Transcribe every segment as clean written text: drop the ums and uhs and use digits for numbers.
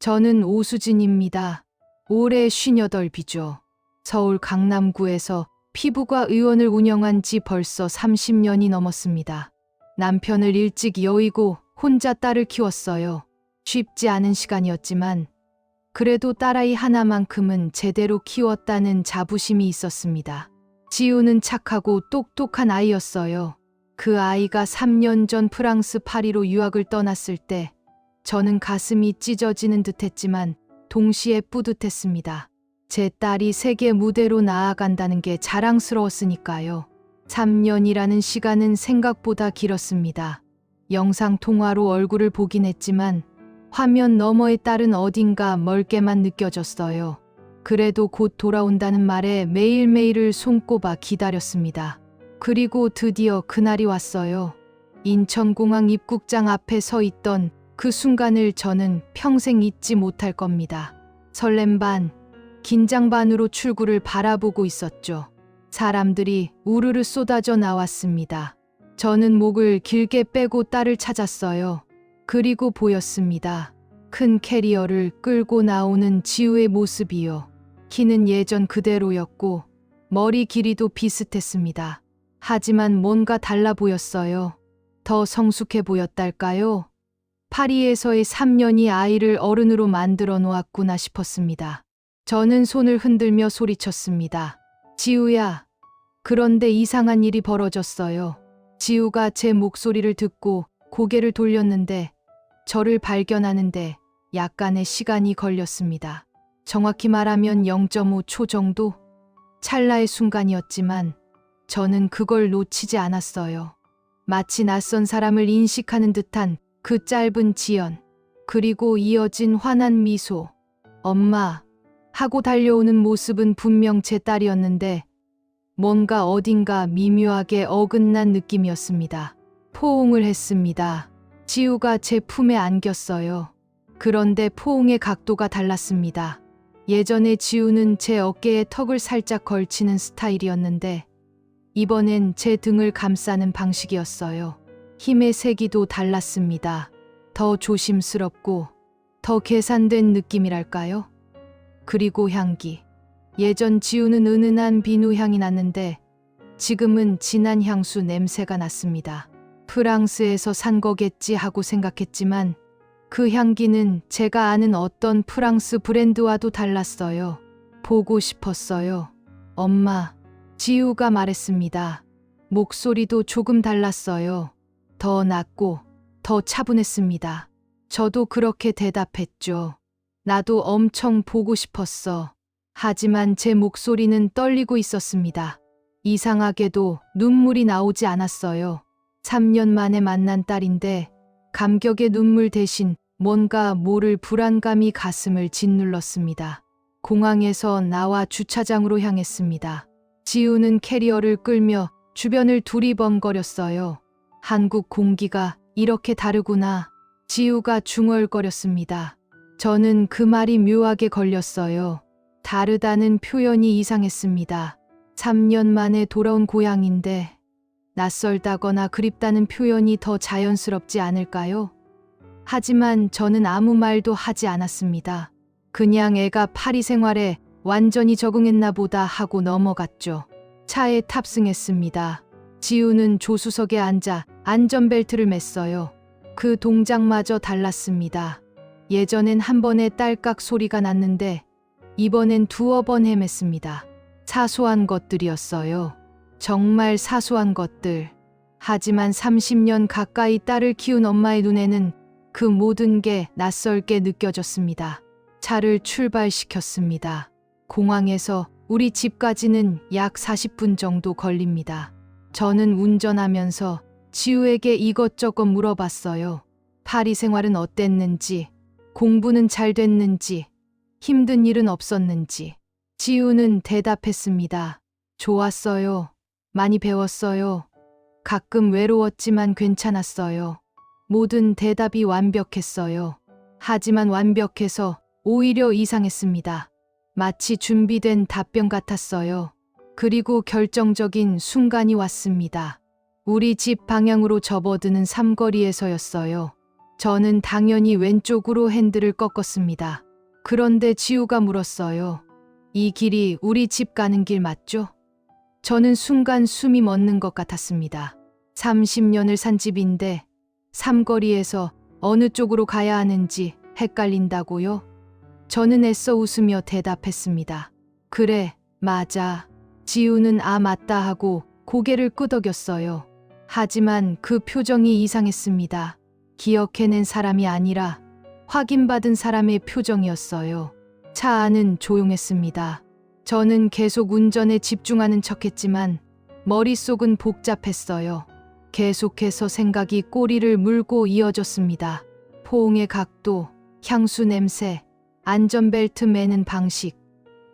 저는 오수진입니다. 올해 58비죠. 서울 강남구에서 피부과 의원을 운영한 지 벌써 30년이 넘었습니다. 남편을 일찍 여의고 혼자 딸을 키웠어요. 쉽지 않은 시간이었지만 그래도 딸아이 하나만큼은 제대로 키웠다는 자부심이 있었습니다. 지우는 착하고 똑똑한 아이였어요. 그 아이가 3년 전 프랑스 파리로 유학을 떠났을 때 저는 가슴이 찢어지는 듯했지만 동시에 뿌듯했습니다. 제 딸이 세계 무대로 나아간다는 게 자랑스러웠으니까요. 3년이라는 시간은 생각보다 길었습니다. 영상통화로 얼굴을 보긴 했지만 화면 너머의 딸은 어딘가 멀게만 느껴졌어요. 그래도 곧 돌아온다는 말에 매일매일을 손꼽아 기다렸습니다. 그리고 드디어 그날이 왔어요. 인천공항 입국장 앞에 서 있던 그 순간을 저는 평생 잊지 못할 겁니다. 설렘 반, 긴장 반으로 출구를 바라보고 있었죠. 사람들이 우르르 쏟아져 나왔습니다. 저는 목을 길게 빼고 딸을 찾았어요. 그리고 보였습니다. 큰 캐리어를 끌고 나오는 지우의 모습이요. 키는 예전 그대로였고 머리 길이도 비슷했습니다. 하지만 뭔가 달라 보였어요. 더 성숙해 보였달까요? 파리에서의 3년이 아이를 어른으로 만들어 놓았구나 싶었습니다. 저는 손을 흔들며 소리쳤습니다. 지우야. 그런데 이상한 일이 벌어졌어요. 지우가 제 목소리를 듣고 고개를 돌렸는데 저를 발견하는데 약간의 시간이 걸렸습니다. 정확히 말하면 0.5초 정도? 찰나의 순간이었지만 저는 그걸 놓치지 않았어요. 마치 낯선 사람을 인식하는 듯한 그 짧은 지연, 그리고 이어진 환한 미소. 엄마, 하고 달려오는 모습은 분명 제 딸이었는데 뭔가 어딘가 미묘하게 어긋난 느낌이었습니다. 포옹을 했습니다. 지우가 제 품에 안겼어요. 그런데 포옹의 각도가 달랐습니다. 예전에 지우는 제 어깨에 턱을 살짝 걸치는 스타일이었는데 이번엔 제 등을 감싸는 방식이었어요. 힘의 세기도 달랐습니다. 더 조심스럽고 더 계산된 느낌이랄까요? 그리고 향기. 예전 지우는 은은한 비누 향이 났는데 지금은 진한 향수 냄새가 났습니다. 프랑스에서 산 거겠지 하고 생각했지만 그 향기는 제가 아는 어떤 프랑스 브랜드와도 달랐어요. 보고 싶었어요. 엄마, 지우가 말했습니다. 목소리도 조금 달랐어요. 더 낮고 더 차분했습니다. 저도 그렇게 대답했죠. 나도 엄청 보고 싶었어. 하지만 제 목소리는 떨리고 있었습니다. 이상하게도 눈물이 나오지 않았어요. 3년 만에 만난 딸인데 감격의 눈물 대신 뭔가 모를 불안감이 가슴을 짓눌렀습니다. 공항에서 나와 주차장으로 향했습니다. 지우는 캐리어를 끌며 주변을 두리번거렸어요. 한국 공기가 이렇게 다르구나. 지우가 중얼거렸습니다. 저는 그 말이 묘하게 걸렸어요. 다르다는 표현이 이상했습니다. 3년 만에 돌아온 고향인데 낯설다거나 그립다는 표현이 더 자연스럽지 않을까요? 하지만 저는 아무 말도 하지 않았습니다. 그냥 애가 파리 생활에 완전히 적응했나 보다 하고 넘어갔죠. 차에 탑승했습니다. 지우는 조수석에 앉아 안전벨트를 맸어요. 그 동작마저 달랐습니다. 예전엔 한 번에 딸깍 소리가 났는데 이번엔 두어 번 헤맸습니다. 사소한 것들이었어요. 정말 사소한 것들. 하지만 30년 가까이 딸을 키운 엄마의 눈에는 그 모든 게 낯설게 느껴졌습니다. 차를 출발시켰습니다. 공항에서 우리 집까지는 약 40분 정도 걸립니다. 저는 운전하면서 지우에게 이것저것 물어봤어요. 파리 생활은 어땠는지, 공부는 잘 됐는지, 힘든 일은 없었는지. 지우는 대답했습니다. 좋았어요. 많이 배웠어요. 가끔 외로웠지만 괜찮았어요. 모든 대답이 완벽했어요. 하지만 완벽해서 오히려 이상했습니다. 마치 준비된 답변 같았어요. 그리고 결정적인 순간이 왔습니다. 우리 집 방향으로 접어드는 삼거리에서였어요. 저는 당연히 왼쪽으로 핸들을 꺾었습니다. 그런데 지우가 물었어요. 이 길이 우리 집 가는 길 맞죠? 저는 순간 숨이 멎는 것 같았습니다. 30년을 산 집인데 삼거리에서 어느 쪽으로 가야 하는지 헷갈린다고요? 저는 애써 웃으며 대답했습니다. 그래, 맞아. 지우는 아 맞다 하고 고개를 끄덕였어요. 하지만 그 표정이 이상했습니다. 기억해낸 사람이 아니라 확인받은 사람의 표정이었어요. 차 안은 조용했습니다. 저는 계속 운전에 집중하는 척했지만 머릿속은 복잡했어요. 계속해서 생각이 꼬리를 물고 이어졌습니다. 포옹의 각도, 향수 냄새, 안전벨트 매는 방식,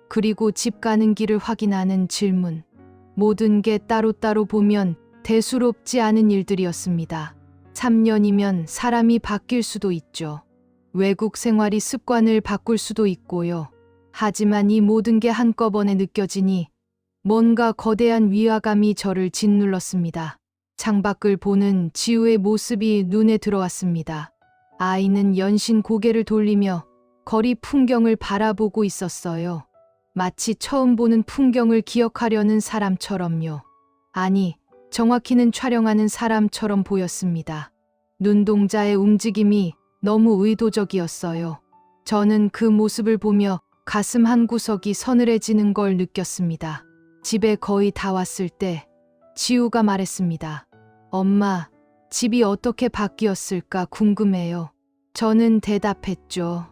그리고 집 가는 길을 확인하는 질문. 모든 게 따로따로 보면 대수롭지 않은 일들이었습니다. 3년이면 사람이 바뀔 수도 있죠. 외국 생활이 습관을 바꿀 수도 있고요. 하지만 이 모든 게 한꺼번에 느껴지니 뭔가 거대한 위화감이 저를 짓눌렀습니다. 창밖을 보는 지우의 모습이 눈에 들어왔습니다. 아이는 연신 고개를 돌리며 거리 풍경을 바라보고 있었어요. 마치 처음 보는 풍경을 기억하려는 사람처럼요. 아니, 정확히는 촬영하는 사람처럼 보였습니다. 눈동자의 움직임이 너무 의도적이었어요. 저는 그 모습을 보며 가슴 한구석이 서늘해지는 걸 느꼈습니다. 집에 거의 다 왔을 때 지우가 말했습니다. 엄마, 집이 어떻게 바뀌었을까 궁금해요. 저는 대답했죠.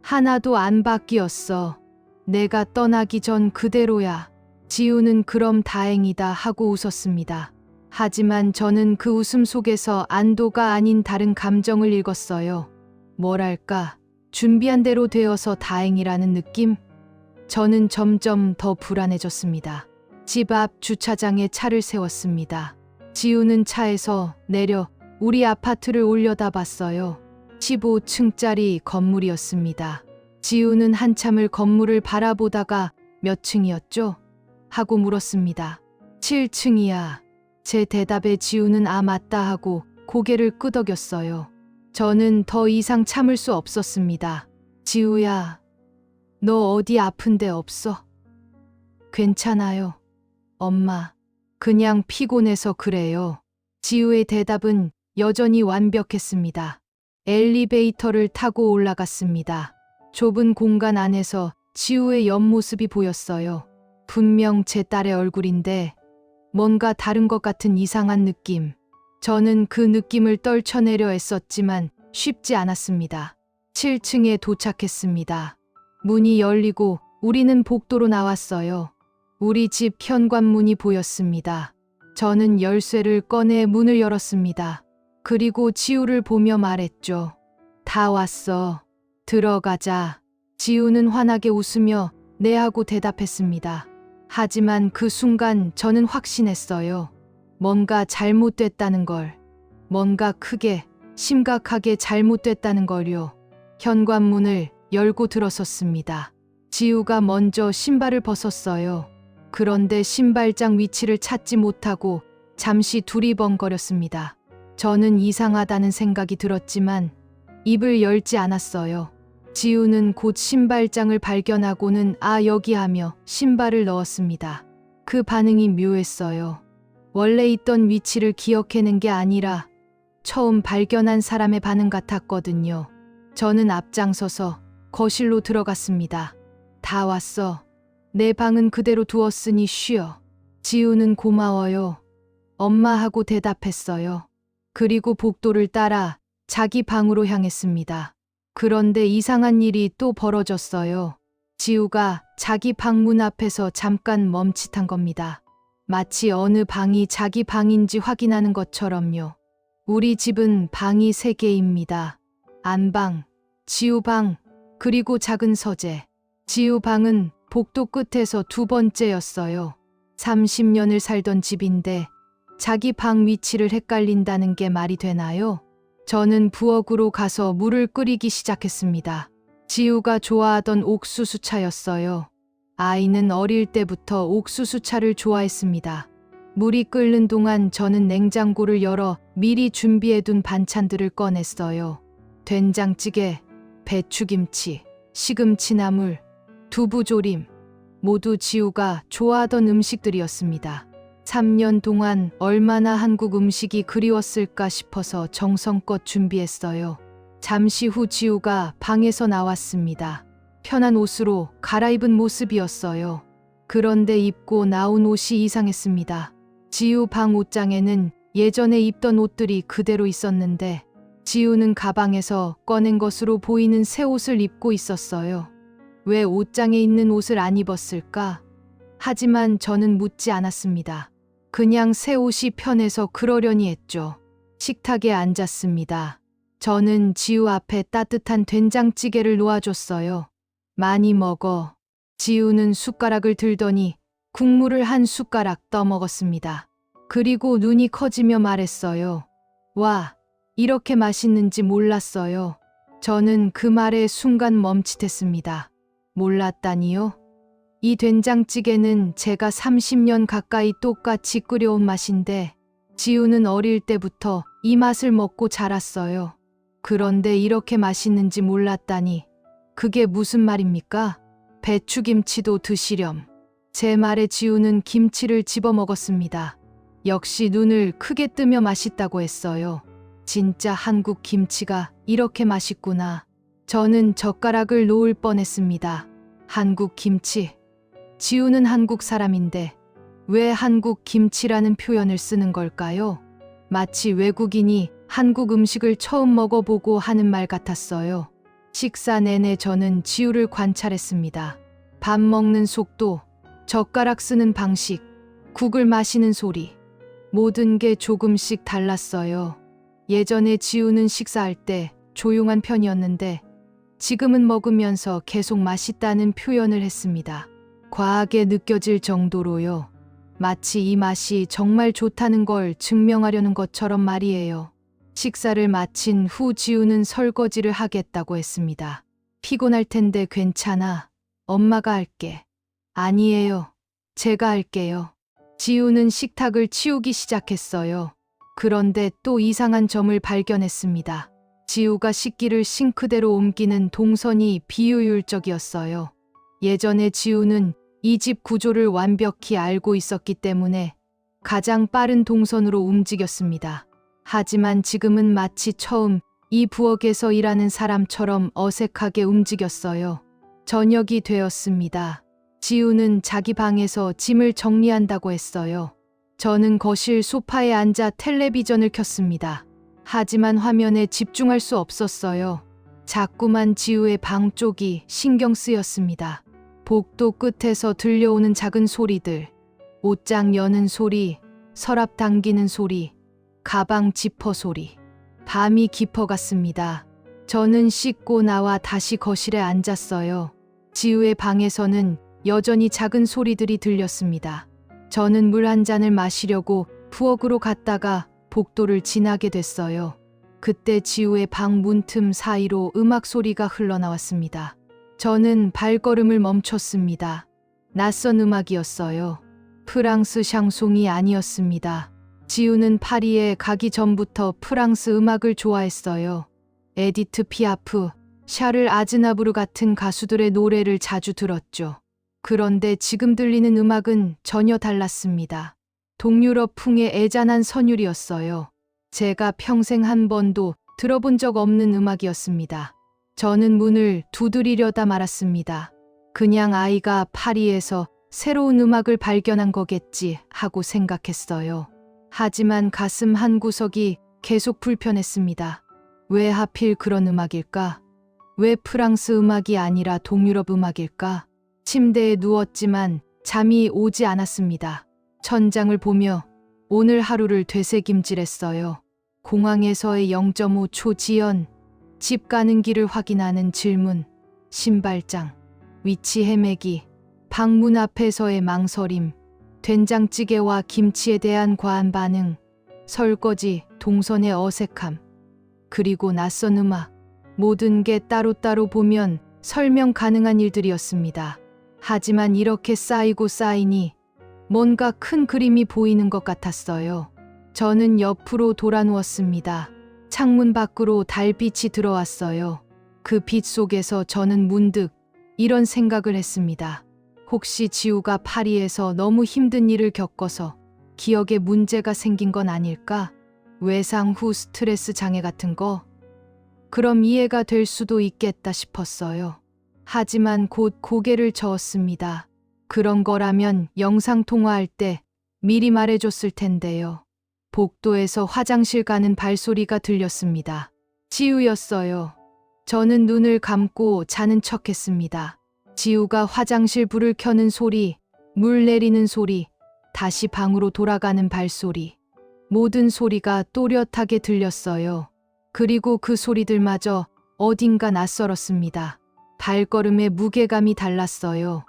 하나도 안 바뀌었어. 내가 떠나기 전 그대로야. 지우는 그럼 다행이다 하고 웃었습니다. 하지만 저는 그 웃음 속에서 안도가 아닌 다른 감정을 읽었어요. 뭐랄까, 준비한 대로 되어서 다행이라는 느낌? 저는 점점 더 불안해졌습니다. 집 앞 주차장에 차를 세웠습니다. 지우는 차에서 내려 우리 아파트를 올려다봤어요. 15층짜리 건물이었습니다. 지우는 한참을 건물을 바라보다가 몇 층이었죠? 하고 물었습니다. 7층이야. 제 대답에 지우는 아 맞다 하고 고개를 끄덕였어요. 저는 더 이상 참을 수 없었습니다. 지우야, 너 어디 아픈 데 없어? 괜찮아요. 엄마, 그냥 피곤해서 그래요. 지우의 대답은 여전히 완벽했습니다. 엘리베이터를 타고 올라갔습니다. 좁은 공간 안에서 지우의 옆모습이 보였어요. 분명 제 딸의 얼굴인데 뭔가 다른 것 같은 이상한 느낌. 저는 그 느낌을 떨쳐내려 애썼지만 쉽지 않았습니다. 7층에 도착했습니다. 문이 열리고 우리는 복도로 나왔어요. 우리 집 현관문이 보였습니다. 저는 열쇠를 꺼내 문을 열었습니다. 그리고 지우를 보며 말했죠. 다 왔어. 들어가자. 지우는 환하게 웃으며 네 하고 대답했습니다. 하지만 그 순간 저는 확신했어요. 뭔가 잘못됐다는 걸. 뭔가 크게, 심각하게 잘못됐다는 걸요. 현관문을 열고 들어섰습니다. 지우가 먼저 신발을 벗었어요. 그런데 신발장 위치를 찾지 못하고 잠시 두리번거렸습니다. 저는 이상하다는 생각이 들었지만 입을 열지 않았어요. 지우는 곧 신발장을 발견하고는 아 여기 하며 신발을 넣었습니다. 그 반응이 묘했어요. 원래 있던 위치를 기억해낸 게 아니라 처음 발견한 사람의 반응 같았거든요. 저는 앞장서서 거실로 들어갔습니다. 다 왔어. 내 방은 그대로 두었으니 쉬어. 지우는 고마워요. 엄마 하고 대답했어요. 그리고 복도를 따라 자기 방으로 향했습니다. 그런데 이상한 일이 또 벌어졌어요. 지우가 자기 방문 앞에서 잠깐 멈칫한 겁니다. 마치 어느 방이 자기 방인지 확인하는 것처럼요. 우리 집은 방이 3개입니다. 안방, 지우방, 그리고 작은 서재. 지우방은 복도 끝에서 2번째였어요. 30년을 살던 집인데 자기 방 위치를 헷갈린다는 게 말이 되나요? 저는 부엌으로 가서 물을 끓이기 시작했습니다. 지우가 좋아하던 옥수수차였어요. 아이는 어릴 때부터 옥수수차를 좋아했습니다. 물이 끓는 동안 저는 냉장고를 열어 미리 준비해둔 반찬들을 꺼냈어요. 된장찌개, 배추김치, 시금치나물, 두부조림, 모두 지우가 좋아하던 음식들이었습니다. 3년 동안 얼마나 한국 음식이 그리웠을까 싶어서 정성껏 준비했어요. 잠시 후 지우가 방에서 나왔습니다. 편한 옷으로 갈아입은 모습이었어요. 그런데 입고 나온 옷이 이상했습니다. 지우 방 옷장에는 예전에 입던 옷들이 그대로 있었는데 지우는 가방에서 꺼낸 것으로 보이는 새 옷을 입고 있었어요. 왜 옷장에 있는 옷을 안 입었을까? 하지만 저는 묻지 않았습니다. 그냥 새 옷이 편해서 그러려니 했죠. 식탁에 앉았습니다. 저는 지우 앞에 따뜻한 된장찌개를 놓아줬어요. 많이 먹어. 지우는 숟가락을 들더니 국물을 한 숟가락 떠먹었습니다. 그리고 눈이 커지며 말했어요. 와, 이렇게 맛있는지 몰랐어요. 저는 그 말에 순간 멈칫했습니다. 몰랐다니요? 이 된장찌개는 제가 30년 가까이 똑같이 끓여온 맛인데 지우는 어릴 때부터 이 맛을 먹고 자랐어요. 그런데 이렇게 맛있는지 몰랐다니 그게 무슨 말입니까? 배추김치도 드시렴. 제 말에 지우는 김치를 집어 먹었습니다. 역시 눈을 크게 뜨며 맛있다고 했어요. 진짜 한국 김치가 이렇게 맛있구나. 저는 젓가락을 놓을 뻔했습니다. 한국 김치. 지우는 한국 사람인데 왜 한국 김치라는 표현을 쓰는 걸까요? 마치 외국인이 한국 음식을 처음 먹어보고 하는 말 같았어요. 식사 내내 저는 지우를 관찰했습니다. 밥 먹는 속도, 젓가락 쓰는 방식, 국을 마시는 소리, 모든 게 조금씩 달랐어요. 예전에 지우는 식사할 때 조용한 편이었는데 지금은 먹으면서 계속 맛있다는 표현을 했습니다. 과하게 느껴질 정도로요. 마치 이 맛이 정말 좋다는 걸 증명하려는 것처럼 말이에요. 식사를 마친 후 지우는 설거지를 하겠다고 했습니다. 피곤할 텐데 괜찮아. 엄마가 할게. 아니에요. 제가 할게요. 지우는 식탁을 치우기 시작했어요. 그런데 또 이상한 점을 발견했습니다. 지우가 식기를 싱크대로 옮기는 동선이 비효율적이었어요. 예전에 지우는 이 집 구조를 완벽히 알고 있었기 때문에 가장 빠른 동선으로 움직였습니다. 하지만 지금은 마치 처음 이 부엌에서 일하는 사람처럼 어색하게 움직였어요. 저녁이 되었습니다. 지우는 자기 방에서 짐을 정리한다고 했어요. 저는 거실 소파에 앉아 텔레비전을 켰습니다. 하지만 화면에 집중할 수 없었어요. 자꾸만 지우의 방 쪽이 신경 쓰였습니다. 복도 끝에서 들려오는 작은 소리들, 옷장 여는 소리, 서랍 당기는 소리, 가방 지퍼 소리. 밤이 깊어갔습니다. 저는 씻고 나와 다시 거실에 앉았어요. 지우의 방에서는 여전히 작은 소리들이 들렸습니다. 저는 물 한 잔을 마시려고 부엌으로 갔다가 복도를 지나게 됐어요. 그때 지우의 방 문틈 사이로 음악 소리가 흘러나왔습니다. 저는 발걸음을 멈췄습니다. 낯선 음악이었어요. 프랑스 샹송이 아니었습니다. 지우는 파리에 가기 전부터 프랑스 음악을 좋아했어요. 에디트 피아프, 샤를 아즈나부르 같은 가수들의 노래를 자주 들었죠. 그런데 지금 들리는 음악은 전혀 달랐습니다. 동유럽풍의 애잔한 선율이었어요. 제가 평생 한 번도 들어본 적 없는 음악이었습니다. 저는 문을 두드리려다 말았습니다. 그냥 아이가 파리에서 새로운 음악을 발견한 거겠지 하고 생각했어요. 하지만 가슴 한구석이 계속 불편했습니다. 왜 하필 그런 음악일까? 왜 프랑스 음악이 아니라 동유럽 음악일까? 침대에 누웠지만 잠이 오지 않았습니다. 천장을 보며 오늘 하루를 되새김질했어요. 공항에서의 0.5초 지연, 집 가는 길을 확인하는 질문, 신발장, 위치 헤매기, 방문 앞에서의 망설임, 된장찌개와 김치에 대한 과한 반응, 설거지, 동선의 어색함, 그리고 낯선 음악. 모든 게 따로따로 보면 설명 가능한 일들이었습니다. 하지만 이렇게 쌓이고 쌓이니 뭔가 큰 그림이 보이는 것 같았어요. 저는 옆으로 돌아 누웠습니다. 창문 밖으로 달빛이 들어왔어요. 그 빛 속에서 저는 문득 이런 생각을 했습니다. 혹시 지우가 파리에서 너무 힘든 일을 겪어서 기억에 문제가 생긴 건 아닐까? 외상 후 스트레스 장애 같은 거? 그럼 이해가 될 수도 있겠다 싶었어요. 하지만 곧 고개를 저었습니다. 그런 거라면 영상통화할 때 미리 말해줬을 텐데요. 복도에서 화장실 가는 발소리가 들렸습니다. 지우였어요. 저는 눈을 감고 자는 척했습니다. 지우가 화장실 불을 켜는 소리, 물 내리는 소리, 다시 방으로 돌아가는 발소리. 모든 소리가 또렷하게 들렸어요. 그리고 그 소리들마저 어딘가 낯설었습니다. 발걸음의 무게감이 달랐어요.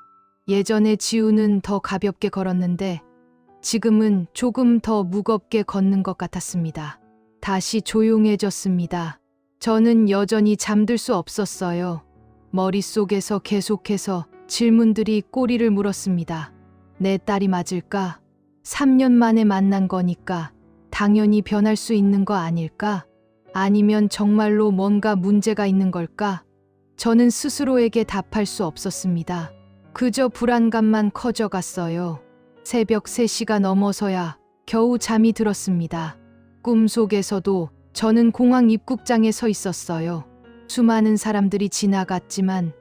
예전에 지우는 더 가볍게 걸었는데 지금은 조금 더 무겁게 걷는 것 같았습니다. 다시 조용해졌습니다. 저는 여전히 잠들 수 없었어요. 머릿속에서 계속해서 질문들이 꼬리를 물었습니다. 내 딸이 맞을까? 3년 만에 만난 거니까 당연히 변할 수 있는 거 아닐까? 아니면 정말로 뭔가 문제가 있는 걸까? 저는 스스로에게 답할 수 없었습니다. 그저 불안감만 커져갔어요. 새벽 3시가 넘어서야 겨우 잠이 들었습니다. 꿈속에서도 저는 공항 입국장에 서 있었어요. 수많은 사람들이 지나갔지만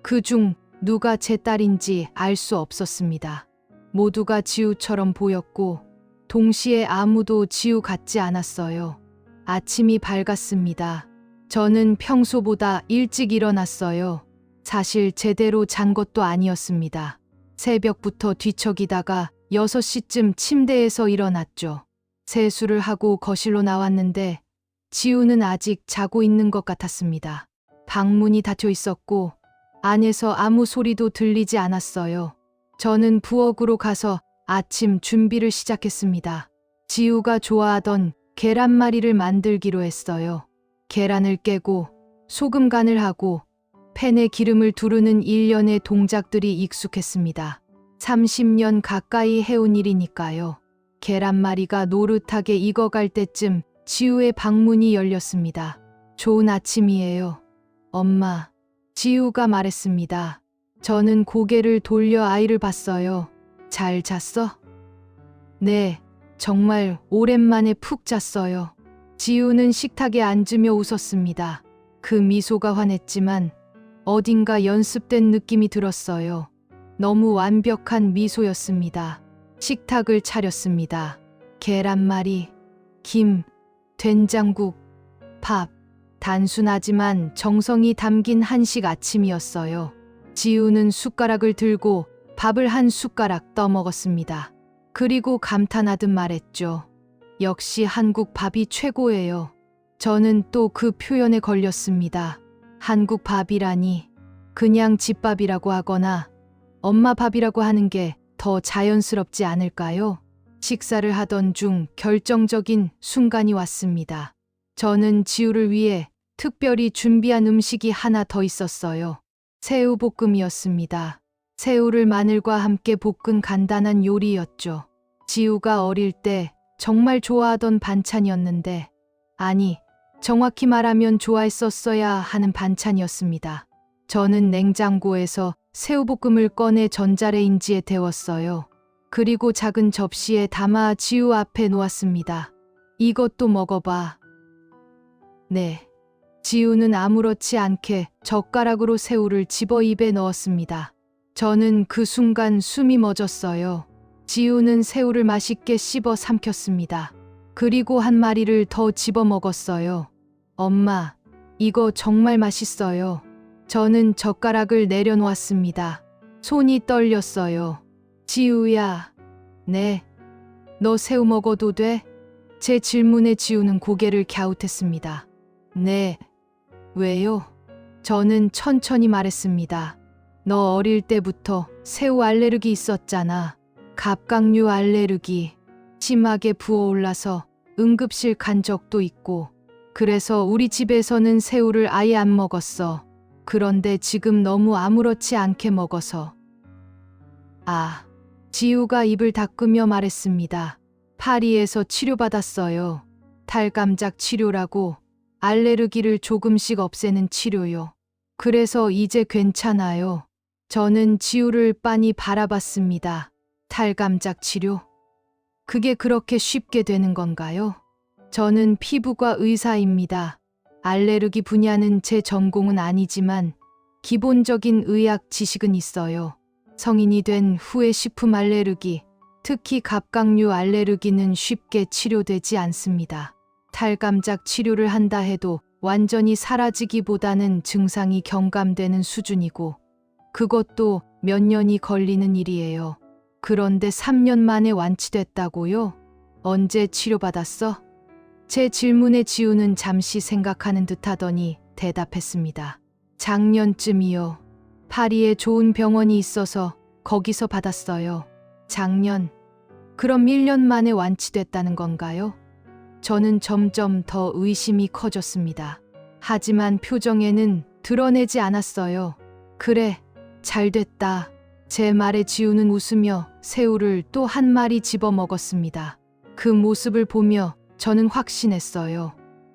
그중 누가 제 딸인지 알 수 없었습니다. 모두가 지우처럼 보였고 동시에 아무도 지우 같지 않았어요. 아침이 밝았습니다. 저는 평소보다 일찍 일어났어요. 사실 제대로 잔 것도 아니었습니다. 새벽부터 뒤척이다가 6시쯤 침대에서 일어났죠. 세수를 하고 거실로 나왔는데 지우는 아직 자고 있는 것 같았습니다. 방문이 닫혀 있었고 안에서 아무 소리도 들리지 않았어요. 저는 부엌으로 가서 아침 준비를 시작했습니다. 지우가 좋아하던 계란말이를 만들기로 했어요. 계란을 깨고 소금 간을 하고 팬에 기름을 두르는 일련의 동작들이 익숙했습니다. 30년 가까이 해온 일이니까요. 계란말이가 노릇하게 익어갈 때쯤 지우의 방문이 열렸습니다. 좋은 아침이에요. 엄마. 지우가 말했습니다. 저는 고개를 돌려 아이를 봤어요. 잘 잤어? 네, 정말 오랜만에 푹 잤어요. 지우는 식탁에 앉으며 웃었습니다. 그 미소가 환했지만 어딘가 연습된 느낌이 들었어요. 너무 완벽한 미소였습니다. 식탁을 차렸습니다. 계란말이, 김, 된장국, 밥. 단순하지만 정성이 담긴 한식 아침이었어요. 지우는 숟가락을 들고 밥을 한 숟가락 떠먹었습니다. 그리고 감탄하듯 말했죠. 역시 한국 밥이 최고예요. 저는 또 그 표현에 걸렸습니다. 한국 밥이라니 그냥 집밥이라고 하거나 엄마 밥이라고 하는 게 더 자연스럽지 않을까요? 식사를 하던 중 결정적인 순간이 왔습니다. 저는 지우를 위해 특별히 준비한 음식이 하나 더 있었어요. 새우볶음이었습니다. 새우를 마늘과 함께 볶은 간단한 요리였죠. 지우가 어릴 때 정말 좋아하던 반찬이었는데, 아니, 정확히 말하면 좋아했었어야 하는 반찬이었습니다. 저는 냉장고에서 새우볶음을 꺼내 전자레인지에 데웠어요. 그리고 작은 접시에 담아 지우 앞에 놓았습니다. 이것도 먹어봐. 네. 지우는 아무렇지 않게 젓가락으로 새우를 집어 입에 넣었습니다. 저는 그 순간 숨이 멎었어요. 지우는 새우를 맛있게 씹어 삼켰습니다. 그리고 한 마리를 더 집어 먹었어요. 엄마, 이거 정말 맛있어요. 저는 젓가락을 내려놓았습니다. 손이 떨렸어요. 지우야. 네. 너 새우 먹어도 돼? 제 질문에 지우는 고개를 갸웃했습니다. 네. 왜요? 저는 천천히 말했습니다. 너 어릴 때부터 새우 알레르기 있었잖아. 갑각류 알레르기. 심하게 부어올라서 응급실 간 적도 있고. 그래서 우리 집에서는 새우를 아예 안 먹었어. 그런데 지금 너무 아무렇지 않게 먹어서. 아, 지우가 입을 닦으며 말했습니다. 파리에서 치료받았어요. 탈감작 치료라고 알레르기를 조금씩 없애는 치료요. 그래서 이제 괜찮아요. 저는 지우를 빤히 바라봤습니다. 탈감작 치료? 그게 그렇게 쉽게 되는 건가요? 저는 피부과 의사입니다. 알레르기 분야는 제 전공은 아니지만 기본적인 의학 지식은 있어요. 성인이 된 후에 식품 알레르기, 특히 갑각류 알레르기는 쉽게 치료되지 않습니다. 탈감작 치료를 한다 해도 완전히 사라지기보다는 증상이 경감되는 수준이고 그것도 몇 년이 걸리는 일이에요. 그런데 3년 만에 완치됐다고요? 언제 치료받았어? 제 질문에 지우는 잠시 생각하는 듯하더니 대답했습니다. 작년쯤이요. 파리에 좋은 병원이 있어서 거기서 받았어요. 작년. 그럼 1년 만에 완치됐다는 건가요? 저는 점점 더 의심이 커졌습니다. 하지만 표정에는 드러내지 않았어요. 그래, 잘 됐다. 제 말에 지우는 웃으며 새우를 또 한 마리 집어 먹었습니다. 그 모습을 보며 저는 확신했어요.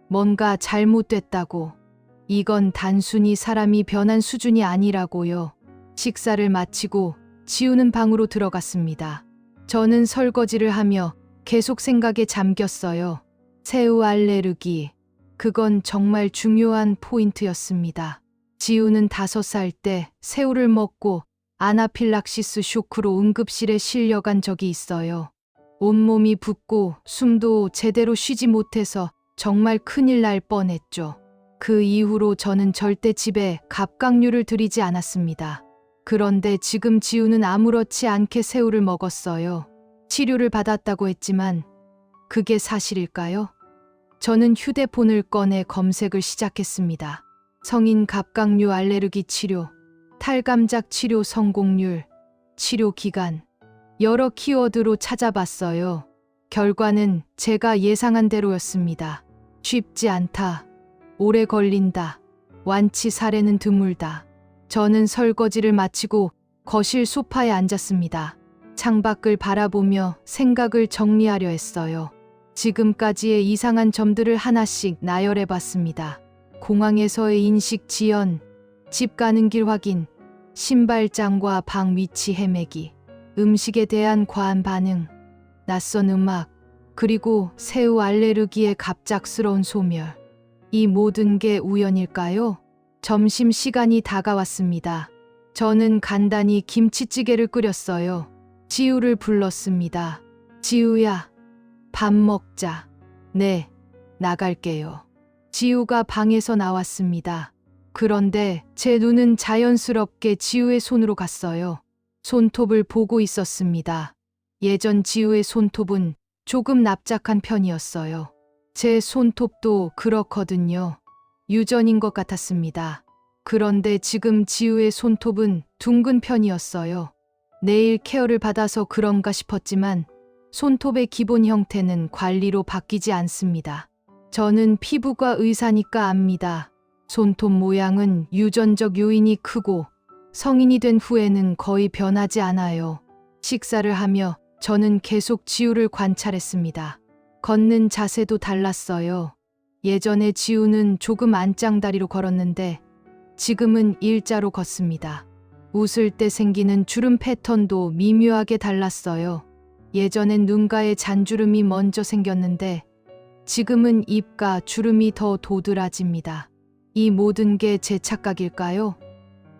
뭔가 잘못됐다고. 이건 단순히 사람이 변한 수준이 아니라고요. 식사를 마치고 지우는 방으로 들어갔습니다. 저는 설거지를 하며 계속 생각에 잠겼어요. 새우 알레르기. 그건 정말 중요한 포인트였습니다. 지우는 5살 때 새우를 먹고 아나필락시스 쇼크로 응급실에 실려간 적이 있어요. 온몸이 붓고 숨도 제대로 쉬지 못해서 정말 큰일 날 뻔했죠. 그 이후로 저는 절대 집에 갑각류를 들이지 않았습니다. 그런데 지금 지우는 아무렇지 않게 새우를 먹었어요. 치료를 받았다고 했지만 그게 사실일까요? 저는 휴대폰을 꺼내 검색을 시작했습니다. 성인 갑각류 알레르기 치료, 탈감작 치료 성공률, 치료 기간, 여러 키워드로 찾아봤어요. 결과는 제가 예상한 대로였습니다. 쉽지 않다. 오래 걸린다. 완치 사례는 드물다. 저는 설거지를 마치고 거실 소파에 앉았습니다. 창밖을 바라보며 생각을 정리하려 했어요. 지금까지의 이상한 점들을 하나씩 나열해 봤습니다. 공항에서의 인식 지연, 집 가는 길 확인, 신발장과 방 위치 헤매기, 음식에 대한 과한 반응, 낯선 음악, 그리고 새우 알레르기의 갑작스러운 소멸. 이 모든 게 우연일까요? 점심시간이 다가왔습니다. 저는 간단히 김치찌개를 끓였어요. 지우를 불렀습니다. 지우야, 밥 먹자. 네, 나갈게요. 지우가 방에서 나왔습니다. 그런데 제 눈은 자연스럽게 지우의 손으로 갔어요. 손톱을 보고 있었습니다. 예전 지우의 손톱은 조금 납작한 편이었어요. 제 손톱도 그렇거든요. 유전인 것 같았습니다. 그런데 지금 지우의 손톱은 둥근 편이었어요. 네일 케어를 받아서 그런가 싶었지만 손톱의 기본 형태는 관리로 바뀌지 않습니다. 저는 피부과 의사니까 압니다. 손톱 모양은 유전적 요인이 크고 성인이 된 후에는 거의 변하지 않아요. 식사를 하며 저는 계속 지우를 관찰했습니다. 걷는 자세도 달랐어요. 예전에 지우는 조금 안짱다리로 걸었는데 지금은 일자로 걷습니다. 웃을 때 생기는 주름 패턴도 미묘하게 달랐어요. 예전엔 눈가에 잔주름이 먼저 생겼는데 지금은 입가 주름이 더 도드라집니다. 이 모든 게 제 착각일까요?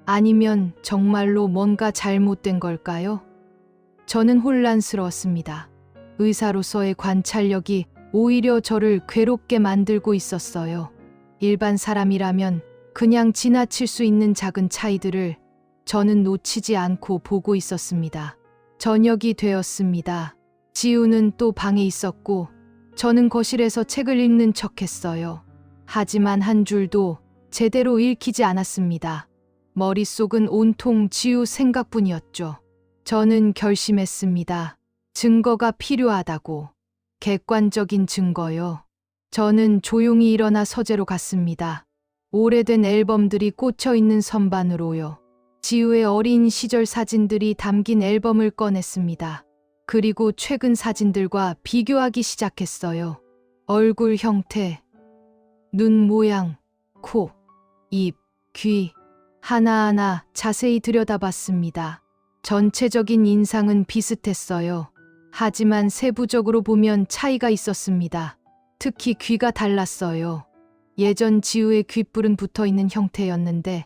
아니면 정말로 뭔가 잘못된 걸까요? 저는 혼란스러웠습니다. 의사로서의 관찰력이 오히려 저를 괴롭게 만들고 있었어요. 일반 사람이라면 그냥 지나칠 수 있는 작은 차이들을 저는 놓치지 않고 보고 있었습니다. 저녁이 되었습니다. 지우는 또 방에 있었고 저는 거실에서 책을 읽는 척했어요. 하지만 한 줄도 제대로 읽히지 않았습니다. 머릿속은 온통 지우 생각뿐이었죠. 저는 결심했습니다. 증거가 필요하다고. 객관적인 증거요. 저는 조용히 일어나 서재로 갔습니다. 오래된 앨범들이 꽂혀 있는 선반으로요. 지우의 어린 시절 사진들이 담긴 앨범을 꺼냈습니다. 그리고 최근 사진들과 비교하기 시작했어요. 얼굴 형태, 눈 모양, 코, 입, 귀 하나하나 자세히 들여다봤습니다. 전체적인 인상은 비슷했어요. 하지만 세부적으로 보면 차이가 있었습니다. 특히 귀가 달랐어요. 예전 지우의 귓불은 붙어 있는 형태였는데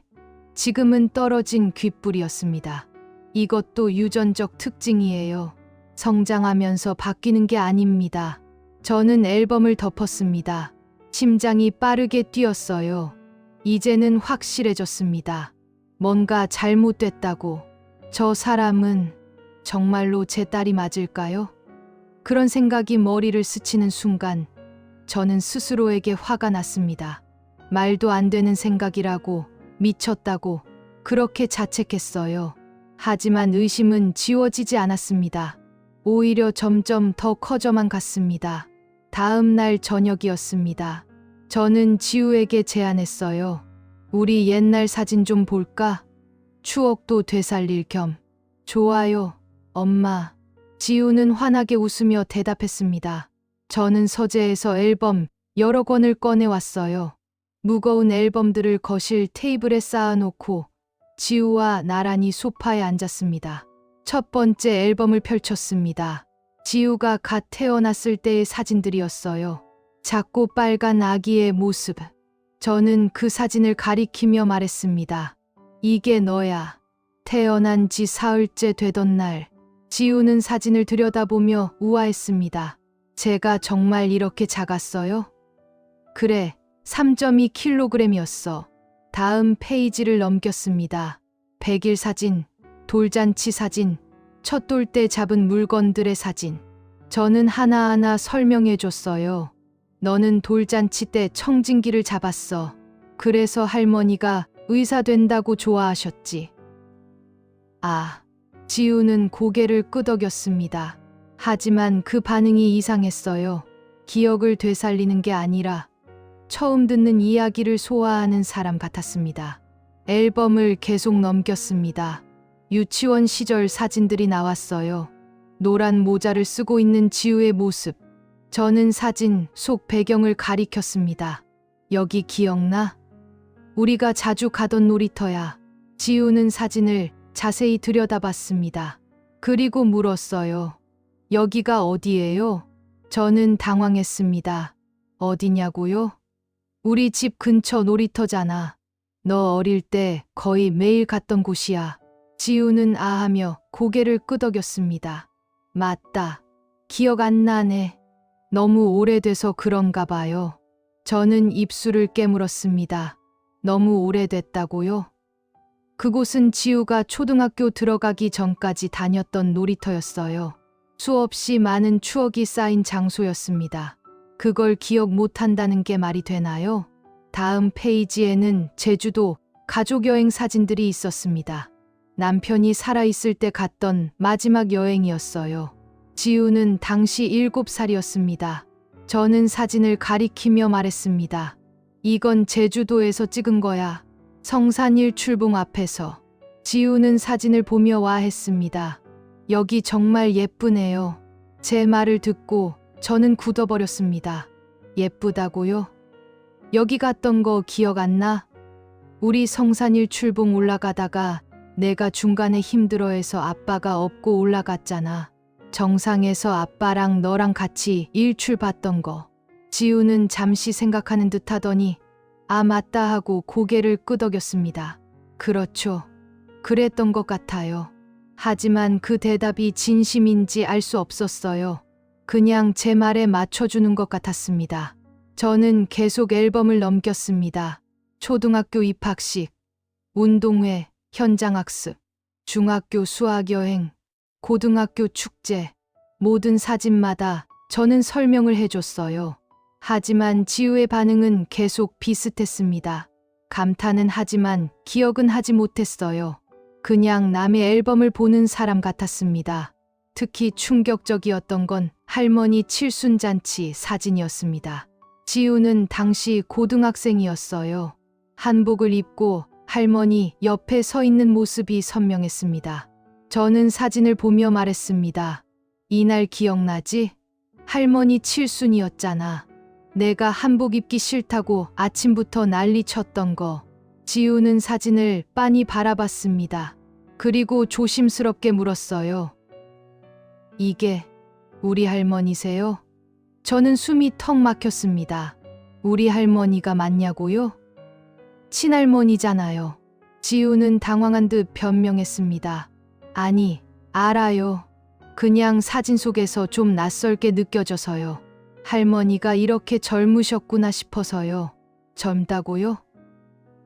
지금은 떨어진 귓불이었습니다. 이것도 유전적 특징이에요. 성장하면서 바뀌는 게 아닙니다. 저는 앨범을 덮었습니다. 심장이 빠르게 뛰었어요. 이제는 확실해졌습니다. 뭔가 잘못됐다고. 저 사람은 정말로 제 딸이 맞을까요? 그런 생각이 머리를 스치는 순간 저는 스스로에게 화가 났습니다. 말도 안 되는 생각이라고, 미쳤다고 그렇게 자책했어요. 하지만 의심은 지워지지 않았습니다. 오히려 점점 더 커져만 갔습니다. 다음 날 저녁이었습니다. 저는 지우에게 제안했어요. 우리 옛날 사진 좀 볼까? 추억도 되살릴 겸. 좋아요, 엄마. 지우는 환하게 웃으며 대답했습니다. 저는 서재에서 앨범 여러 권을 꺼내왔어요. 무거운 앨범들을 거실 테이블에 쌓아놓고 지우와 나란히 소파에 앉았습니다. 첫 번째 앨범을 펼쳤습니다. 지우가 갓 태어났을 때의 사진들이었어요. 작고 빨간 아기의 모습. 저는 그 사진을 가리키며 말했습니다. 이게 너야. 태어난 지 사흘째 되던 날. 지우는 사진을 들여다보며 우아했습니다. 제가 정말 이렇게 작았어요? 그래, 3.2kg이었어. 다음 페이지를 넘겼습니다. 100일 사진, 돌잔치 사진, 첫 돌 때 잡은 물건들의 사진. 저는 하나하나 설명해 줬어요. 너는 돌잔치 때 청진기를 잡았어. 그래서 할머니가 의사 된다고 좋아하셨지. 아, 지우는 고개를 끄덕였습니다. 하지만 그 반응이 이상했어요. 기억을 되살리는 게 아니라 처음 듣는 이야기를 소화하는 사람 같았습니다. 앨범을 계속 넘겼습니다. 유치원 시절 사진들이 나왔어요. 노란 모자를 쓰고 있는 지우의 모습. 저는 사진 속 배경을 가리켰습니다. 여기 기억나? 우리가 자주 가던 놀이터야. 지우는 사진을 자세히 들여다봤습니다. 그리고 물었어요. 여기가 어디예요? 저는 당황했습니다. 어디냐고요? 우리 집 근처 놀이터잖아. 너 어릴 때 거의 매일 갔던 곳이야. 지우는 아하며 고개를 끄덕였습니다. 맞다. 기억 안 나네. 너무 오래돼서 그런가 봐요. 저는 입술을 깨물었습니다. 너무 오래됐다고요? 그곳은 지우가 초등학교 들어가기 전까지 다녔던 놀이터였어요. 수없이 많은 추억이 쌓인 장소였습니다. 그걸 기억 못한다는 게 말이 되나요? 다음 페이지에는 제주도 가족여행 사진들이 있었습니다. 남편이 살아있을 때 갔던 마지막 여행이었어요. 지우는 당시 7살이었습니다. 저는 사진을 가리키며 말했습니다. 이건 제주도에서 찍은 거야. 성산일 출봉 앞에서. 지우는 사진을 보며 와했습니다. 여기 정말 예쁘네요. 제 말을 듣고 저는 굳어버렸습니다. 예쁘다고요? 여기 갔던 거 기억 안 나? 우리 성산일 출봉 올라가다가 내가 중간에 힘들어해서 아빠가 업고 올라갔잖아. 정상에서 아빠랑 너랑 같이 일출 봤던 거. 지우는 잠시 생각하는 듯 하더니 아 맞다 하고 고개를 끄덕였습니다. 그렇죠. 그랬던 것 같아요. 하지만 그 대답이 진심인지 알 수 없었어요. 그냥 제 말에 맞춰주는 것 같았습니다. 저는 계속 앨범을 넘겼습니다. 초등학교 입학식, 운동회, 현장학습, 중학교 수학여행, 고등학교 축제, 모든 사진마다 저는 설명을 해줬어요. 하지만 지우의 반응은 계속 비슷했습니다. 감탄은 하지만 기억은 하지 못했어요. 그냥 남의 앨범을 보는 사람 같았습니다. 특히 충격적이었던 건 할머니 칠순잔치 사진이었습니다. 지우는 당시 고등학생이었어요. 한복을 입고 할머니 옆에 서 있는 모습이 선명했습니다. 저는 사진을 보며 말했습니다. 이날 기억나지? 할머니 칠순이었잖아. 내가 한복 입기 싫다고 아침부터 난리 쳤던 거. 지우는 사진을 빤히 바라봤습니다. 그리고 조심스럽게 물었어요. 이게 우리 할머니세요? 저는 숨이 턱 막혔습니다. 우리 할머니가 맞냐고요? 친할머니잖아요. 지우는 당황한 듯 변명했습니다. 아니, 알아요. 그냥 사진 속에서 좀 낯설게 느껴져서요. 할머니가 이렇게 젊으셨구나 싶어서요. 젊다고요?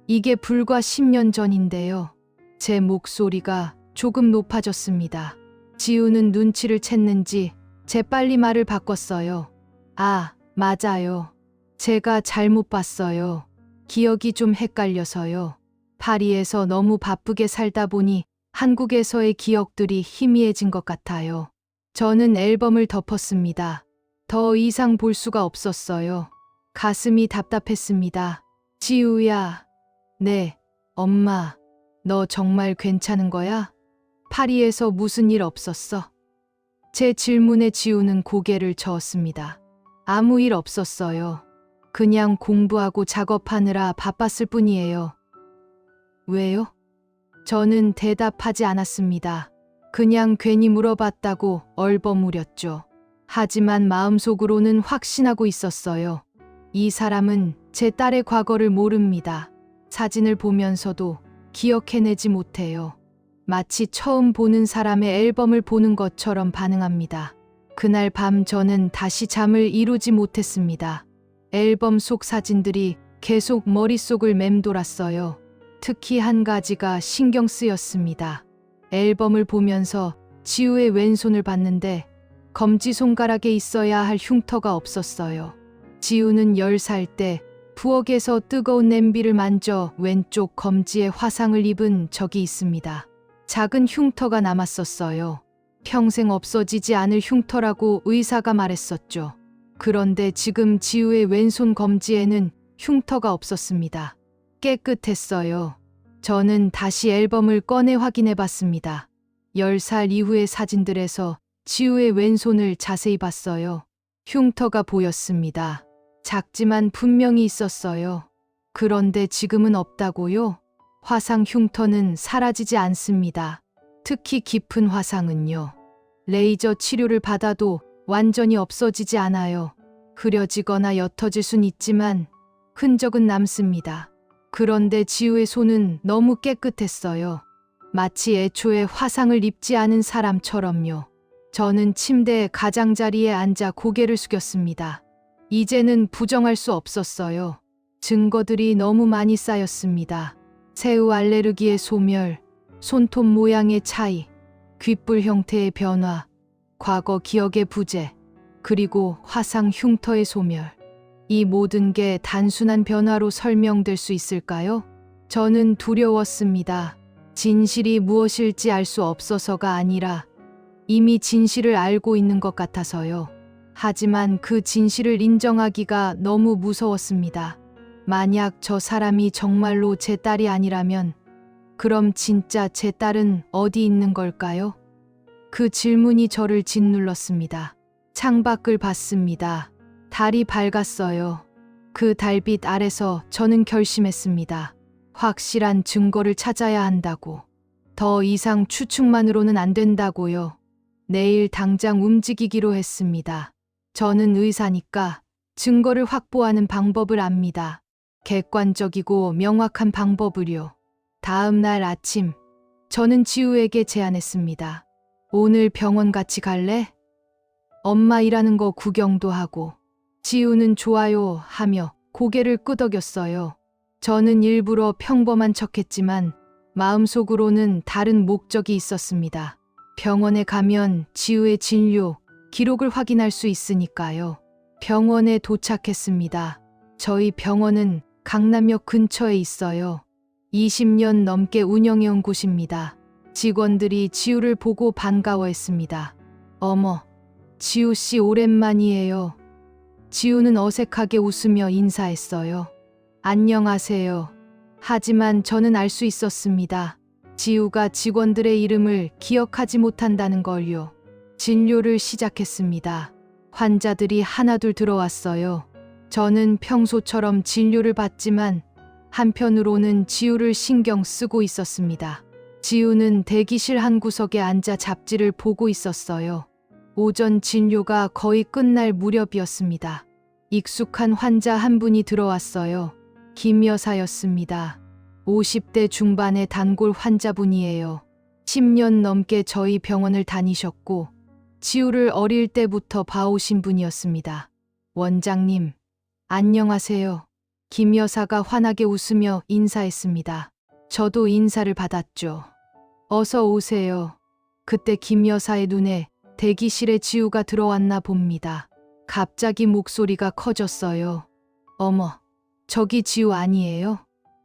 이게 불과 10년 전인데요. 제 목소리가 조금 높아졌습니다. 지우는 눈치를 챘는지 재빨리 말을 바꿨어요. 아, 맞아요. 제가 잘못 봤어요. 기억이 좀 헷갈려서요. 파리에서 너무 바쁘게 살다 보니 한국에서의 기억들이 희미해진 것 같아요. 저는 앨범을 덮었습니다. 더 이상 볼 수가 없었어요. 가슴이 답답했습니다. 지우야. 네, 엄마. 너 정말 괜찮은 거야? 파리에서 무슨 일 없었어? 제 질문에 지우는 고개를 저었습니다. 아무 일 없었어요. 그냥 공부하고 작업하느라 바빴을 뿐이에요. 왜요? 저는 대답하지 않았습니다. 그냥 괜히 물어봤다고 얼버무렸죠. 하지만 마음속으로는 확신하고 있었어요. 이 사람은 제 딸의 과거를 모릅니다. 사진을 보면서도 기억해내지 못해요. 마치 처음 보는 사람의 앨범을 보는 것처럼 반응합니다. 그날 밤 저는 다시 잠을 이루지 못했습니다. 앨범 속 사진들이 계속 머릿속을 맴돌았어요. 특히 한 가지가 신경 쓰였습니다. 앨범을 보면서 지우의 왼손을 봤는데 검지손가락에 있어야 할 흉터가 없었어요. 지우는 10살 때 부엌에서 뜨거운 냄비를 만져 왼쪽 검지에 화상을 입은 적이 있습니다. 작은 흉터가 남았었어요. 평생 없어지지 않을 흉터라고 의사가 말했었죠. 그런데 지금 지우의 왼손 검지에는 흉터가 없었습니다. 깨끗했어요. 저는 다시 앨범을 꺼내 확인해 봤습니다. 10살 이후의 사진들에서 지우의 왼손을 자세히 봤어요. 흉터가 보였습니다. 작지만 분명히 있었어요. 그런데 지금은 없다고요? 화상 흉터는 사라지지 않습니다. 특히 깊은 화상은요. 레이저 치료를 받아도 완전히 없어지지 않아요. 흐려지거나 옅어질 순 있지만 흔적은 남습니다. 그런데 지우의 손은 너무 깨끗했어요. 마치 애초에 화상을 입지 않은 사람처럼요. 저는 침대 가장자리에 앉아 고개를 숙였습니다. 이제는 부정할 수 없었어요. 증거들이 너무 많이 쌓였습니다. 새우 알레르기의 소멸, 손톱 모양의 차이, 귓불 형태의 변화, 과거 기억의 부재, 그리고 화상 흉터의 소멸. 이 모든 게 단순한 변화로 설명될 수 있을까요? 저는 두려웠습니다. 진실이 무엇일지 알 수 없어서가 아니라 이미 진실을 알고 있는 것 같아서요. 하지만 그 진실을 인정하기가 너무 무서웠습니다. 만약 저 사람이 정말로 제 딸이 아니라면 그럼 진짜 제 딸은 어디 있는 걸까요? 그 질문이 저를 짓눌렀습니다. 창밖을 봤습니다. 달이 밝았어요. 그 달빛 아래서 저는 결심했습니다. 확실한 증거를 찾아야 한다고. 더 이상 추측만으로는 안 된다고요. 내일 당장 움직이기로 했습니다. 저는 의사니까 증거를 확보하는 방법을 압니다. 객관적이고 명확한 방법을요. 다음 날 아침, 저는 지우에게 제안했습니다. 오늘 병원 같이 갈래? 엄마 일하는 거 구경도 하고. 지우는 좋아요 하며 고개를 끄덕였어요. 저는 일부러 평범한 척했지만 마음속으로는 다른 목적이 있었습니다. 병원에 가면 지우의 진료 기록을 확인할 수 있으니까요. 병원에 도착했습니다. 저희 병원은 강남역 근처에 있어요. 20년 넘게 운영해온 곳입니다. 직원들이 지우를 보고 반가워했습니다. 어머, 지우 씨 오랜만이에요. 지우는 어색하게 웃으며 인사했어요. 안녕하세요. 하지만 저는 알 수 있었습니다. 지우가 직원들의 이름을 기억하지 못한다는 걸요. 진료를 시작했습니다. 환자들이 하나둘 들어왔어요. 저는 평소처럼 진료를 받지만 한편으로는 지우를 신경 쓰고 있었습니다. 지우는 대기실 한 구석에 앉아 잡지를 보고 있었어요. 오전 진료가 거의 끝날 무렵이었습니다. 익숙한 환자 한 분이 들어왔어요. 김 여사였습니다. 50대 중반의 단골 환자분이에요. 10년 넘게 저희 병원을 다니셨고 지우를 어릴 때부터 봐오신 분이었습니다. 원장님, 안녕하세요. 김 여사가 환하게 웃으며 인사했습니다. 저도 인사를 받았죠. 어서 오세요. 그때 김 여사의 눈에 대기실에 지우가 들어왔나 봅니다. 갑자기 목소리가 커졌어요. 어머, 저기 지우 아니에요?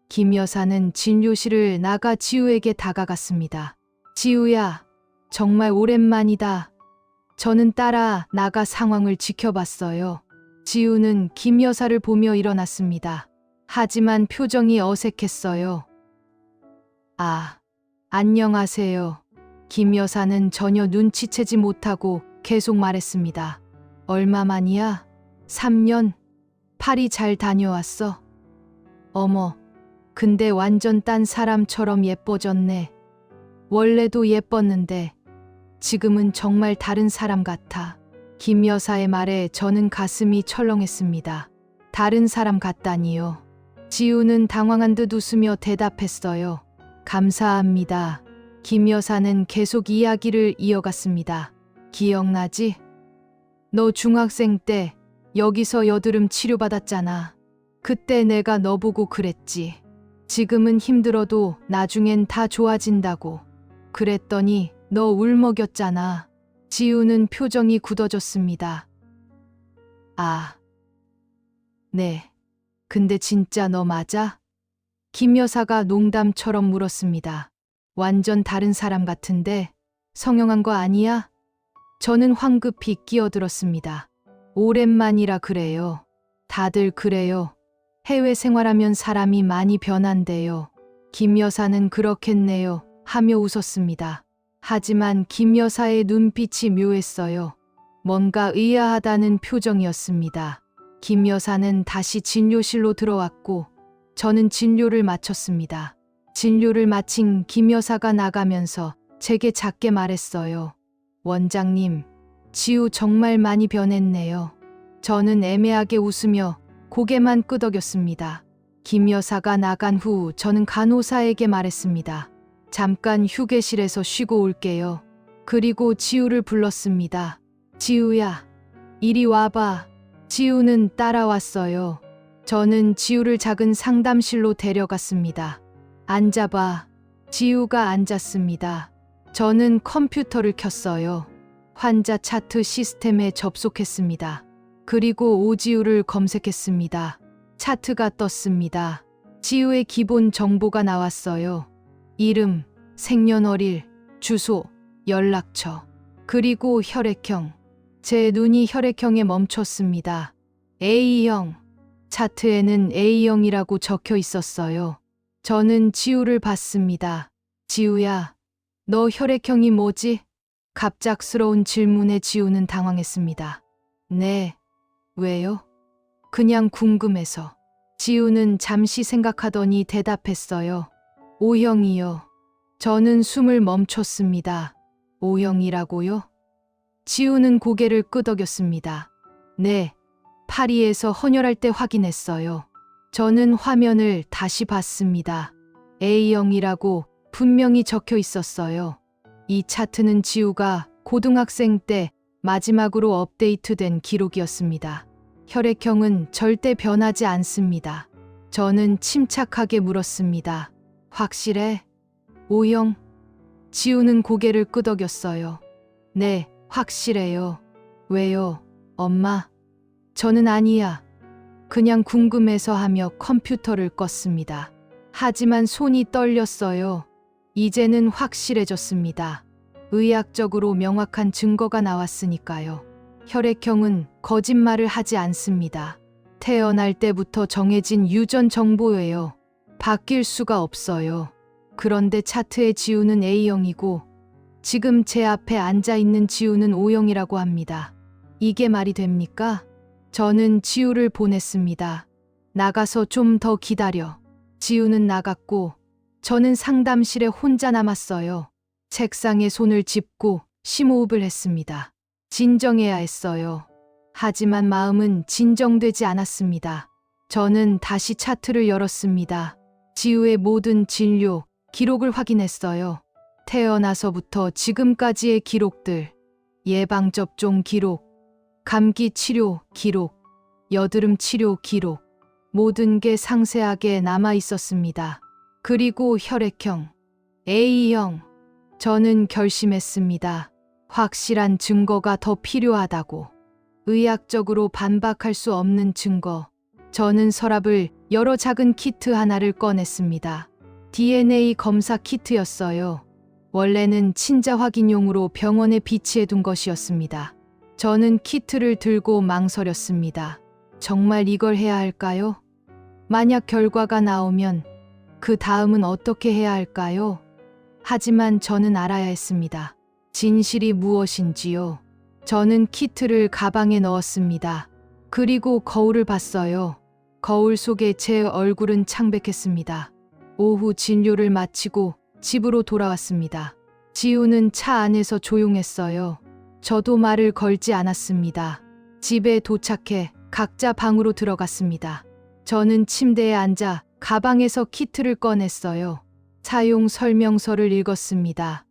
김 여사는 진료실을 나가 지우에게 다가갔습니다. 지우야, 정말 오랜만이다. 저는 따라 나가 상황을 지켜봤어요. 지우는 김 여사를 보며 일어났습니다. 하지만 표정이 어색했어요. 아, 안녕하세요. 김 여사는 전혀 눈치채지 못하고 계속 말했습니다. 얼마만이야? 3년? 파리 잘 다녀왔어? 어머, 근데 완전 딴 사람처럼 예뻐졌네. 원래도 예뻤는데 지금은 정말 다른 사람 같아. 김 여사의 말에 저는 가슴이 철렁했습니다. 다른 사람 같다니요. 지우는 당황한 듯 웃으며 대답했어요. 감사합니다. 김 여사는 계속 이야기를 이어갔습니다. 기억나지? 너 중학생 때 여기서 여드름 치료받았잖아. 그때 내가 너 보고 그랬지. 지금은 힘들어도 나중엔 다 좋아진다고. 그랬더니 너 울먹였잖아. 지우는 표정이 굳어졌습니다. 아, 네. 근데 진짜 너 맞아? 김 여사가 농담처럼 물었습니다. 완전 다른 사람 같은데 성형한 거 아니야? 저는 황급히 끼어들었습니다. 오랜만이라 그래요. 다들 그래요. 해외 생활하면 사람이 많이 변한대요. 김 여사는 그렇겠네요. 하며 웃었습니다. 하지만 김 여사의 눈빛이 묘했어요. 뭔가 의아하다는 표정이었습니다. 김 여사는 다시 진료실로 들어왔고 저는 진료를 마쳤습니다. 진료를 마친 김 여사가 나가면서 제게 작게 말했어요. 원장님, 지우 정말 많이 변했네요. 저는 애매하게 웃으며 고개만 끄덕였습니다. 김 여사가 나간 후 저는 간호사에게 말했습니다. 잠깐 휴게실에서 쉬고 올게요. 그리고 지우를 불렀습니다. 지우야, 이리 와봐. 지우는 따라왔어요. 저는 지우를 작은 상담실로 데려갔습니다. 앉아봐. 지우가 앉았습니다. 저는 컴퓨터를 켰어요. 환자 차트 시스템에 접속했습니다. 그리고 오지우를 검색했습니다. 차트가 떴습니다. 지우의 기본 정보가 나왔어요. 이름, 생년월일, 주소, 연락처, 그리고 혈액형. 제 눈이 혈액형에 멈췄습니다. A형. 차트에는 A형이라고 적혀 있었어요. 저는 지우를 봤습니다. 지우야, 너 혈액형이 뭐지? 갑작스러운 질문에 지우는 당황했습니다. 네, 왜요? 그냥 궁금해서. 지우는 잠시 생각하더니 대답했어요. O형이요. 저는 숨을 멈췄습니다. O형이라고요? 지우는 고개를 끄덕였습니다. 네, 파리에서 헌혈할 때 확인했어요. 저는 화면을 다시 봤습니다. A형이라고 분명히 적혀 있었어요. 이 차트는 지우가 고등학생 때 마지막으로 업데이트된 기록이었습니다. 혈액형은 절대 변하지 않습니다. 저는 침착하게 물었습니다. 확실해? O형? 지우는 고개를 끄덕였어요. 네, 확실해요. 왜요, 엄마? 저는 아니야. 그냥 궁금해서 하며 컴퓨터를 껐습니다. 하지만 손이 떨렸어요. 이제는 확실해졌습니다. 의학적으로 명확한 증거가 나왔으니까요. 혈액형은 거짓말을 하지 않습니다. 태어날 때부터 정해진 유전 정보예요. 바뀔 수가 없어요. 그런데 차트의 지우는 A형이고 지금 제 앞에 앉아 있는 지우는 O형이라고 합니다. 이게 말이 됩니까? 저는 지우를 보냈습니다. 나가서 좀 더 기다려. 지우는 나갔고 저는 상담실에 혼자 남았어요. 책상에 손을 짚고 심호흡을 했습니다. 진정해야 했어요. 하지만 마음은 진정되지 않았습니다. 저는 다시 차트를 열었습니다. 지우의 모든 진료 기록을 확인했어요. 태어나서부터 지금까지의 기록들, 예방접종 기록, 감기 치료 기록, 여드름 치료 기록, 모든 게 상세하게 남아 있었습니다. 그리고 혈액형, A형. 저는 결심했습니다. 확실한 증거가 더 필요하다고. 의학적으로 반박할 수 없는 증거. 저는 서랍을 열어 작은 키트 하나를 꺼냈습니다. DNA 검사 키트였어요. 원래는 친자 확인용으로 병원에 비치해둔 것이었습니다. 저는 키트를 들고 망설였습니다. 정말 이걸 해야 할까요? 만약 결과가 나오면 그 다음은 어떻게 해야 할까요? 하지만 저는 알아야 했습니다. 진실이 무엇인지요. 저는 키트를 가방에 넣었습니다. 그리고 거울을 봤어요. 거울 속에 제 얼굴은 창백했습니다. 오후 진료를 마치고 집으로 돌아왔습니다. 지우는 차 안에서 조용했어요. 저도 말을 걸지 않았습니다. 집에 도착해 각자 방으로 들어갔습니다. 저는 침대에 앉아 가방에서 키트를 꺼냈어요. 사용 설명서를 읽었습니다.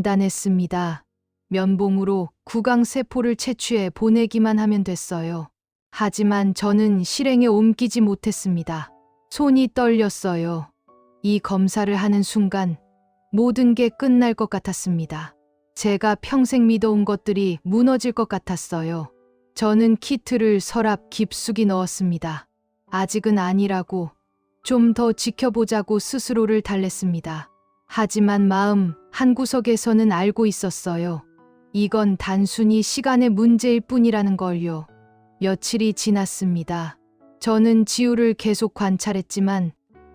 간단했습니다. 면봉으로 구강세포를 채취해 보내기만 하면 됐어요. 하지만 저는 실행에 옮기지 못했습니다. 손이 떨렸어요. 이 검사를 하는 순간 모든 게 끝날 것 같았습니다. 제가 평생 믿어온 것들이 무너질 것 같았어요. 저는 키트를 서랍 깊숙이 넣었습니다. 아직은 아니라고, 좀 더 지켜보자고 스스로를 달랬습니다. 하지만 마음 한구석에서는 알고 있었어요. 이건 단순히 시간의 문제일 뿐이라는 걸요. 며칠이 지났습니다. 저는 지우를 계속 관찰했지만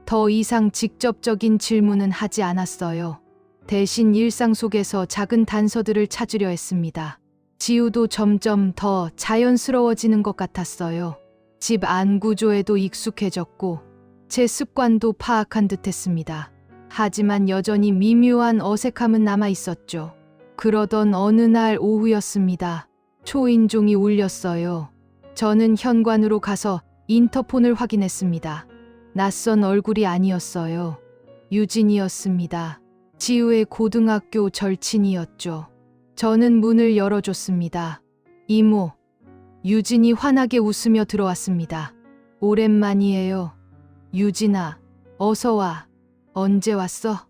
더 이상 직접적인 질문은 하지 않았어요. 대신 일상 속에서 작은 단서들을 찾으려 했습니다. 지우도 점점 더 자연스러워지는 것 같았어요. 집 안 구조에도 익숙해졌고 제 습관도 파악한 듯 했습니다. 하지만 여전히 미묘한 어색함은 남아 있었죠. 그러던 어느 날 오후였습니다. 초인종이 울렸어요. 저는 현관으로 가서 인터폰을 확인했습니다. 낯선 얼굴이 아니었어요. 유진이었습니다. 지우의 고등학교 절친이었죠. 저는 문을 열어줬습니다. 이모. 유진이 환하게 웃으며 들어왔습니다. 오랜만이에요. 유진아, 어서 와. 언제 왔어?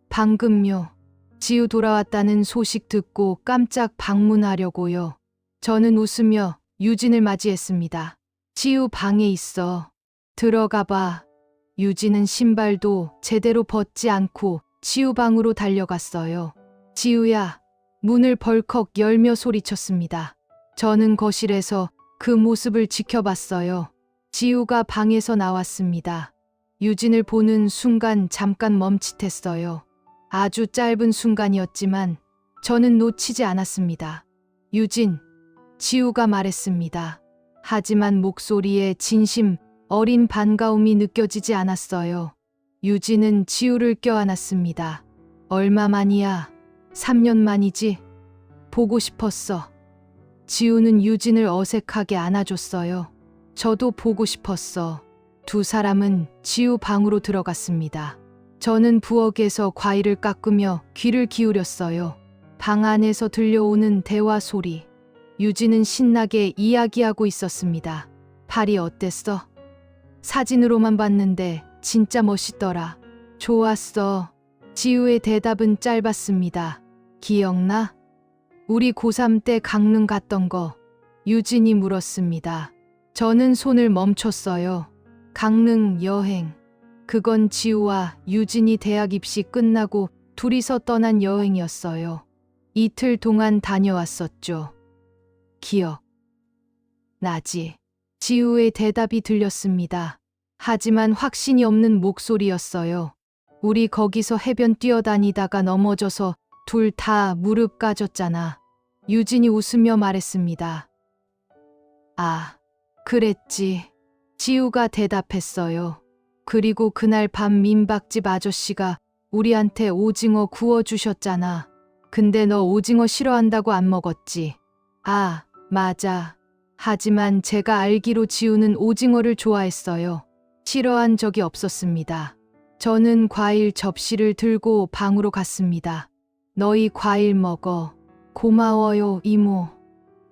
방금요. 지우 돌아왔다는 소식 듣고 깜짝 방문하려고요. 저는 웃으며 유진을 맞이했습니다. 지우 방에 있어. 들어가 봐. 유진은 신발도 제대로 벗지 않고 지우 방으로 달려갔어요. 지우야. 문을 벌컥 열며 소리쳤습니다. 저는 거실에서 그 모습을 지켜봤어요. 지우가 방에서 나왔습니다. 유진을 보는 순간 잠깐 멈칫했어요. 아주 짧은 순간이었지만 저는 놓치지 않았습니다. 유진, 지우가 말했습니다. 하지만 목소리에 진심 어린 반가움이 느껴지지 않았어요. 유진은 지우를 껴안았습니다. 얼마 만이야? 3년 만이지? 보고 싶었어. 지우는 유진을 어색하게 안아줬어요. 저도 보고 싶었어. 두 사람은 지우 방으로 들어갔습니다. 저는 부엌에서 과일을 깎으며 귀를 기울였어요. 방 안에서 들려오는 대화 소리. 유진은 신나게 이야기하고 있었습니다. 팔이 어땠어? 사진으로만 봤는데 진짜 멋있더라. 좋았어. 지우의 대답은 짧았습니다. 기억나? 우리 고3 때 강릉 갔던 거. 유진이 물었습니다. 저는 손을 멈췄어요. 강릉 여행. 그건 지우와 유진이 대학 입시 끝나고 둘이서 떠난 여행이었어요. 이틀 동안 다녀왔었죠. 기억 나지? 지우의 대답이 들렸습니다. 하지만 확신이 없는 목소리였어요. 우리 거기서 해변 뛰어다니다가 넘어져서 둘 다 무릎 까졌잖아. 유진이 웃으며 말했습니다. 아, 그랬지. 지우가 대답했어요. 그리고 그날 밤 민박집 아저씨가 우리한테 오징어 구워주셨잖아. 근데 너 오징어 싫어한다고 안 먹었지? 아, 맞아. 하지만 제가 알기로 지우는 오징어를 좋아했어요. 싫어한 적이 없었습니다. 저는 과일 접시를 들고 방으로 갔습니다. 너희 과일 먹어. 고마워요, 이모.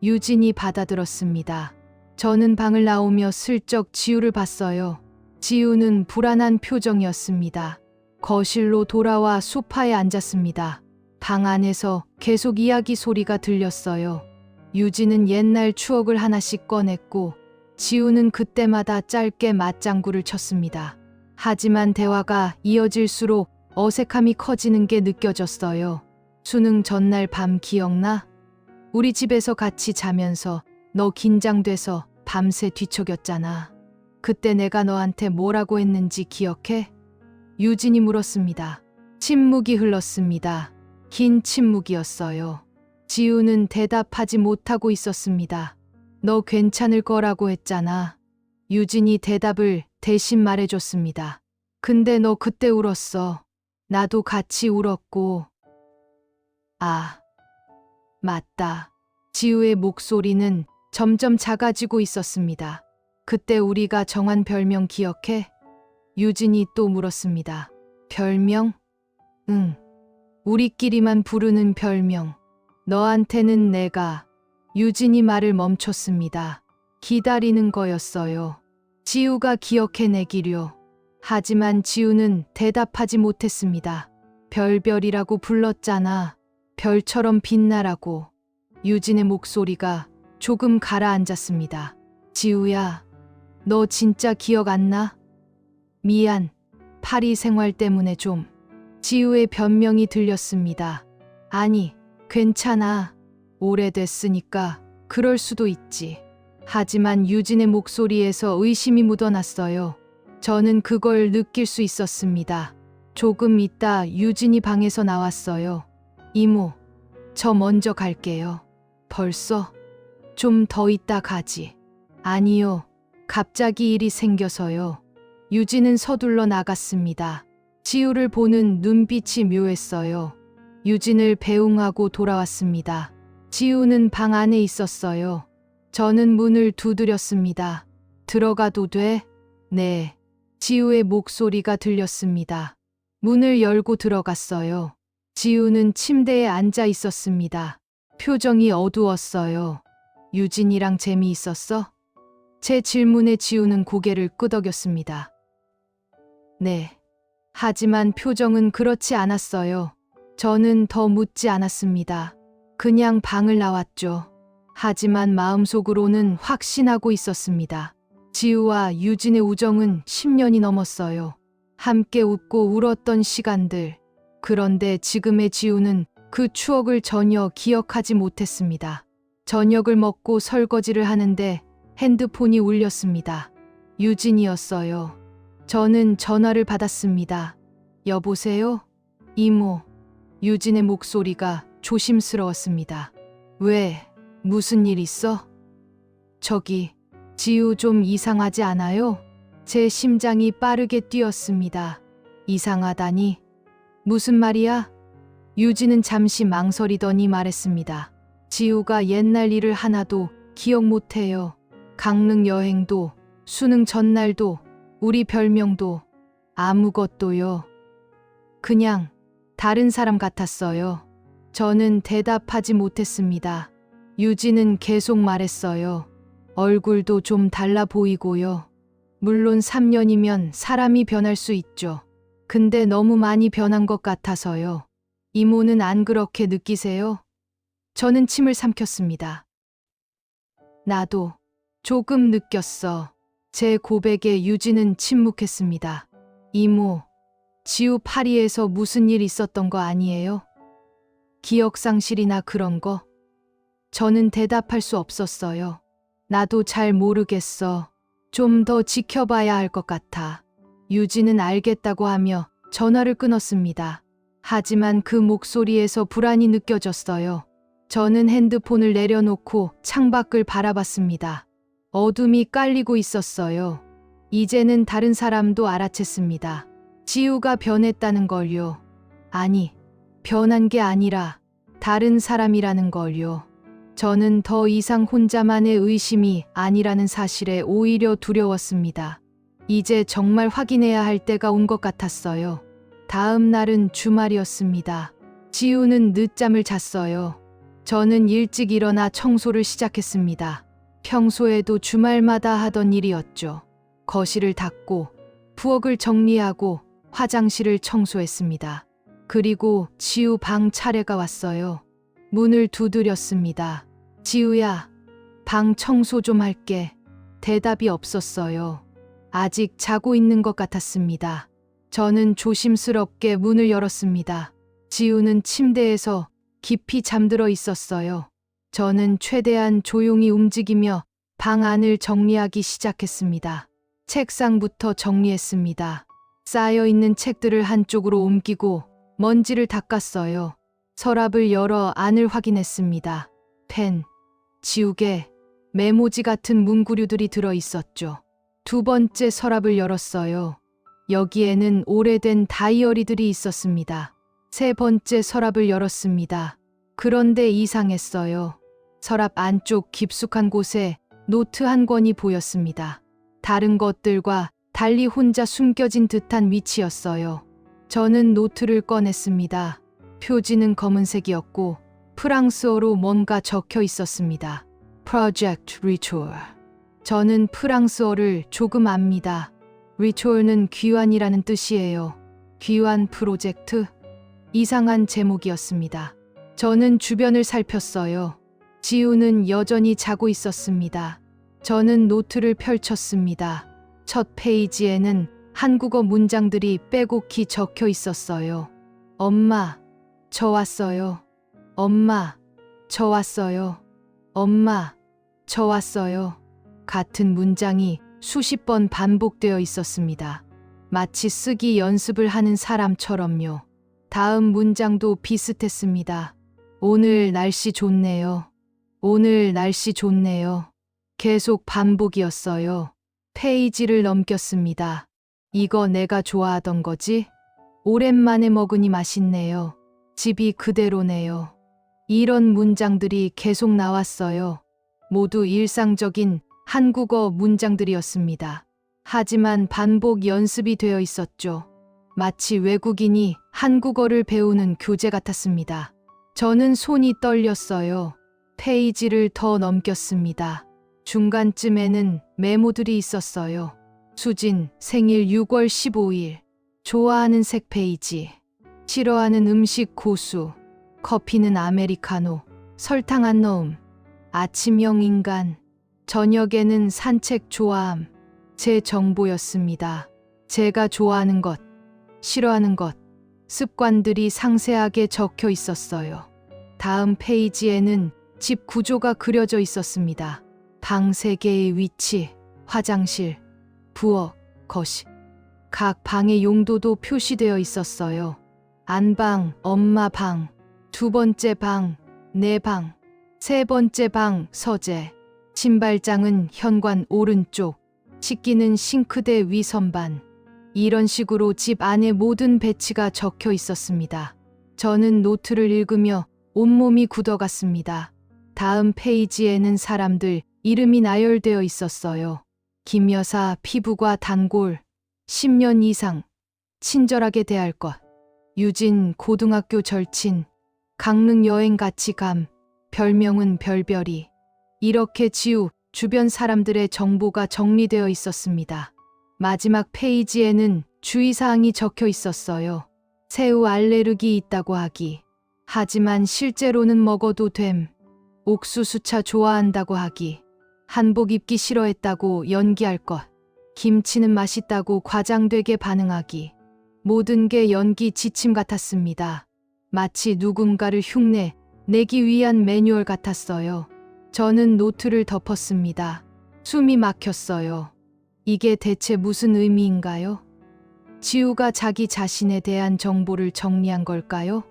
유진이 받아들었습니다. 저는 방을 나오며 슬쩍 지우를 봤어요. 지우는 불안한 표정이었습니다. 거실로 돌아와 소파에 앉았습니다. 방 안에서 계속 이야기 소리가 들렸어요. 유진은 옛날 추억을 하나씩 꺼냈고 지우는 그때마다 짧게 맞장구를 쳤습니다. 하지만 대화가 이어질수록 어색함이 커지는 게 느껴졌어요. 수능 전날 밤 기억나? 우리 집에서 같이 자면서 너 긴장돼서 밤새 뒤척였잖아. 그때 내가 너한테 뭐라고 했는지 기억해? 유진이 물었습니다. 침묵이 흘렀습니다. 긴 침묵이었어요. 지우는 대답하지 못하고 있었습니다. 너 괜찮을 거라고 했잖아. 유진이 대답을 대신 말해줬습니다. 근데 너 그때 울었어. 나도 같이 울었고. 아, 맞다. 지우의 목소리는 점점 작아지고 있었습니다. 그때 우리가 정한 별명 기억해? 유진이 또 물었습니다. 별명? 응. 우리끼리만 부르는 별명. 너한테는 내가. 유진이 말을 멈췄습니다. 기다리는 거였어요. 지우가 기억해내기려. 하지만 지우는 대답하지 못했습니다. 별별이라고 불렀잖아. 별처럼 빛나라고. 유진의 목소리가 조금 가라앉았습니다. 지우야, 너 진짜 기억 안 나? 미안. 파리 생활 때문에 좀. 지우의 변명이 들렸습니다. 아니, 괜찮아. 오래됐으니까 그럴 수도 있지. 하지만 유진의 목소리에서 의심이 묻어났어요. 저는 그걸 느낄 수 있었습니다. 조금 있다 유진이 방에서 나왔어요. 이모, 저 먼저 갈게요. 벌써? 좀 더 있다 가지. 아니요. 갑자기 일이 생겨서요. 유진은 서둘러 나갔습니다. 지우를 보는 눈빛이 묘했어요. 유진을 배웅하고 돌아왔습니다. 지우는 방 안에 있었어요. 저는 문을 두드렸습니다. 들어가도 돼? 네. 지우의 목소리가 들렸습니다. 문을 열고 들어갔어요. 지우는 침대에 앉아 있었습니다. 표정이 어두웠어요. 유진이랑 재미있었어? 제 질문에 지우는 고개를 끄덕였습니다. 네. 하지만 표정은 그렇지 않았어요. 저는 더 묻지 않았습니다. 그냥 방을 나왔죠. 하지만 마음속으로는 확신하고 있었습니다. 지우와 유진의 우정은 10년이 넘었어요. 함께 웃고 울었던 시간들. 그런데 지금의 지우는 그 추억을 전혀 기억하지 못했습니다. 저녁을 먹고 설거지를 하는데 핸드폰이 울렸습니다. 유진이었어요. 저는 전화를 받았습니다. 여보세요? 이모. 유진의 목소리가 조심스러웠습니다. 왜? 무슨 일 있어? 저기, 지우 좀 이상하지 않아요? 제 심장이 빠르게 뛰었습니다. 이상하다니? 무슨 말이야? 유진은 잠시 망설이더니 말했습니다. 지우가 옛날 일을 하나도 기억 못해요. 강릉 여행도, 수능 전날도, 우리 별명도, 아무것도요. 그냥 다른 사람 같았어요. 저는 대답하지 못했습니다. 유진은 계속 말했어요. 얼굴도 좀 달라 보이고요. 물론 3년이면 사람이 변할 수 있죠. 근데 너무 많이 변한 것 같아서요. 이모는 안 그렇게 느끼세요? 저는 침을 삼켰습니다. 나도 조금 느꼈어. 제 고백에 유진은 침묵했습니다. 이모, 지우 파리에서 무슨 일 있었던 거 아니에요? 기억상실이나 그런 거? 저는 대답할 수 없었어요. 나도 잘 모르겠어. 좀 더 지켜봐야 할 것 같아. 유진은 알겠다고 하며 전화를 끊었습니다. 하지만 그 목소리에서 불안이 느껴졌어요. 저는 핸드폰을 내려놓고 창밖을 바라봤습니다. 어둠이 깔리고 있었어요. 이제는 다른 사람도 알아챘습니다. 지우가 변했다는 걸요. 아니, 변한 게 아니라 다른 사람이라는 걸요. 저는 더 이상 혼자만의 의심이 아니라는 사실에 오히려 두려웠습니다. 이제 정말 확인해야 할 때가 온 것 같았어요. 다음 날은 주말이었습니다. 지우는 늦잠을 잤어요. 저는 일찍 일어나 청소를 시작했습니다. 평소에도 주말마다 하던 일이었죠. 거실을 닦고 부엌을 정리하고 화장실을 청소했습니다. 그리고 지우 방 차례가 왔어요. 문을 두드렸습니다. 지우야, 방 청소 좀 할게. 대답이 없었어요. 아직 자고 있는 것 같았습니다. 저는 조심스럽게 문을 열었습니다. 지우는 침대에서 깊이 잠들어 있었어요. 저는 최대한 조용히 움직이며 방 안을 정리하기 시작했습니다. 책상부터 정리했습니다. 쌓여있는 책들을 한쪽으로 옮기고 먼지를 닦았어요. 서랍을 열어 안을 확인했습니다. 펜, 지우개, 메모지 같은 문구류들이 들어 있었죠. 두 번째 서랍을 열었어요. 여기에는 오래된 다이어리들이 있었습니다. 세 번째 서랍을 열었습니다. 그런데 이상했어요. 서랍 안쪽 깊숙한 곳에 노트 한 권이 보였습니다. 다른 것들과 달리 혼자 숨겨진 듯한 위치였어요. 저는 노트를 꺼냈습니다. 표지는 검은색이었고 프랑스어로 뭔가 적혀 있었습니다. Project Ritual. 저는 프랑스어를 조금 압니다. Ritual는 귀환이라는 뜻이에요. 귀환 프로젝트? 이상한 제목이었습니다. 저는 주변을 살폈어요. 지우는 여전히 자고 있었습니다. 저는 노트를 펼쳤습니다. 첫 페이지에는 한국어 문장들이 빼곡히 적혀 있었어요. 엄마, 저 왔어요. 엄마, 저 왔어요. 엄마, 저 왔어요. 같은 문장이 수십 번 반복되어 있었습니다. 마치 쓰기 연습을 하는 사람처럼요. 다음 문장도 비슷했습니다. 오늘 날씨 좋네요. 오늘 날씨 좋네요. 계속 반복이었어요. 페이지를 넘겼습니다. 이거 내가 좋아하던 거지? 오랜만에 먹으니 맛있네요. 집이 그대로네요. 이런 문장들이 계속 나왔어요. 모두 일상적인 한국어 문장들이었습니다. 하지만 반복 연습이 되어 있었죠. 마치 외국인이 한국어를 배우는 교재 같았습니다. 저는 손이 떨렸어요. 페이지를 더 넘겼습니다. 중간쯤에는 메모들이 있었어요. 수진, 생일 6월 15일. 좋아하는 색 페이지. 싫어하는 음식 고수. 커피는 아메리카노. 설탕 안 넣음. 아침형 인간. 저녁에는 산책 좋아함. 제 정보였습니다. 제가 좋아하는 것, 싫어하는 것, 습관들이 상세하게 적혀 있었어요. 다음 페이지에는 집 구조가 그려져 있었습니다. 방 3개의 위치, 화장실, 부엌, 거실. 각 방의 용도도 표시되어 있었어요. 안방, 엄마 방, 두 번째 방, 내 방, 세 번째 방, 서재. 신발장은 현관 오른쪽, 식기는 싱크대 위 선반. 이런 식으로 집 안의 모든 배치가 적혀 있었습니다. 저는 노트를 읽으며 온몸이 굳어갔습니다. 다음 페이지에는 사람들 이름이 나열되어 있었어요. 김 여사 피부가 단골, 10년 이상, 친절하게 대할 것. 유진 고등학교 절친, 강릉 여행 같이 감, 별명은 별별이. 이렇게 지우 주변 사람들의 정보가 정리되어 있었습니다. 마지막 페이지에는 주의사항이 적혀 있었어요. 새우 알레르기 있다고 하기. 하지만 실제로는 먹어도 됨. 옥수수차 좋아한다고 하기. 한복 입기 싫어했다고 연기할 것. 김치는 맛있다고 과장되게 반응하기. 모든 게 연기 지침 같았습니다. 마치 누군가를 흉내 내기 위한 매뉴얼 같았어요. 저는 노트를 덮었습니다. 숨이 막혔어요. 이게 대체 무슨 의미인가요? 지우가 자기 자신에 대한 정보를 정리한 걸까요?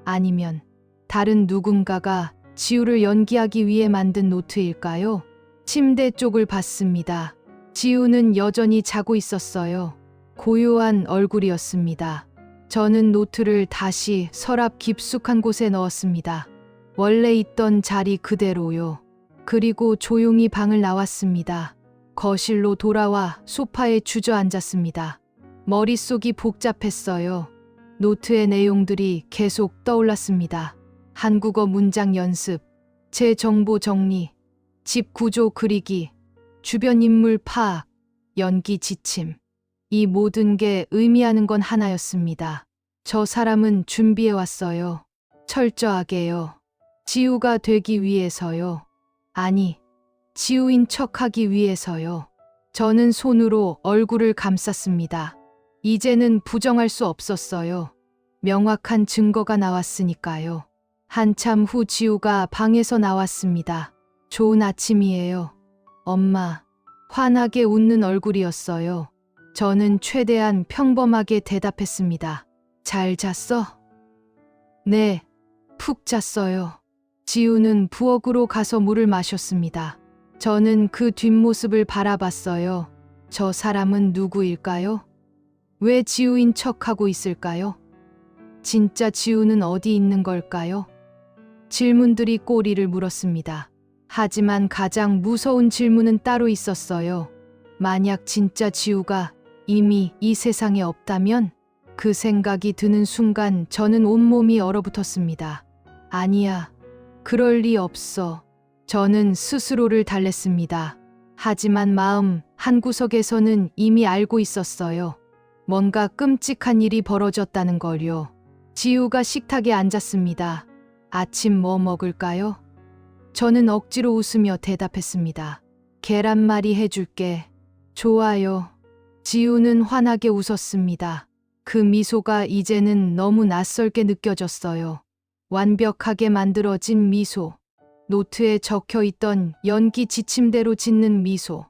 아니면 다른 누군가가 지우를 연기하기 위해 만든 노트일까요? 침대 쪽을 봤습니다. 지우는 여전히 자고 있었어요. 고요한 얼굴이었습니다. 저는 노트를 다시 서랍 깊숙한 곳에 넣었습니다. 원래 있던 자리 그대로요. 그리고 조용히 방을 나왔습니다. 거실로 돌아와 소파에 주저앉았습니다. 머릿속이 복잡했어요. 노트의 내용들이 계속 떠올랐습니다. 한국어 문장 연습, 제 정보 정리, 집 구조 그리기, 주변 인물 파악, 연기 지침. 이 모든 게 의미하는 건 하나였습니다. 저 사람은 준비해 왔어요. 철저하게요. 지우가 되기 위해서요. 아니, 지우인 척하기 위해서요. 저는 손으로 얼굴을 감쌌습니다. 이제는 부정할 수 없었어요. 명확한 증거가 나왔으니까요. 한참 후 지우가 방에서 나왔습니다. 좋은 아침이에요. 엄마. 환하게 웃는 얼굴이었어요. 저는 최대한 평범하게 대답했습니다. 잘 잤어? 네, 푹 잤어요. 지우는 부엌으로 가서 물을 마셨습니다. 저는 그 뒷모습을 바라봤어요. 저 사람은 누구일까요? 왜 지우인 척하고 있을까요? 진짜 지우는 어디 있는 걸까요? 질문들이 꼬리를 물었습니다. 하지만 가장 무서운 질문은 따로 있었어요. 만약 진짜 지우가 이미 이 세상에 없다면? 그 생각이 드는 순간 저는 온몸이 얼어붙었습니다. 아니야, 그럴 리 없어. 저는 스스로를 달랬습니다. 하지만 마음 한구석에서는 이미 알고 있었어요. 뭔가 끔찍한 일이 벌어졌다는 걸요. 지우가 식탁에 앉았습니다. 아침 뭐 먹을까요? 저는 억지로 웃으며 대답했습니다. 계란말이 해줄게. 좋아요. 지우는 환하게 웃었습니다. 그 미소가 이제는 너무 낯설게 느껴졌어요. 완벽하게 만들어진 미소. 노트에 적혀 있던 연기 지침대로 짓는 미소.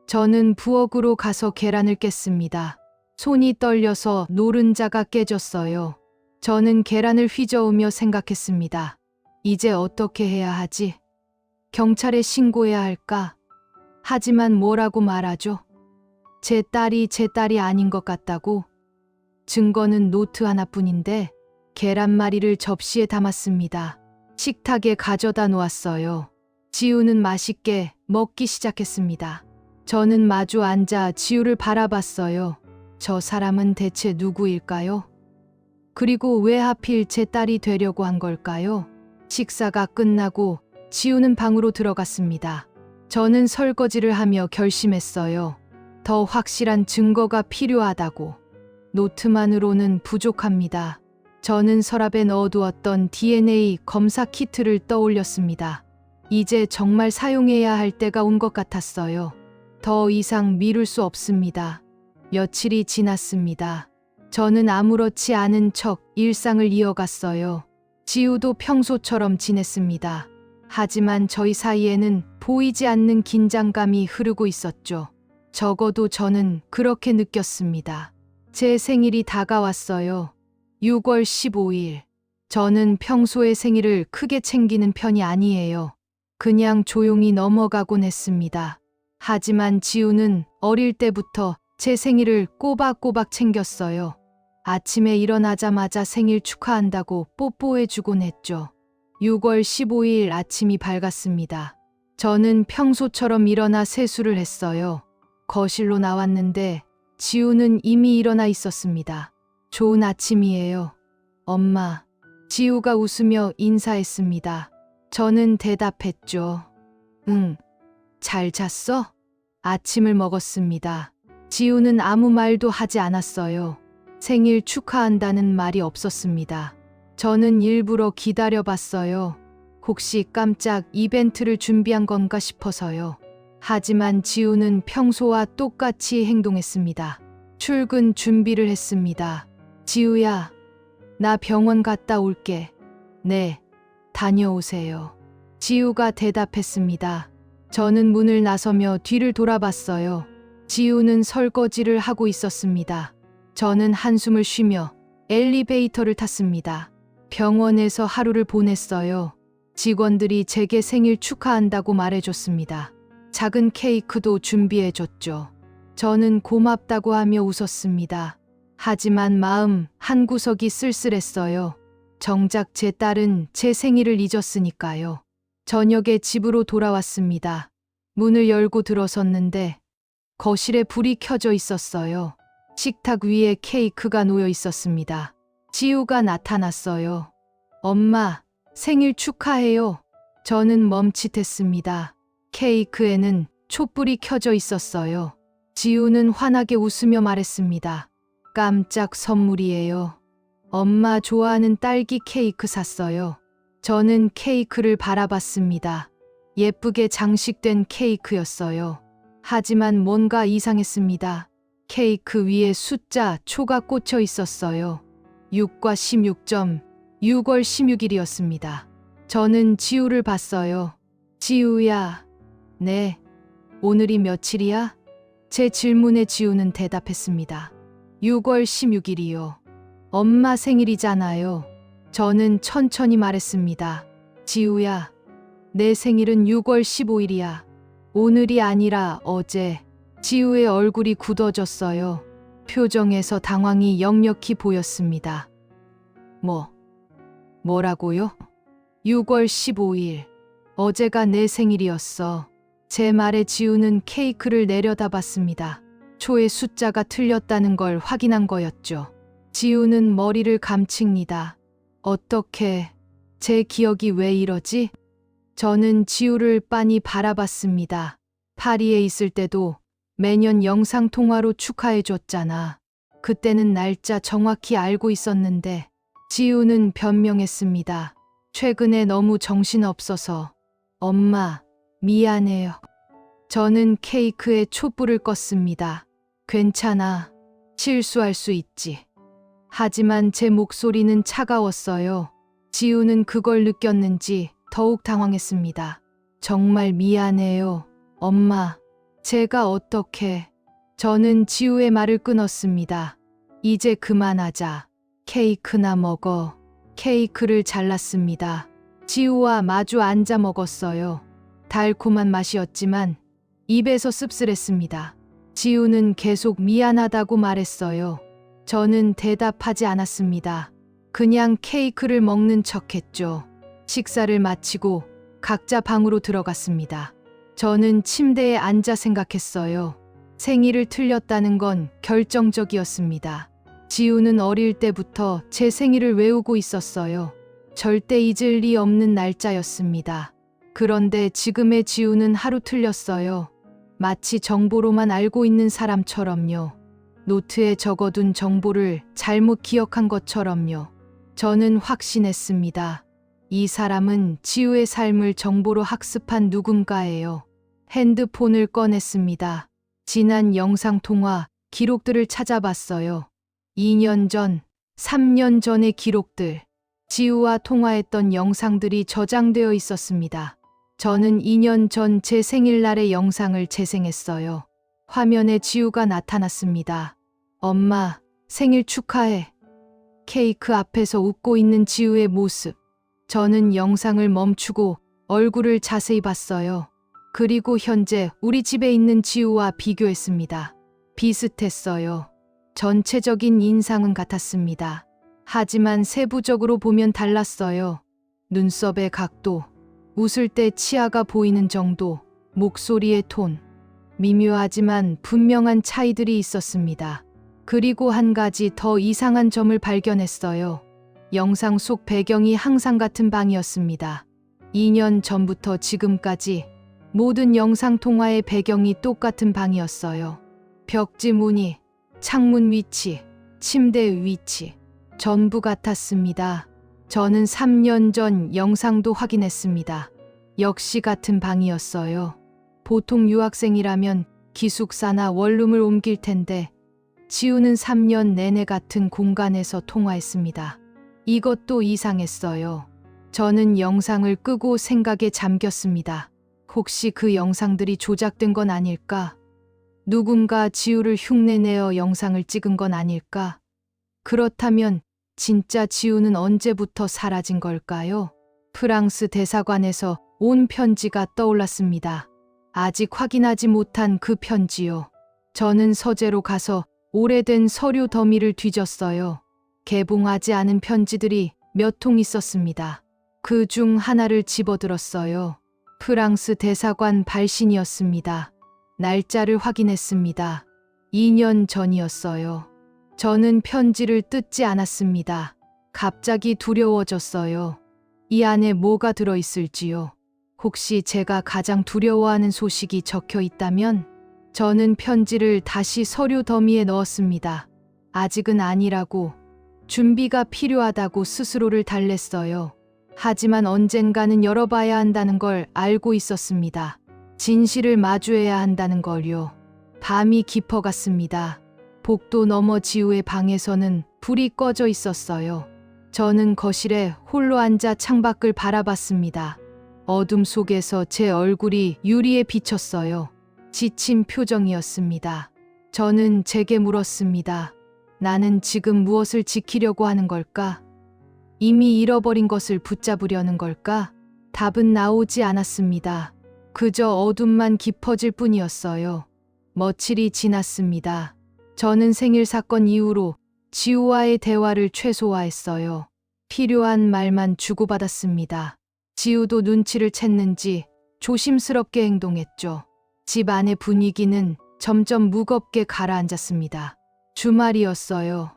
저는 부엌으로 가서 계란을 깼습니다. 손이 떨려서 노른자가 깨졌어요. 저는 계란을 휘저으며 생각했습니다. 이제 어떻게 해야 하지? 경찰에 신고해야 할까? 하지만 뭐라고 말하죠? 제 딸이 아닌 것 같다고? 증거는 노트 하나뿐인데 계란말이를 접시에 담았습니다. 식탁에 가져다 놓았어요. 지우는 맛있게 먹기 시작했습니다. 저는 마주 앉아 지우를 바라봤어요. 저 사람은 대체 누구일까요? 그리고 왜 하필 제 딸이 되려고 한 걸까요? 식사가 끝나고 지우는 방으로 들어갔습니다. 저는 설거지를 하며 결심했어요. 더 확실한 증거가 필요하다고. 노트만으로는 부족합니다. 저는 서랍에 넣어두었던 DNA 검사 키트를 떠올렸습니다. 이제 정말 사용해야 할 때가 온 것 같았어요. 더 이상 미룰 수 없습니다. 며칠이 지났습니다. 저는 아무렇지 않은 척 일상을 이어갔어요. 지우도 평소처럼 지냈습니다. 하지만 저희 사이에는 보이지 않는 긴장감이 흐르고 있었죠. 적어도 저는 그렇게 느꼈습니다. 제 생일이 다가왔어요. 6월 15일. 저는 평소에 생일을 크게 챙기는 편이 아니에요. 그냥 조용히 넘어가곤 했습니다. 하지만 지우는 어릴 때부터 제 생일을 꼬박꼬박 챙겼어요. 아침에 일어나자마자 생일 축하한다고 뽀뽀해주곤 했죠. 6월 15일 아침이 밝았습니다. 저는 평소처럼 일어나 세수를 했어요. 거실로 나왔는데 지우는 이미 일어나 있었습니다. 좋은 아침이에요. 엄마. 지우가 웃으며 인사했습니다. 저는 대답했죠. 응. 잘 잤어? 아침을 먹었습니다. 지우는 아무 말도 하지 않았어요. 생일 축하한다는 말이 없었습니다. 저는 일부러 기다려봤어요. 혹시 깜짝 이벤트를 준비한 건가 싶어서요. 하지만 지우는 평소와 똑같이 행동했습니다. 출근 준비를 했습니다. 지우야, 나 병원 갔다 올게. 네, 다녀오세요. 지우가 대답했습니다. 저는 문을 나서며 뒤를 돌아봤어요. 지우는 설거지를 하고 있었습니다. 저는 한숨을 쉬며 엘리베이터를 탔습니다. 병원에서 하루를 보냈어요. 직원들이 제게 생일 축하한다고 말해줬습니다. 작은 케이크도 준비해줬죠. 저는 고맙다고 하며 웃었습니다. 하지만 마음 한구석이 쓸쓸했어요. 정작 제 딸은 제 생일을 잊었으니까요. 저녁에 집으로 돌아왔습니다. 문을 열고 들어섰는데 거실에 불이 켜져 있었어요. 식탁 위에 케이크가 놓여 있었습니다. 지우가 나타났어요. 엄마, 생일 축하해요. 저는 멈칫했습니다. 케이크에는 촛불이 켜져 있었어요. 지우는 환하게 웃으며 말했습니다. 깜짝 선물이에요. 엄마 좋아하는 딸기 케이크 샀어요. 저는 케이크를 바라봤습니다. 예쁘게 장식된 케이크였어요. 하지만 뭔가 이상했습니다. 케이크 위에 숫자 초가 꽂혀 있었어요. 6과 16점, 6월 16일이었습니다. 저는 지우를 봤어요. 지우야. 네. 오늘이 며칠이야? 제 질문에 지우는 대답했습니다. 6월 16일이요. 엄마 생일이잖아요. 저는 천천히 말했습니다. 지우야. 내 생일은 6월 15일이야. 오늘이 아니라 어제. 지우의 얼굴이 굳어졌어요. 표정에서 당황이 역력히 보였습니다. 뭐라고요? 6월 15일. 어제가 내 생일이었어. 제 말에 지우는 케이크를 내려다봤습니다. 초의 숫자가 틀렸다는 걸 확인한 거였죠. 지우는 머리를 감칩니다. 어떻게, 제 기억이 왜 이러지? 저는 지우를 빤히 바라봤습니다. 파리에 있을 때도 매년 영상통화로 축하해줬잖아. 그때는 날짜 정확히 알고 있었는데 지우는 변명했습니다. 최근에 너무 정신없어서. 엄마, 미안해요. 저는 케이크에 촛불을 껐습니다. 괜찮아. 실수할 수 있지. 하지만 제 목소리는 차가웠어요. 지우는 그걸 느꼈는지 더욱 당황했습니다. 정말 미안해요. 엄마, 제가 어떻게... 저는 지우의 말을 끊었습니다. 이제 그만하자. 케이크나 먹어. 케이크를 잘랐습니다. 지우와 마주 앉아 먹었어요. 달콤한 맛이었지만 입에서 씁쓸했습니다. 지우는 계속 미안하다고 말했어요. 저는 대답하지 않았습니다. 그냥 케이크를 먹는 척했죠. 식사를 마치고 각자 방으로 들어갔습니다. 저는 침대에 앉아 생각했어요. 생일을 틀렸다는 건 결정적이었습니다. 지우는 어릴 때부터 제 생일을 외우고 있었어요. 절대 잊을 리 없는 날짜였습니다. 그런데 지금의 지우는 하루 틀렸어요. 마치 정보로만 알고 있는 사람처럼요. 노트에 적어둔 정보를 잘못 기억한 것처럼요. 저는 확신했습니다. 이 사람은 지우의 삶을 정보로 학습한 누군가예요. 핸드폰을 꺼냈습니다. 지난 영상통화 기록들을 찾아봤어요. 2년 전, 3년 전의 기록들. 지우와 통화했던 영상들이 저장되어 있었습니다. 저는 2년 전 제 생일날의 영상을 재생했어요. 화면에 지우가 나타났습니다. 엄마, 생일 축하해. 케이크 앞에서 웃고 있는 지우의 모습. 저는 영상을 멈추고 얼굴을 자세히 봤어요. 그리고 현재 우리 집에 있는 지우와 비교했습니다. 비슷했어요. 전체적인 인상은 같았습니다. 하지만 세부적으로 보면 달랐어요. 눈썹의 각도, 웃을 때 치아가 보이는 정도, 목소리의 톤. 미묘하지만 분명한 차이들이 있었습니다. 그리고 한 가지 더 이상한 점을 발견했어요. 영상 속 배경이 항상 같은 방이었습니다. 2년 전부터 지금까지 모든 영상 통화의 배경이 똑같은 방이었어요. 벽지 무늬, 창문 위치, 침대 위치, 전부 같았습니다. 저는 3년 전 영상도 확인했습니다. 역시 같은 방이었어요. 보통 유학생이라면 기숙사나 원룸을 옮길 텐데 지우는 3년 내내 같은 공간에서 통화했습니다. 이것도 이상했어요. 저는 영상을 끄고 생각에 잠겼습니다. 혹시 그 영상들이 조작된 건 아닐까? 누군가 지우를 흉내내어 영상을 찍은 건 아닐까? 그렇다면 진짜 지우는 언제부터 사라진 걸까요? 프랑스 대사관에서 온 편지가 떠올랐습니다. 아직 확인하지 못한 그 편지요. 저는 서재로 가서 오래된 서류 더미를 뒤졌어요. 개봉하지 않은 편지들이 몇 통 있었습니다. 그 중 하나를 집어들었어요. 프랑스 대사관 발신이었습니다. 날짜를 확인했습니다. 2년 전이었어요. 저는 편지를 뜯지 않았습니다. 갑자기 두려워졌어요. 이 안에 뭐가 들어있을지요. 혹시 제가 가장 두려워하는 소식이 적혀 있다면? 저는 편지를 다시 서류 더미에 넣었습니다. 아직은 아니라고, 준비가 필요하다고 스스로를 달랬어요. 하지만 언젠가는 열어봐야 한다는 걸 알고 있었습니다. 진실을 마주해야 한다는 걸요. 밤이 깊어갔습니다. 복도 너머 지우의 방에서는 불이 꺼져 있었어요. 저는 거실에 홀로 앉아 창밖을 바라봤습니다. 어둠 속에서 제 얼굴이 유리에 비쳤어요. 지친 표정이었습니다. 저는 제게 물었습니다. 나는 지금 무엇을 지키려고 하는 걸까? 이미 잃어버린 것을 붙잡으려는 걸까? 답은 나오지 않았습니다. 그저 어둠만 깊어질 뿐이었어요. 며칠이 지났습니다. 저는 생일 사건 이후로 지우와의 대화를 최소화했어요. 필요한 말만 주고받았습니다. 지우도 눈치를 챘는지 조심스럽게 행동했죠. 집 안의 분위기는 점점 무겁게 가라앉았습니다. 주말이었어요.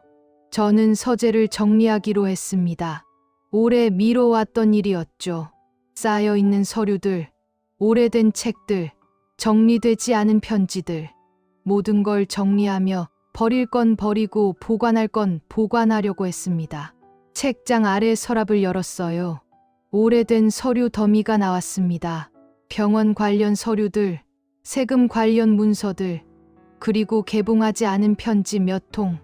저는 서재를 정리하기로 했습니다. 오래 미뤄왔던 일이었죠. 쌓여있는 서류들, 오래된 책들, 정리되지 않은 편지들, 모든 걸 정리하며 버릴 건 버리고 보관할 건 보관하려고 했습니다. 책장 아래 서랍을 열었어요. 오래된 서류 더미가 나왔습니다. 병원 관련 서류들, 세금 관련 문서들, 그리고 개봉하지 않은 편지 몇 통.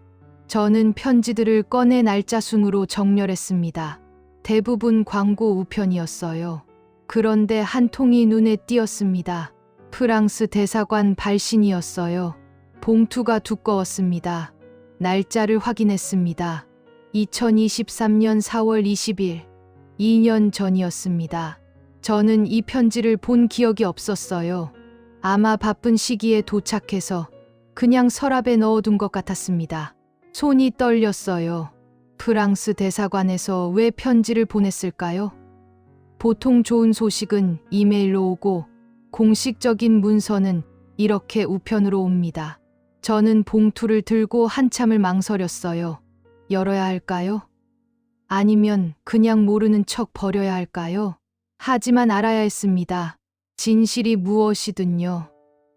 저는 편지들을 꺼내 날짜 순으로 정렬했습니다. 대부분 광고 우편이었어요. 그런데 한 통이 눈에 띄었습니다. 프랑스 대사관 발신이었어요. 봉투가 두꺼웠습니다. 날짜를 확인했습니다. 2023년 4월 20일, 2년 전이었습니다. 저는 이 편지를 본 기억이 없었어요. 아마 바쁜 시기에 도착해서 그냥 서랍에 넣어둔 것 같았습니다. 손이 떨렸어요. 프랑스 대사관에서 왜 편지를 보냈을까요? 보통 좋은 소식은 이메일로 오고 공식적인 문서는 이렇게 우편으로 옵니다. 저는 봉투를 들고 한참을 망설였어요. 열어야 할까요? 아니면 그냥 모르는 척 버려야 할까요? 하지만 알아야 했습니다. 진실이 무엇이든요.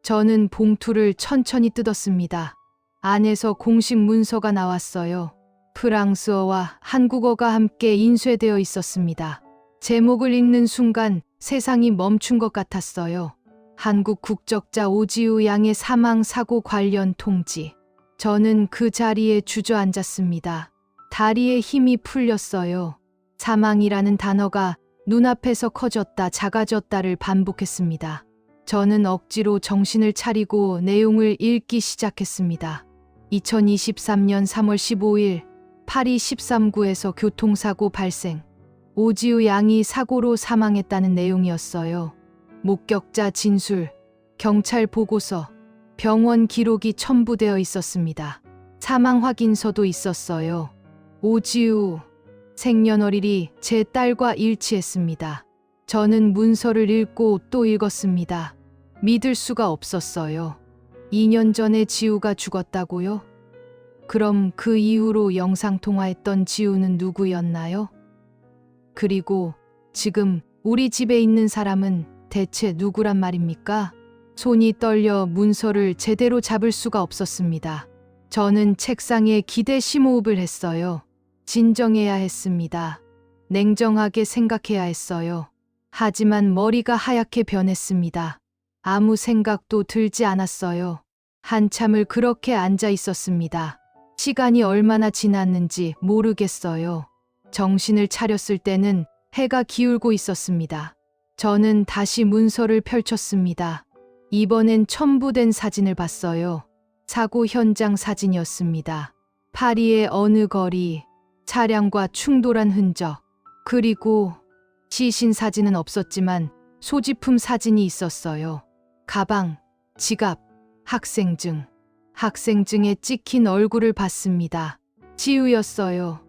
저는 봉투를 천천히 뜯었습니다. 안에서 공식 문서가 나왔어요. 프랑스어와 한국어가 함께 인쇄되어 있었습니다. 제목을 읽는 순간 세상이 멈춘 것 같았어요. 한국 국적자 오지우 양의 사망 사고 관련 통지. 저는 그 자리에 주저앉았습니다. 다리에 힘이 풀렸어요. 사망이라는 단어가 눈앞에서 커졌다 작아졌다를 반복했습니다. 저는 억지로 정신을 차리고 내용을 읽기 시작했습니다. 2023년 3월 15일 파리 13구에서 교통사고 발생. 오지우 양이 사고로 사망했다는 내용이었어요. 목격자 진술, 경찰 보고서, 병원 기록이 첨부되어 있었습니다. 사망 확인서도 있었어요. 오지우 생년월일이 제 딸과 일치했습니다. 저는 문서를 읽고 또 읽었습니다. 믿을 수가 없었어요. 2년 전에 지우가 죽었다고요? 그럼 그 이후로 영상통화했던 지우는 누구였나요? 그리고 지금 우리 집에 있는 사람은 대체 누구란 말입니까? 손이 떨려 문서를 제대로 잡을 수가 없었습니다. 저는 책상에 기대 심호흡을 했어요. 진정해야 했습니다. 냉정하게 생각해야 했어요. 하지만 머리가 하얗게 변했습니다. 아무 생각도 들지 않았어요. 한참을 그렇게 앉아 있었습니다. 시간이 얼마나 지났는지 모르겠어요. 정신을 차렸을 때는 해가 기울고 있었습니다. 저는 다시 문서를 펼쳤습니다. 이번엔 첨부된 사진을 봤어요. 사고 현장 사진이었습니다. 파리의 어느 거리, 차량과 충돌한 흔적, 그리고 시신 사진은 없었지만 소지품 사진이 있었어요. 가방, 지갑, 학생증에 찍힌 얼굴을 봤습니다. 지우였어요.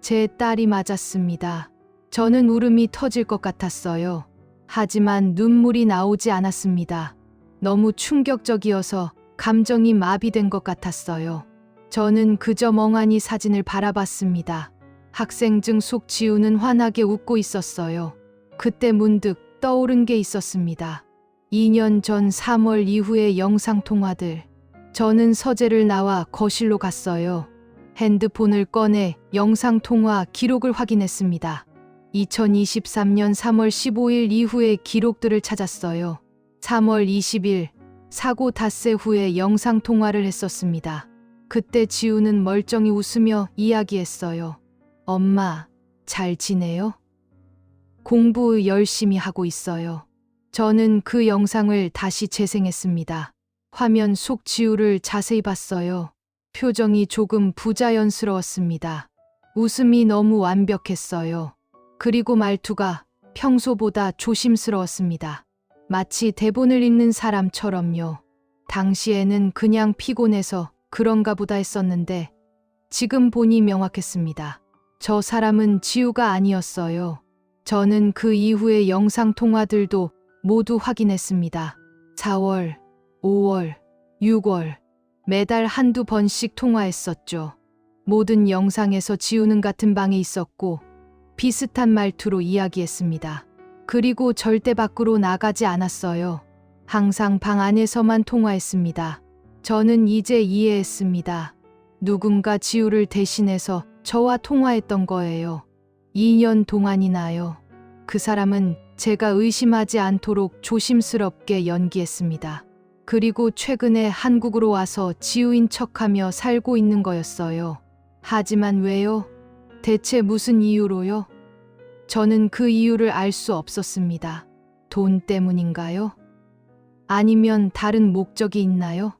제 딸이 맞았습니다. 저는 울음이 터질 것 같았어요. 하지만 눈물이 나오지 않았습니다. 너무 충격적이어서 감정이 마비된 것 같았어요. 저는 그저 멍하니 사진을 바라봤습니다. 학생증 속 지우는 환하게 웃고 있었어요. 그때 문득 떠오른 게 있었습니다. 2년 전 3월 이후의 영상통화들. 저는 서재를 나와 거실로 갔어요. 핸드폰을 꺼내 영상통화 기록을 확인했습니다. 2023년 3월 15일 이후의 기록들을 찾았어요. 3월 20일 사고 닷새 후에 영상통화를 했었습니다. 그때 지우는 멀쩡히 웃으며 이야기했어요. 엄마, 잘 지내요? 공부 열심히 하고 있어요. 저는 그 영상을 다시 재생했습니다. 화면 속 지우를 자세히 봤어요. 표정이 조금 부자연스러웠습니다. 웃음이 너무 완벽했어요. 그리고 말투가 평소보다 조심스러웠습니다. 마치 대본을 읽는 사람처럼요. 당시에는 그냥 피곤해서 그런가 보다 했었는데 지금 보니 명확했습니다. 저 사람은 지우가 아니었어요. 저는 그 이후의 영상 통화들도 모두 확인했습니다. 4월, 5월, 6월 매달 한두 번씩 통화했었죠. 모든 영상에서 지우는 같은 방에 있었고 비슷한 말투로 이야기했습니다. 그리고 절대 밖으로 나가지 않았어요. 항상 방 안에서만 통화했습니다. 저는 이제 이해했습니다. 누군가 지우를 대신해서 저와 통화했던 거예요. 2년 동안이나요. 그 사람은 제가 의심하지 않도록 조심스럽게 연기했습니다. 그리고 최근에 한국으로 와서 지우인 척하며 살고 있는 거였어요. 하지만 왜요? 대체 무슨 이유로요? 저는 그 이유를 알 수 없었습니다. 돈 때문인가요? 아니면 다른 목적이 있나요?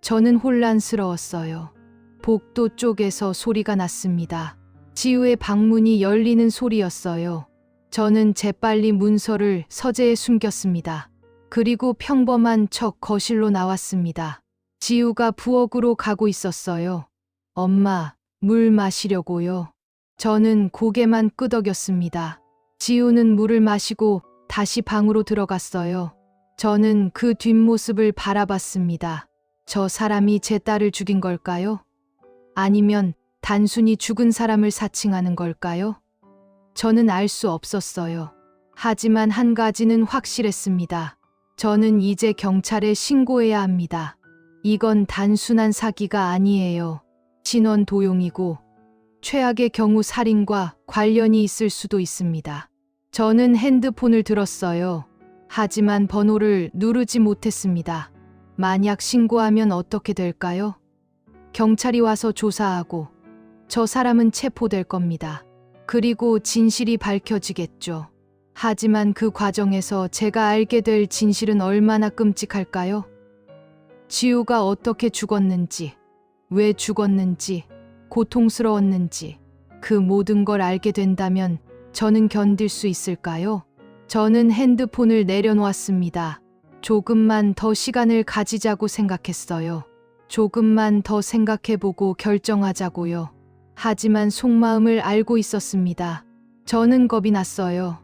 저는 혼란스러웠어요. 복도 쪽에서 소리가 났습니다. 지우의 방문이 열리는 소리였어요. 저는 재빨리 문서를 서재에 숨겼습니다. 그리고 평범한 척 거실로 나왔습니다. 지우가 부엌으로 가고 있었어요. 엄마, 물 마시려고요. 저는 고개만 끄덕였습니다. 지우는 물을 마시고 다시 방으로 들어갔어요. 저는 그 뒷모습을 바라봤습니다. 저 사람이 제 딸을 죽인 걸까요? 아니면 단순히 죽은 사람을 사칭하는 걸까요? 저는 알 수 없었어요. 하지만 한 가지는 확실했습니다. 저는 이제 경찰에 신고해야 합니다. 이건 단순한 사기가 아니에요. 신원 도용이고 최악의 경우 살인과 관련이 있을 수도 있습니다. 저는 핸드폰을 들었어요. 하지만 번호를 누르지 못했습니다. 만약 신고하면 어떻게 될까요? 경찰이 와서 조사하고 저 사람은 체포될 겁니다. 그리고 진실이 밝혀지겠죠. 하지만 그 과정에서 제가 알게 될 진실은 얼마나 끔찍할까요? 지우가 어떻게 죽었는지, 왜 죽었는지, 고통스러웠는지, 그 모든 걸 알게 된다면 저는 견딜 수 있을까요? 저는 핸드폰을 내려놓았습니다. 조금만 더 시간을 가지자고 생각했어요. 조금만 더 생각해보고 결정하자고요. 하지만 속마음을 알고 있었습니다. 저는 겁이 났어요.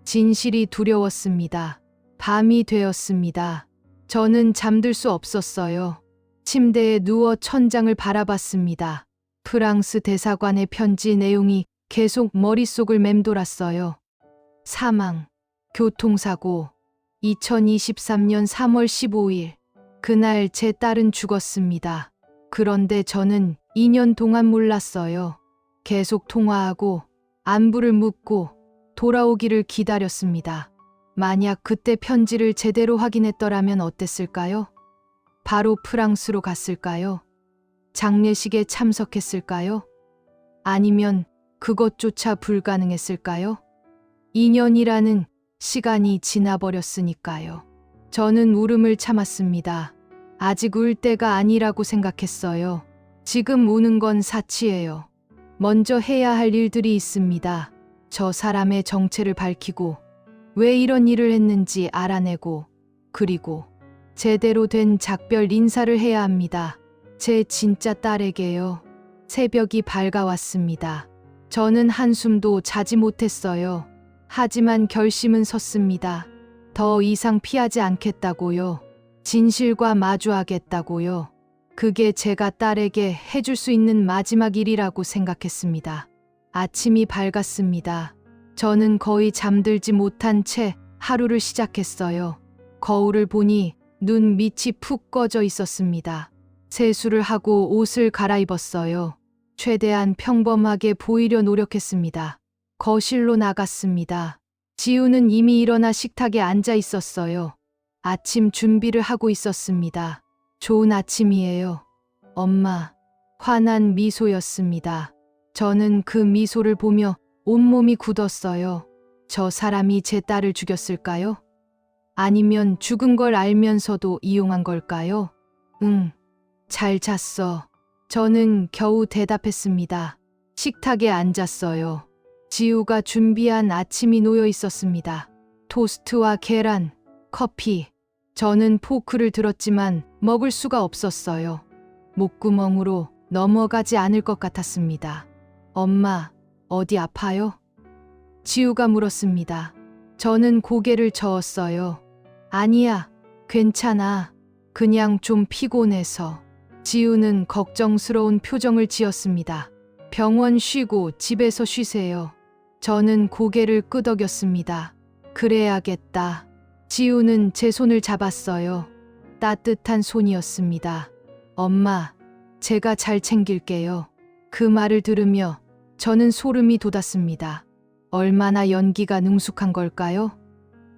진실이 두려웠습니다. 밤이 되었습니다. 저는 잠들 수 없었어요. 침대에 누워 천장을 바라봤습니다. 프랑스 대사관의 편지 내용이 계속 머릿속을 맴돌았어요. 사망, 교통사고, 2023년 3월 15일. 그날 제 딸은 죽었습니다. 그런데 저는 2년 동안 몰랐어요. 계속 통화하고 안부를 묻고 돌아오기를 기다렸습니다. 만약 그때 편지를 제대로 확인했더라면 어땠을까요? 바로 프랑스로 갔을까요? 장례식에 참석했을까요? 아니면 그것조차 불가능했을까요? 2년이라는 시간이 지나버렸으니까요. 저는 울음을 참았습니다. 아직 울 때가 아니라고 생각했어요. 지금 우는 건 사치예요. 먼저 해야 할 일들이 있습니다. 저 사람의 정체를 밝히고 왜 이런 일을 했는지 알아내고 그리고 제대로 된 작별 인사를 해야 합니다. 제 진짜 딸에게요. 새벽이 밝아왔습니다. 저는 한숨도 자지 못했어요. 하지만 결심은 섰습니다. 더 이상 피하지 않겠다고요. 진실과 마주하겠다고요. 그게 제가 딸에게 해줄 수 있는 마지막 일이라고 생각했습니다. 아침이 밝았습니다. 저는 거의 잠들지 못한 채 하루를 시작했어요. 거울을 보니 눈 밑이 푹 꺼져 있었습니다. 세수를 하고 옷을 갈아입었어요. 최대한 평범하게 보이려 노력했습니다. 거실로 나갔습니다. 지우는 이미 일어나 식탁에 앉아 있었어요. 아침 준비를 하고 있었습니다. 좋은 아침이에요. 엄마. 환한 미소였습니다. 저는 그 미소를 보며 온몸이 굳었어요. 저 사람이 제 딸을 죽였을까요? 아니면 죽은 걸 알면서도 이용한 걸까요? 응. 잘 잤어. 저는 겨우 대답했습니다. 식탁에 앉았어요. 지우가 준비한 아침이 놓여 있었습니다. 토스트와 계란, 커피. 저는 포크를 들었지만 먹을 수가 없었어요. 목구멍으로 넘어가지 않을 것 같았습니다. 엄마, 어디 아파요? 지우가 물었습니다. 저는 고개를 저었어요. 아니야, 괜찮아. 그냥 좀 피곤해서. 지우는 걱정스러운 표정을 지었습니다. 병원 쉬고 집에서 쉬세요. 저는 고개를 끄덕였습니다. 그래야겠다. 지우는 제 손을 잡았어요. 따뜻한 손이었습니다. 엄마, 제가 잘 챙길게요. 그 말을 들으며 저는 소름이 돋았습니다. 얼마나 연기가 능숙한 걸까요?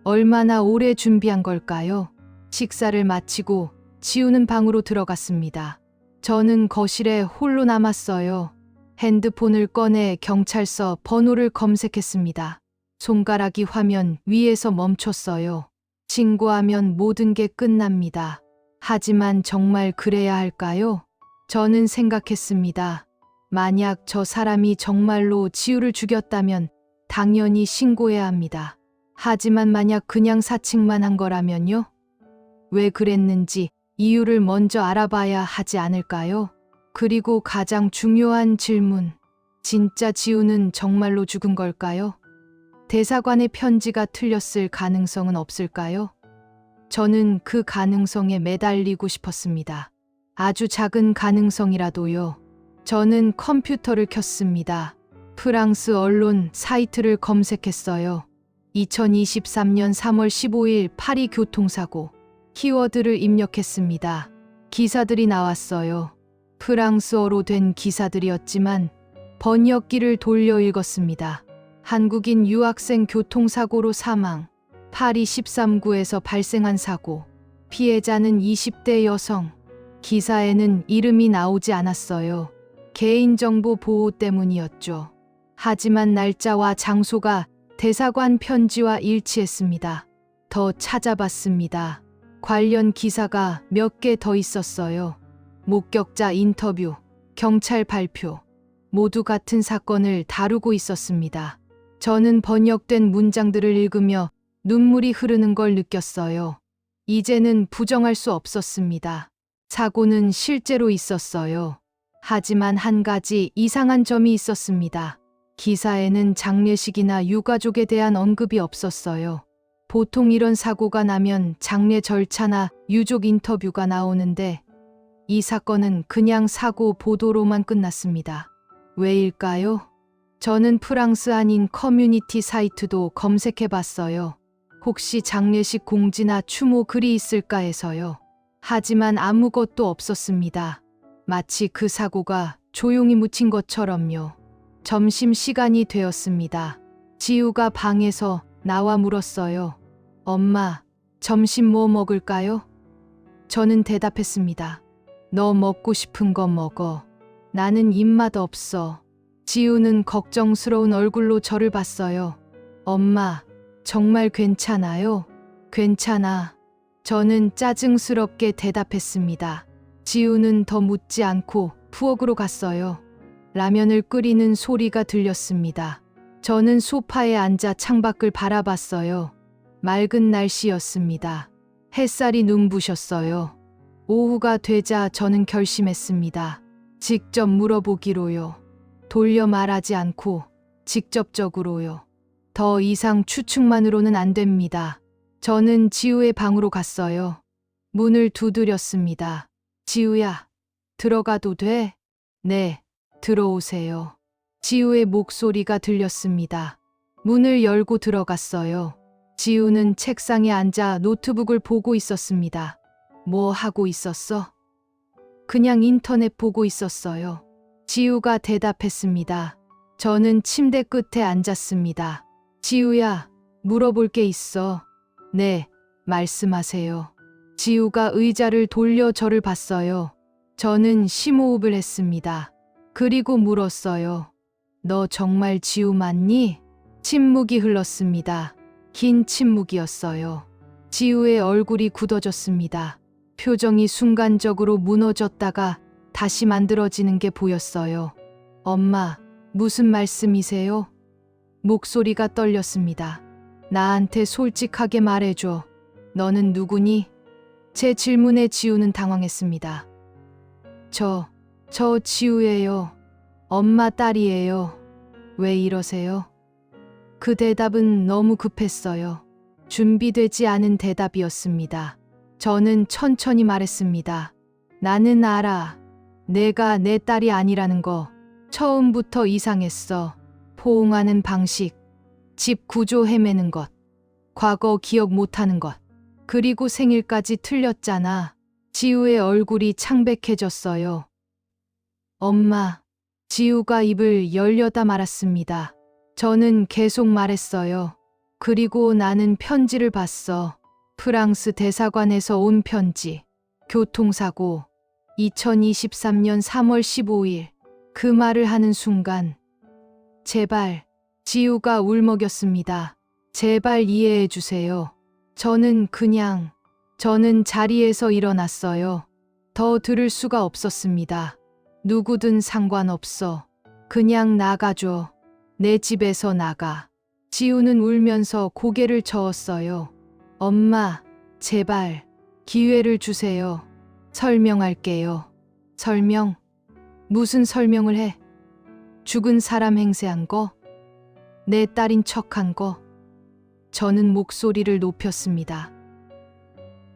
얼마나 오래 준비한 걸까요? 식사를 마치고 지우는 방으로 들어갔습니다. 저는 거실에 홀로 남았어요. 핸드폰을 꺼내 경찰서 번호를 검색했습니다. 손가락이 화면 위에서 멈췄어요. 신고하면 모든 게 끝납니다. 하지만 정말 그래야 할까요? 저는 생각했습니다. 만약 저 사람이 정말로 지우를 죽였다면 당연히 신고해야 합니다. 하지만 만약 그냥 사칭만 한 거라면요? 왜 그랬는지 이유를 먼저 알아봐야 하지 않을까요? 그리고 가장 중요한 질문. 진짜 지우는 정말로 죽은 걸까요? 대사관의 편지가 틀렸을 가능성은 없을까요? 저는 그 가능성에 매달리고 싶었습니다. 아주 작은 가능성이라도요. 저는 컴퓨터를 켰습니다. 프랑스 언론 사이트를 검색했어요. 2023년 3월 15일 파리 교통사고. 키워드를 입력했습니다. 기사들이 나왔어요. 프랑스어로 된 기사들이었지만 번역기를 돌려 읽었습니다. 한국인 유학생 교통사고로 사망. 파리 13구에서 발생한 사고. 피해자는 20대 여성. 기사에는 이름이 나오지 않았어요. 개인정보 보호 때문이었죠. 하지만 날짜와 장소가 대사관 편지와 일치했습니다. 더 찾아봤습니다. 관련 기사가 몇 개 더 있었어요. 목격자 인터뷰, 경찰 발표. 모두 같은 사건을 다루고 있었습니다. 저는 번역된 문장들을 읽으며 눈물이 흐르는 걸 느꼈어요. 이제는 부정할 수 없었습니다. 사고는 실제로 있었어요. 하지만 한 가지 이상한 점이 있었습니다. 기사에는 장례식이나 유가족에 대한 언급이 없었어요. 보통 이런 사고가 나면 장례 절차나 유족 인터뷰가 나오는데 이 사건은 그냥 사고 보도로만 끝났습니다. 왜일까요? 저는 프랑스 아닌 커뮤니티 사이트도 검색해 봤어요. 혹시 장례식 공지나 추모 글이 있을까 해서요. 하지만 아무것도 없었습니다. 마치 그 사고가 조용히 묻힌 것처럼요. 점심시간이 되었습니다. 지우가 방에서 나와 물었어요. 엄마, 점심 뭐 먹을까요? 저는 대답했습니다. 너 먹고 싶은 거 먹어. 나는 입맛 없어. 지우는 걱정스러운 얼굴로 저를 봤어요. 엄마, 정말 괜찮아요? 괜찮아. 저는 짜증스럽게 대답했습니다. 지우는 더 묻지 않고 부엌으로 갔어요. 라면을 끓이는 소리가 들렸습니다. 저는 소파에 앉아 창밖을 바라봤어요. 맑은 날씨였습니다. 햇살이 눈부셨어요. 오후가 되자 저는 결심했습니다. 직접 물어보기로요. 돌려 말하지 않고 직접적으로요. 더 이상 추측만으로는 안 됩니다. 저는 지우의 방으로 갔어요. 문을 두드렸습니다. 지우야, 들어가도 돼? 네, 들어오세요. 지우의 목소리가 들렸습니다. 문을 열고 들어갔어요. 지우는 책상에 앉아 노트북을 보고 있었습니다. 뭐 하고 있었어? 그냥 인터넷 보고 있었어요. 지우가 대답했습니다. 저는 침대 끝에 앉았습니다. 지우야, 물어볼 게 있어. 네, 말씀하세요. 지우가 의자를 돌려 저를 봤어요. 저는 심호흡을 했습니다. 그리고 물었어요. 너 정말 지우 맞니? 침묵이 흘렀습니다. 긴 침묵이었어요. 지우의 얼굴이 굳어졌습니다. 표정이 순간적으로 무너졌다가 다시 만들어지는 게 보였어요. 엄마, 무슨 말씀이세요? 목소리가 떨렸습니다. 나한테 솔직하게 말해줘. 너는 누구니? 제 질문에 지우는 당황했습니다. 저 지우예요. 엄마 딸이에요. 왜 이러세요? 그 대답은 너무 급했어요. 준비되지 않은 대답이었습니다. 저는 천천히 말했습니다. 나는 알아. 내가 내 딸이 아니라는 거. 처음부터 이상했어. 포옹하는 방식, 집 구조 헤매는 것, 과거 기억 못하는 것, 그리고 생일까지 틀렸잖아. 지우의 얼굴이 창백해졌어요. 엄마, 지우가 입을 열려다 말았습니다. 저는 계속 말했어요. 그리고 나는 편지를 봤어. 프랑스 대사관에서 온 편지. 교통사고. 2023년 3월 15일. 그 말을 하는 순간. 제발, 지우가 울먹였습니다. 제발 이해해 주세요. 저는 자리에서 일어났어요. 더 들을 수가 없었습니다. 누구든 상관없어. 그냥 나가줘. 내 집에서 나가. 지우는 울면서 고개를 저었어요. 엄마, 제발, 기회를 주세요. 설명할게요. 설명? 무슨 설명을 해? 죽은 사람 행세한 거? 내 딸인 척한 거? 저는 목소리를 높였습니다.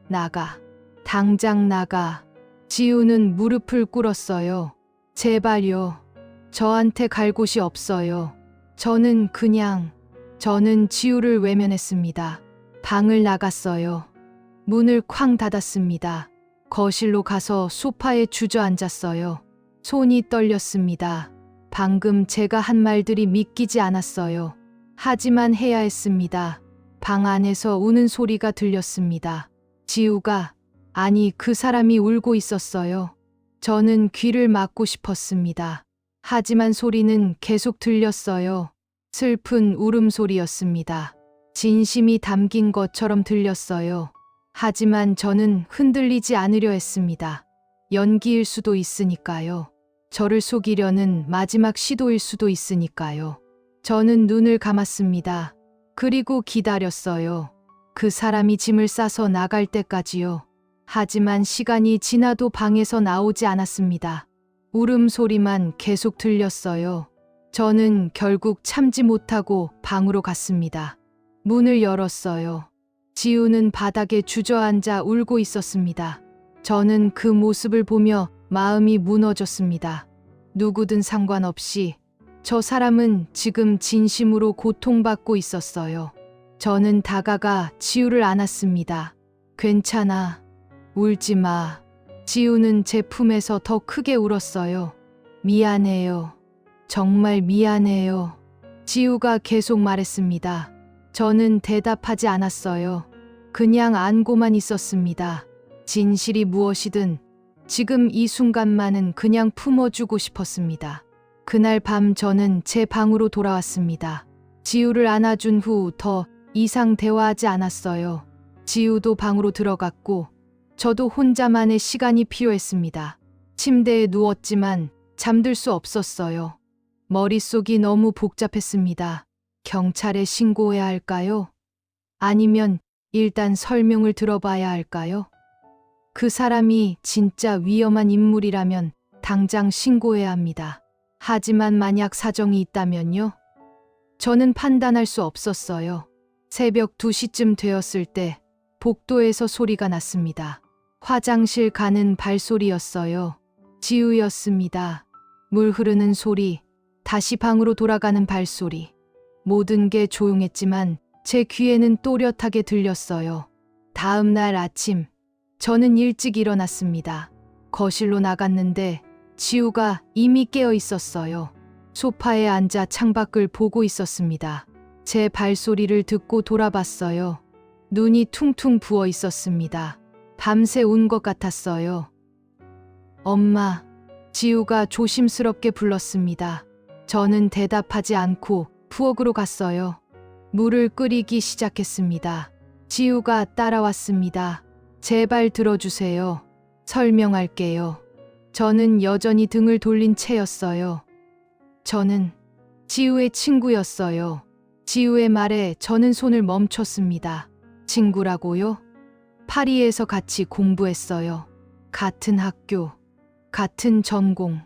나가. 당장 나가. 지우는 무릎을 꿇었어요. 제발요. 저한테 갈 곳이 없어요. 저는 지우를 외면했습니다. 방을 나갔어요. 문을 쾅 닫았습니다. 거실로 가서 소파에 주저앉았어요. 손이 떨렸습니다. 방금 제가 한 말들이 믿기지 않았어요. 하지만 해야 했습니다. 방 안에서 우는 소리가 들렸습니다. 지우가, 아니 그 사람이 울고 있었어요. 저는 귀를 막고 싶었습니다. 하지만 소리는 계속 들렸어요. 슬픈 울음소리였습니다. 진심이 담긴 것처럼 들렸어요. 하지만 저는 흔들리지 않으려 했습니다. 연기일 수도 있으니까요. 저를 속이려는 마지막 시도일 수도 있으니까요. 저는 눈을 감았습니다. 그리고 기다렸어요. 그 사람이 짐을 싸서 나갈 때까지요. 하지만 시간이 지나도 방에서 나오지 않았습니다. 울음소리만 계속 들렸어요. 저는 결국 참지 못하고 방으로 갔습니다. 문을 열었어요. 지우는 바닥에 주저앉아 울고 있었습니다. 저는 그 모습을 보며 마음이 무너졌습니다. 누구든 상관없이 저 사람은 지금 진심으로 고통받고 있었어요. 저는 다가가 지우를 안았습니다. 괜찮아. 울지 마. 지우는 제 품에서 더 크게 울었어요. 미안해요. 정말 미안해요. 지우가 계속 말했습니다. 저는 대답하지 않았어요. 그냥 안고만 있었습니다. 진실이 무엇이든 지금 이 순간만은 그냥 품어주고 싶었습니다. 그날 밤 저는 제 방으로 돌아왔습니다. 지우를 안아준 후 더 이상 대화하지 않았어요. 지우도 방으로 들어갔고 저도 혼자만의 시간이 필요했습니다. 침대에 누웠지만 잠들 수 없었어요. 머릿속이 너무 복잡했습니다. 경찰에 신고해야 할까요? 아니면 일단 설명을 들어봐야 할까요? 그 사람이 진짜 위험한 인물이라면 당장 신고해야 합니다. 하지만 만약 사정이 있다면요? 저는 판단할 수 없었어요. 새벽 2시쯤 되었을 때 복도에서 소리가 났습니다. 화장실 가는 발소리였어요. 지우였습니다. 물 흐르는 소리, 다시 방으로 돌아가는 발소리. 모든 게 조용했지만 제 귀에는 또렷하게 들렸어요. 다음 날 아침, 저는 일찍 일어났습니다. 거실로 나갔는데 지우가 이미 깨어 있었어요. 소파에 앉아 창밖을 보고 있었습니다. 제 발소리를 듣고 돌아봤어요. 눈이 퉁퉁 부어 있었습니다. 밤새 운 것 같았어요. 엄마, 지우가 조심스럽게 불렀습니다. 저는 대답하지 않고 부엌으로 갔어요. 물을 끓이기 시작했습니다. 지우가 따라왔습니다. 제발 들어주세요. 설명할게요. 저는 여전히 등을 돌린 채였어요. 저는 지우의 친구였어요. 지우의 말에 저는 손을 멈췄습니다. 친구라고요? 파리에서 같이 공부했어요. 같은 학교, 같은 전공.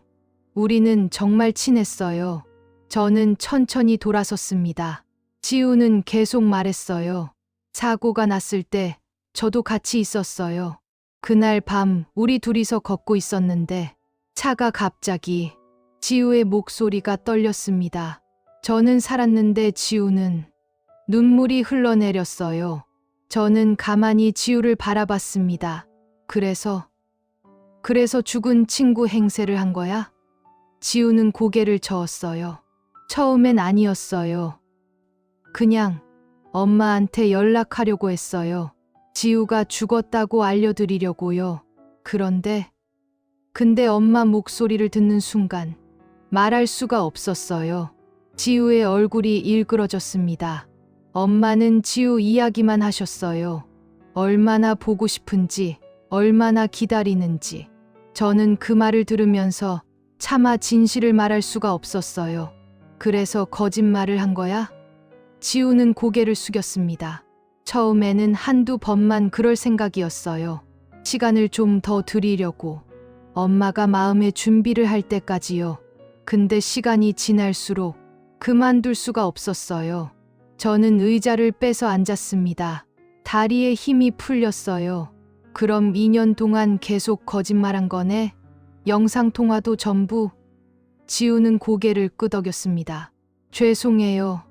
우리는 정말 친했어요. 저는 천천히 돌아섰습니다. 지우는 계속 말했어요. 사고가 났을 때 저도 같이 있었어요. 그날 밤 우리 둘이서 걷고 있었는데 차가 갑자기 지우의 목소리가 떨렸습니다. 저는 살았는데 지우는 눈물이 흘러내렸어요. 저는 가만히 지우를 바라봤습니다. 그래서 죽은 친구 행세를 한 거야? 지우는 고개를 저었어요. 처음엔 아니었어요. 그냥 엄마한테 연락하려고 했어요. 지우가 죽었다고 알려드리려고요. 근데 엄마 목소리를 듣는 순간 말할 수가 없었어요. 지우의 얼굴이 일그러졌습니다. 엄마는 지우 이야기만 하셨어요. 얼마나 보고 싶은지, 얼마나 기다리는지. 저는 그 말을 들으면서 차마 진실을 말할 수가 없었어요. 그래서 거짓말을 한 거야? 지우는 고개를 숙였습니다. 처음에는 한두 번만 그럴 생각이었어요. 시간을 좀 더 드리려고. 엄마가 마음의 준비를 할 때까지요. 근데 시간이 지날수록 그만둘 수가 없었어요. 저는 의자를 빼서 앉았습니다. 다리에 힘이 풀렸어요. 그럼 2년 동안 계속 거짓말한 거네? 영상통화도 전부? 지우는 고개를 끄덕였습니다. 죄송해요.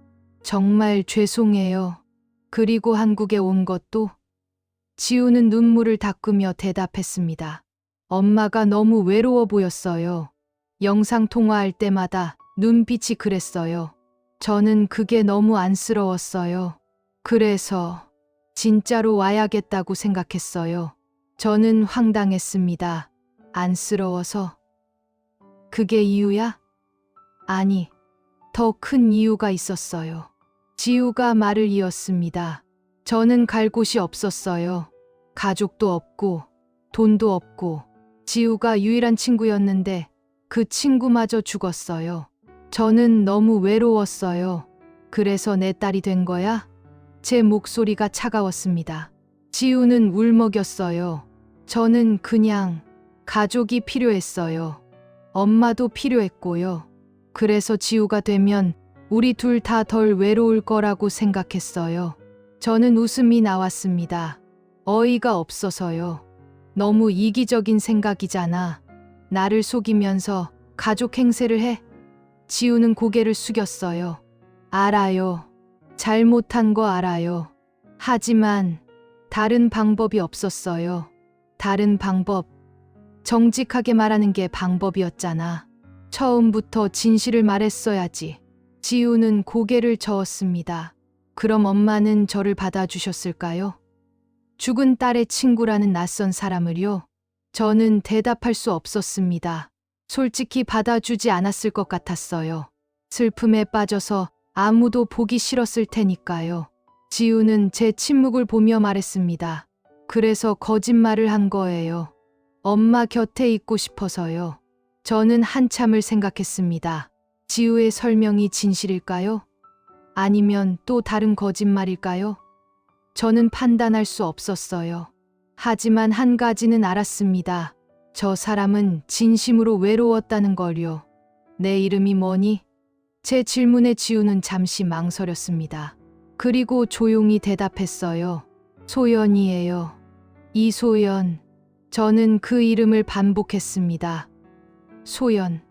정말 죄송해요. 그리고 한국에 온 것도? 지우는 눈물을 닦으며 대답했습니다. 엄마가 너무 외로워 보였어요. 영상통화할 때마다 눈빛이 그랬어요. 저는 그게 너무 안쓰러웠어요. 그래서 진짜로 와야겠다고 생각했어요. 저는 황당했습니다. 안쓰러워서. 그게 이유야? 아니, 더 큰 이유가 있었어요. 지우가 말을 이었습니다. 저는 갈 곳이 없었어요. 가족도 없고, 돈도 없고, 지우가 유일한 친구였는데 그 친구마저 죽었어요. 저는 너무 외로웠어요. 그래서 내 딸이 된 거야? 제 목소리가 차가웠습니다. 지우는 울먹였어요. 저는 그냥 가족이 필요했어요. 엄마도 필요했고요. 그래서 지우가 되면 우리 둘 다 덜 외로울 거라고 생각했어요. 저는 웃음이 나왔습니다. 어이가 없어서요. 너무 이기적인 생각이잖아. 나를 속이면서 가족 행세를 해? 지우는 고개를 숙였어요. 알아요. 잘못한 거 알아요. 하지만 다른 방법이 없었어요. 다른 방법. 정직하게 말하는 게 방법이었잖아. 처음부터 진실을 말했어야지. 지우는 고개를 저었습니다. 그럼 엄마는 저를 받아주셨을까요? 죽은 딸의 친구라는 낯선 사람을요? 저는 대답할 수 없었습니다. 솔직히 받아주지 않았을 것 같았어요. 슬픔에 빠져서 아무도 보기 싫었을 테니까요. 지우는 제 침묵을 보며 말했습니다. 그래서 거짓말을 한 거예요. 엄마 곁에 있고 싶어서요. 저는 한참을 생각했습니다. 지우의 설명이 진실일까요? 아니면 또 다른 거짓말일까요? 저는 판단할 수 없었어요. 하지만 한 가지는 알았습니다. 저 사람은 진심으로 외로웠다는 걸요. 내 이름이 뭐니? 제 질문에 지우는 잠시 망설였습니다. 그리고 조용히 대답했어요. 소연이에요. 이소연. 저는 그 이름을 반복했습니다. 소연.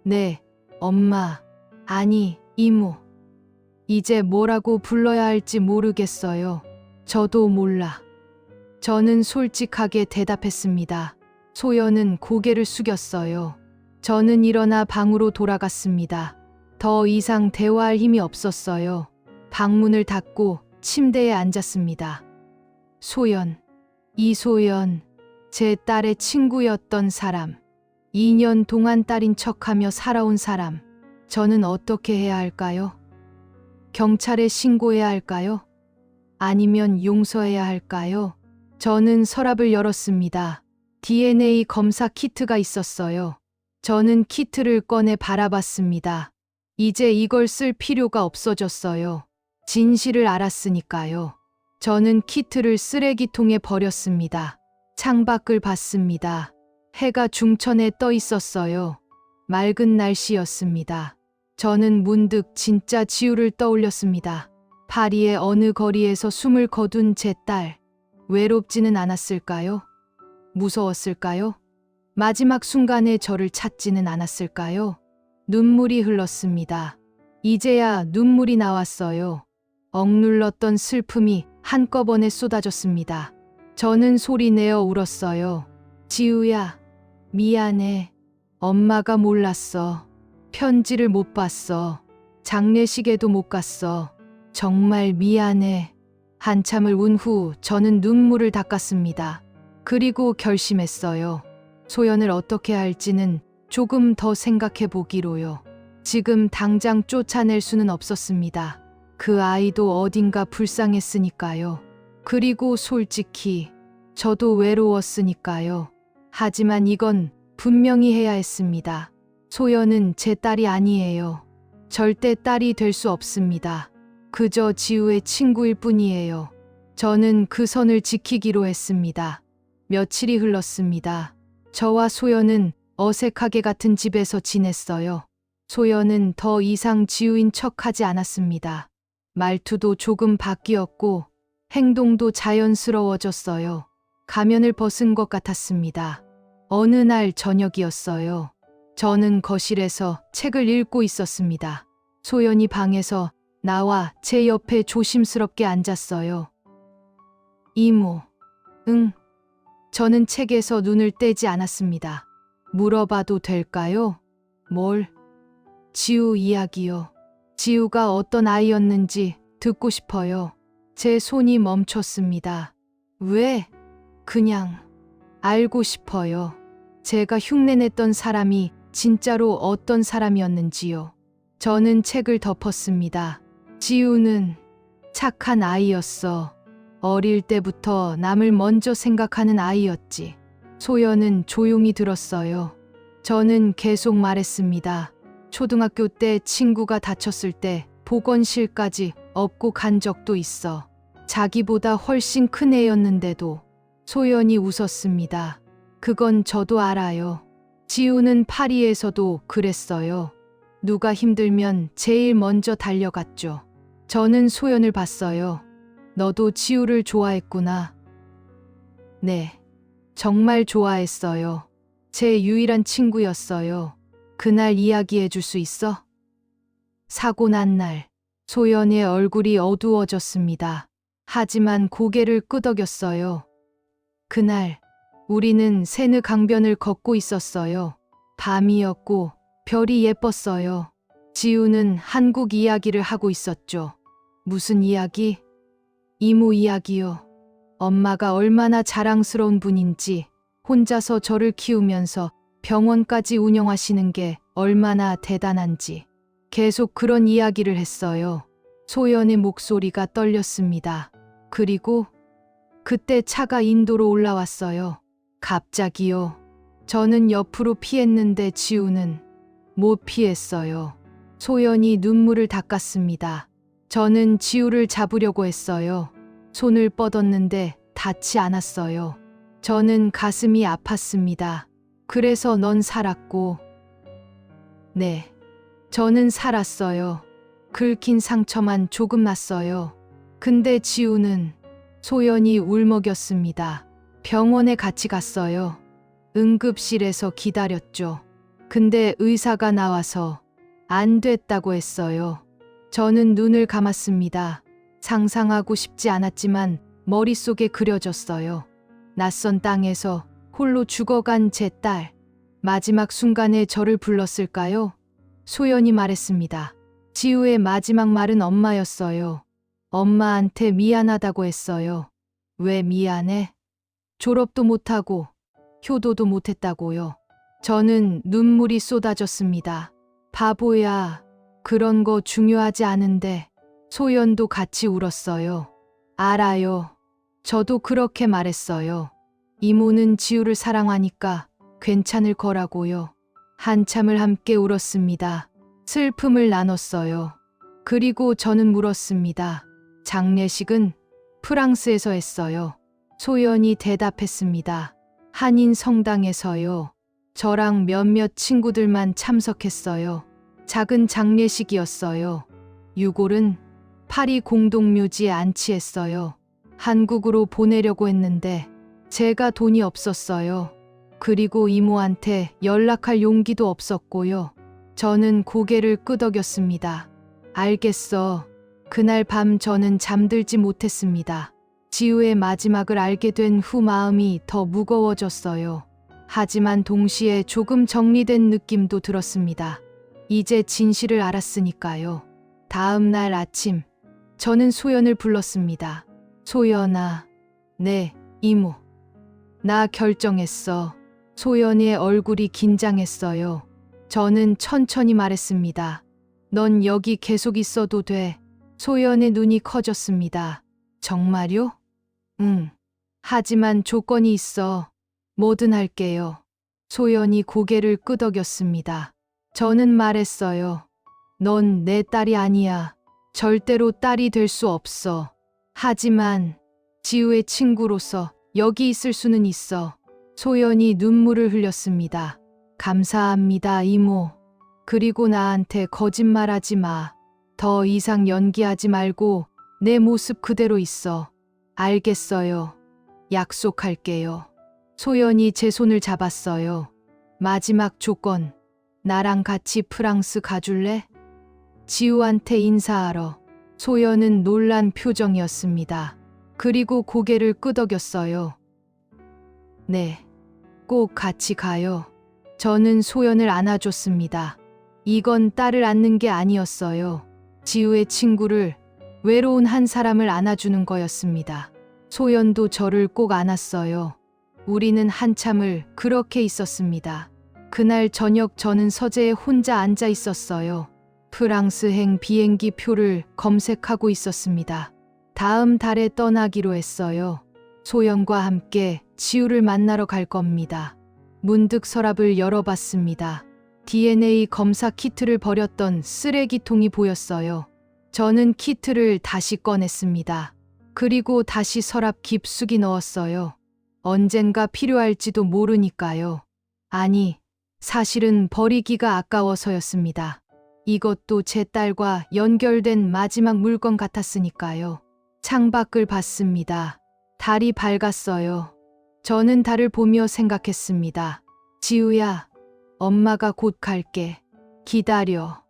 네, 엄마. 아니, 이모. 이제 뭐라고 불러야 할지 모르겠어요. 저도 몰라. 저는 솔직하게 대답했습니다. 소연은 고개를 숙였어요. 저는 일어나 방으로 돌아갔습니다. 더 이상 대화할 힘이 없었어요. 방문을 닫고 침대에 앉았습니다. 소연. 이소연. 제 딸의 친구였던 사람. 2년 동안 딸인 척하며 살아온 사람. 저는 어떻게 해야 할까요? 경찰에 신고해야 할까요? 아니면 용서해야 할까요? 저는 서랍을 열었습니다. DNA 검사 키트가 있었어요. 저는 키트를 꺼내 바라봤습니다. 이제 이걸 쓸 필요가 없어졌어요. 진실을 알았으니까요. 저는 키트를 쓰레기통에 버렸습니다. 창밖을 봤습니다. 해가 중천에 떠 있었어요. 맑은 날씨였습니다. 저는 문득 진짜 지우를 떠올렸습니다. 파리의 어느 거리에서 숨을 거둔 제 딸. 외롭지는 않았을까요? 무서웠을까요? 마지막 순간에 저를 찾지는 않았을까요? 눈물이 흘렀습니다. 이제야 눈물이 나왔어요. 억눌렀던 슬픔이 한꺼번에 쏟아졌습니다. 저는 소리내어 울었어요. 지우야, 미안해. 엄마가 몰랐어. 편지를 못 봤어. 장례식에도 못 갔어. 정말 미안해. 한참을 운 후 저는 눈물을 닦았습니다. 그리고 결심했어요. 소연을 어떻게 할지는 조금 더 생각해 보기로요. 지금 당장 쫓아낼 수는 없었습니다. 그 아이도 어딘가 불쌍했으니까요. 그리고 솔직히 저도 외로웠으니까요. 하지만 이건 분명히 해야 했습니다. 소연은 제 딸이 아니에요. 절대 딸이 될 수 없습니다. 그저 지우의 친구일 뿐이에요. 저는 그 선을 지키기로 했습니다. 며칠이 흘렀습니다. 저와 소연은 어색하게 같은 집에서 지냈어요. 소연은 더 이상 지우인 척하지 않았습니다. 말투도 조금 바뀌었고 행동도 자연스러워졌어요. 가면을 벗은 것 같았습니다. 어느 날 저녁이었어요. 저는 거실에서 책을 읽고 있었습니다. 소연이 방에서 나와 제 옆에 조심스럽게 앉았어요. 이모. 응. 저는 책에서 눈을 떼지 않았습니다. 물어봐도 될까요? 뭘? 지우 이야기요. 지우가 어떤 아이였는지 듣고 싶어요. 제 손이 멈췄습니다. 왜? 그냥 알고 싶어요. 제가 흉내냈던 사람이 진짜로 어떤 사람이었는지요. 저는 책을 덮었습니다. 지우는 착한 아이였어. 어릴 때부터 남을 먼저 생각하는 아이였지. 소연은 조용히 들었어요. 저는 계속 말했습니다. 초등학교 때 친구가 다쳤을 때 보건실까지 업고 간 적도 있어. 자기보다 훨씬 큰 애였는데도. 소연이 웃었습니다. 그건 저도 알아요. 지우는 파리에서도 그랬어요. 누가 힘들면 제일 먼저 달려갔죠. 저는 소연을 봤어요. 너도 지우를 좋아했구나. 네, 정말 좋아했어요. 제 유일한 친구였어요. 그날 이야기해 줄 수 있어? 사고 난 날, 소연의 얼굴이 어두워졌습니다. 하지만 고개를 끄덕였어요. 그날, 우리는 세느 강변을 걷고 있었어요. 밤이었고, 별이 예뻤어요. 지우는 한국 이야기를 하고 있었죠. 무슨 이야기? 이모 이야기요. 엄마가 얼마나 자랑스러운 분인지, 혼자서 저를 키우면서 병원까지 운영하시는 게 얼마나 대단한지. 계속 그런 이야기를 했어요. 소연의 목소리가 떨렸습니다. 그리고 그때 차가 인도로 올라왔어요. 갑자기요. 저는 옆으로 피했는데 지우는 못 피했어요. 소연이 눈물을 닦았습니다. 저는 지우를 잡으려고 했어요. 손을 뻗었는데 닿지 않았어요. 저는 가슴이 아팠습니다. 그래서 넌 살았고, 네, 저는 살았어요. 긁힌 상처만 조금 났어요. 근데 지우는 소연이 울먹였습니다. 병원에 같이 갔어요. 응급실에서 기다렸죠. 근데 의사가 나와서 안 됐다고 했어요. 저는 눈을 감았습니다. 상상하고 싶지 않았지만 머릿속에 그려졌어요. 낯선 땅에서 홀로 죽어간 제 딸. 마지막 순간에 저를 불렀을까요? 소연이 말했습니다. 지우의 마지막 말은 엄마였어요. 엄마한테 미안하다고 했어요. 왜 미안해? 졸업도 못하고 효도도 못했다고요. 저는 눈물이 쏟아졌습니다. 바보야. 그런 거 중요하지 않은데. 소연도 같이 울었어요. 알아요. 저도 그렇게 말했어요. 이모는 지우를 사랑하니까 괜찮을 거라고요. 한참을 함께 울었습니다. 슬픔을 나눴어요. 그리고 저는 물었습니다. 장례식은 프랑스에서 했어요. 소연이 대답했습니다. 한인 성당에서요. 저랑 몇몇 친구들만 참석했어요. 작은 장례식이었어요. 유골은 파리 공동묘지에 안치했어요. 한국으로 보내려고 했는데 제가 돈이 없었어요. 그리고 이모한테 연락할 용기도 없었고요. 저는 고개를 끄덕였습니다. 알겠어. 그날 밤 저는 잠들지 못했습니다. 지우의 마지막을 알게 된 후 마음이 더 무거워졌어요. 하지만 동시에 조금 정리된 느낌도 들었습니다. 이제 진실을 알았으니까요. 다음 날 아침, 저는 소연을 불렀습니다. 소연아, 네, 이모. 나 결정했어. 소연의 얼굴이 긴장했어요. 저는 천천히 말했습니다. 넌 여기 계속 있어도 돼. 소연의 눈이 커졌습니다. 정말요? 응. 하지만 조건이 있어. 뭐든 할게요. 소연이 고개를 끄덕였습니다. 저는 말했어요. 넌 내 딸이 아니야. 절대로 딸이 될 수 없어. 하지만 지우의 친구로서 여기 있을 수는 있어. 소연이 눈물을 흘렸습니다. 감사합니다, 이모. 그리고 나한테 거짓말하지 마. 더 이상 연기하지 말고 내 모습 그대로 있어. 알겠어요. 약속할게요. 소연이 제 손을 잡았어요. 마지막 조건. 나랑 같이 프랑스 가줄래? 지우한테 인사하러. 소연은 놀란 표정이었습니다. 그리고 고개를 끄덕였어요. 네, 꼭 같이 가요. 저는 소연을 안아줬습니다. 이건 딸을 안는 게 아니었어요. 지우의 친구를, 외로운 한 사람을 안아주는 거였습니다. 소연도 저를 꼭 안았어요. 우리는 한참을 그렇게 있었습니다. 그날 저녁 저는 서재에 혼자 앉아 있었어요. 프랑스행 비행기 표를 검색하고 있었습니다. 다음 달에 떠나기로 했어요. 소연과 함께 지우를 만나러 갈 겁니다. 문득 서랍을 열어봤습니다. DNA 검사 키트를 버렸던 쓰레기통이 보였어요. 저는 키트를 다시 꺼냈습니다. 그리고 다시 서랍 깊숙이 넣었어요. 언젠가 필요할지도 모르니까요. 아니, 사실은 버리기가 아까워서였습니다. 이것도 제 딸과 연결된 마지막 물건 같았으니까요. 창밖을 봤습니다. 달이 밝았어요. 저는 달을 보며 생각했습니다. 지우야, 엄마가 곧 갈게. 기다려.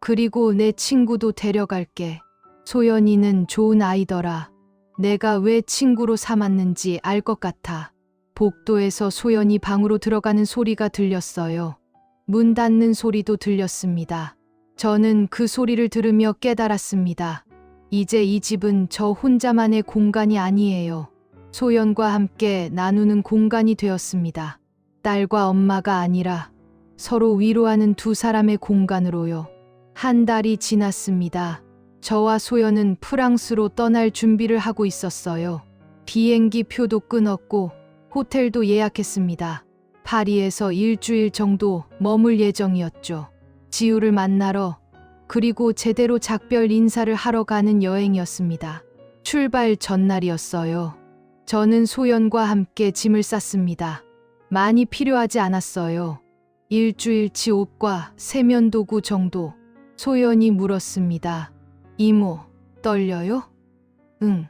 그리고 내 친구도 데려갈게. 소연이는 좋은 아이더라. 내가 왜 친구로 삼았는지 알 것 같아. 복도에서 소연이 방으로 들어가는 소리가 들렸어요. 문 닫는 소리도 들렸습니다. 저는 그 소리를 들으며 깨달았습니다. 이제 이 집은 저 혼자만의 공간이 아니에요. 소연과 함께 나누는 공간이 되었습니다. 딸과 엄마가 아니라 서로 위로하는 두 사람의 공간으로요. 한 달이 지났습니다. 저와 소연은 프랑스로 떠날 준비를 하고 있었어요. 비행기 표도 끊었고 호텔도 예약했습니다. 파리에서 일주일 정도 머물 예정이었죠. 지우를 만나러, 그리고 제대로 작별 인사를 하러 가는 여행이었습니다. 출발 전날이었어요. 저는 소연과 함께 짐을 쌌습니다. 많이 필요하지 않았어요. 일주일치 옷과 세면도구 정도. 소연이 물었습니다. 이모, 떨려요? 응,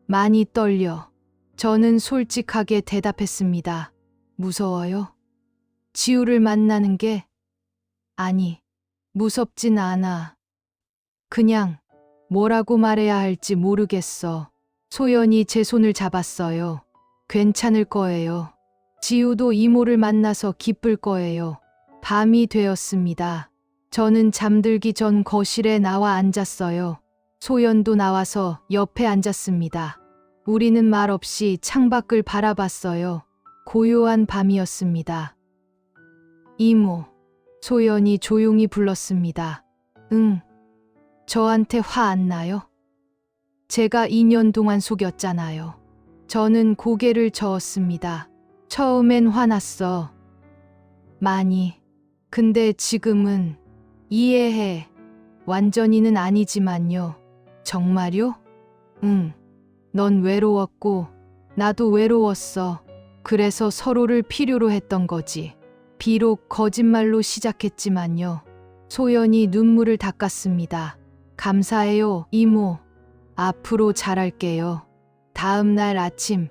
많이 떨려. 저는 솔직하게 대답했습니다. 무서워요? 지우를 만나는 게? 아니, 무섭진 않아. 그냥 뭐라고 말해야 할지 모르겠어. 소연이 제 손을 잡았어요. 괜찮을 거예요. 지우도 이모를 만나서 기쁠 거예요. 밤이 되었습니다. 저는 잠들기 전 거실에 나와 앉았어요. 소연도 나와서 옆에 앉았습니다. 우리는 말없이 창밖을 바라봤어요. 고요한 밤이었습니다. 이모, 소연이 조용히 불렀습니다. 응, 저한테 화 안 나요? 제가 2년 동안 속였잖아요. 저는 고개를 저었습니다. 처음엔 화났어. 많이. 근데 지금은 이해해. 완전히는 아니지만요. 정말요? 응. 넌 외로웠고 나도 외로웠어. 그래서 서로를 필요로 했던 거지. 비록 거짓말로 시작했지만요. 소연이 눈물을 닦았습니다. 감사해요, 이모. 앞으로 잘할게요. 다음 날 아침,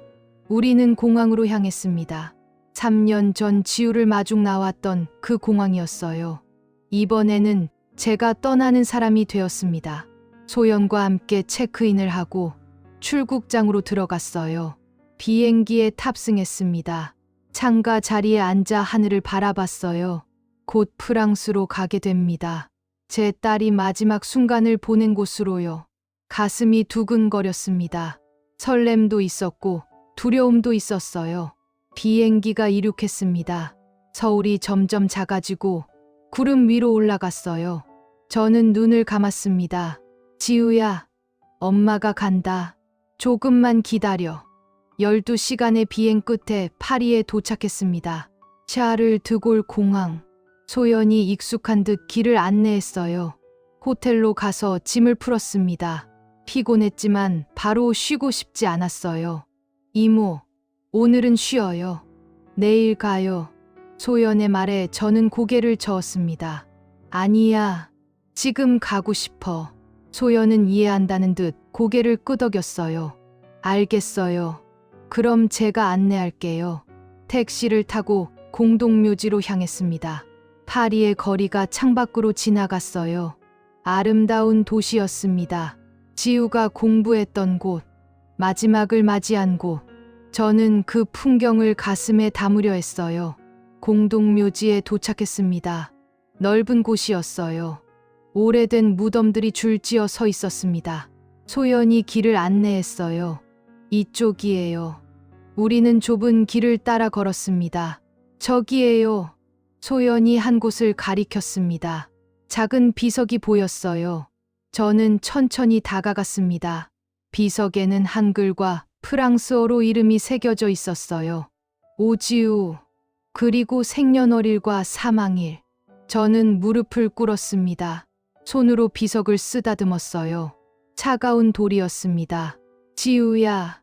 우리는 공항으로 향했습니다. 3년 전 지우를 마중 나왔던 그 공항이었어요. 이번에는 제가 떠나는 사람이 되었습니다. 소연과 함께 체크인을 하고 출국장으로 들어갔어요. 비행기에 탑승했습니다. 창가 자리에 앉아 하늘을 바라봤어요. 곧 프랑스로 가게 됩니다. 제 딸이 마지막 순간을 보낸 곳으로요. 가슴이 두근거렸습니다. 설렘도 있었고 두려움도 있었어요. 비행기가 이륙했습니다. 서울이 점점 작아지고 구름 위로 올라갔어요. 저는 눈을 감았습니다. 지우야, 엄마가 간다. 조금만 기다려. 12시간의 비행 끝에 파리에 도착했습니다. 샤를 드골 공항. 소연이 익숙한 듯 길을 안내했어요. 호텔로 가서 짐을 풀었습니다. 피곤했지만 바로 쉬고 싶지 않았어요. 이모, 오늘은 쉬어요. 내일 가요. 소연의 말에 저는 고개를 저었습니다. 아니야, 지금 가고 싶어. 소연은 이해한다는 듯 고개를 끄덕였어요. 알겠어요. 그럼 제가 안내할게요. 택시를 타고 공동묘지로 향했습니다. 파리의 거리가 창밖으로 지나갔어요. 아름다운 도시였습니다. 지우가 공부했던 곳, 마지막을 맞이한 곳. 저는 그 풍경을 가슴에 담으려 했어요. 공동묘지에 도착했습니다. 넓은 곳이었어요. 오래된 무덤들이 줄지어 서 있었습니다. 소연이 길을 안내했어요. 이쪽이에요. 우리는 좁은 길을 따라 걸었습니다. 저기에요. 소연이 한 곳을 가리켰습니다. 작은 비석이 보였어요. 저는 천천히 다가갔습니다. 비석에는 한글과 프랑스어로 이름이 새겨져 있었어요. 오지우, 그리고 생년월일과 사망일. 저는 무릎을 꿇었습니다. 손으로 비석을 쓰다듬었어요. 차가운 돌이었습니다. 지우야,